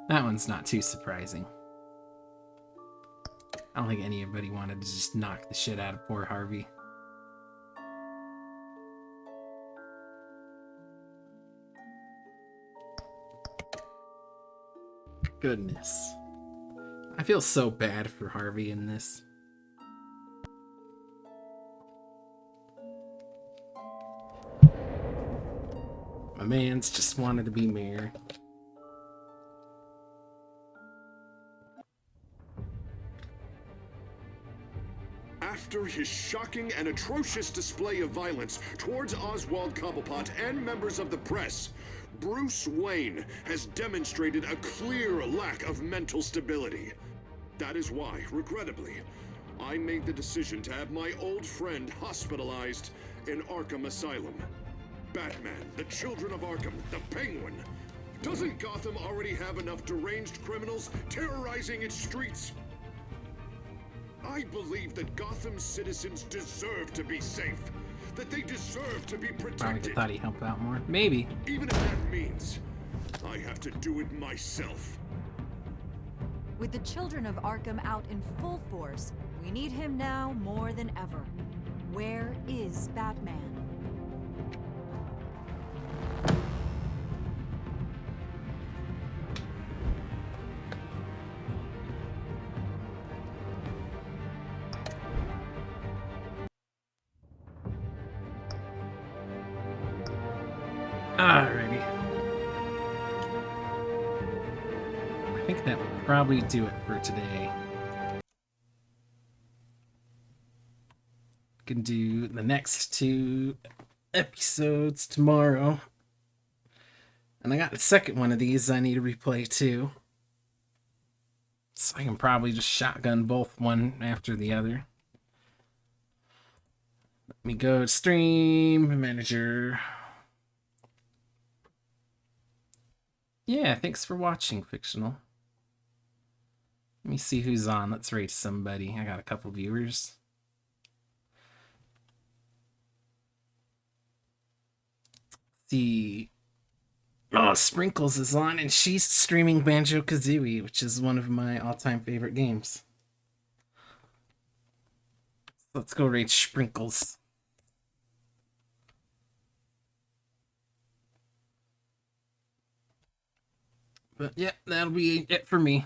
That one's not too surprising. I don't think anybody wanted to just knock the shit out of poor Harvey. Goodness. I feel so bad for Harvey in this. My man's just wanted to be mayor. After his shocking and atrocious display of violence towards Oswald Cobblepot and members of the press, Bruce Wayne has demonstrated a clear lack of mental stability. That is why, regrettably, I made the decision to have my old friend hospitalized in Arkham Asylum. Batman, the Children of Arkham, the Penguin. Doesn't Gotham already have enough deranged criminals terrorizing its streets? I believe that Gotham's citizens deserve to be safe. That they deserve to be Probably protected. thought he'd help out more. Maybe. Even if that means I have to do it myself. With the children of Arkham out in full force, we need him now more than ever. Where is Batman? Alrighty. I think that will probably do it for today. Can do the next 2 episodes tomorrow. And I got the second one of these I need to replay too. So I can probably just shotgun both one after the other. Let me go to stream manager. Yeah, thanks for watching, Fictional. Let me see who's on. Let's rate somebody. I got a couple viewers. See. Oh, Sprinkles is on, and she's streaming Banjo-Kazooie, which is one of my all-time favorite games. Let's go rate Sprinkles. But yeah, that'll be it for me.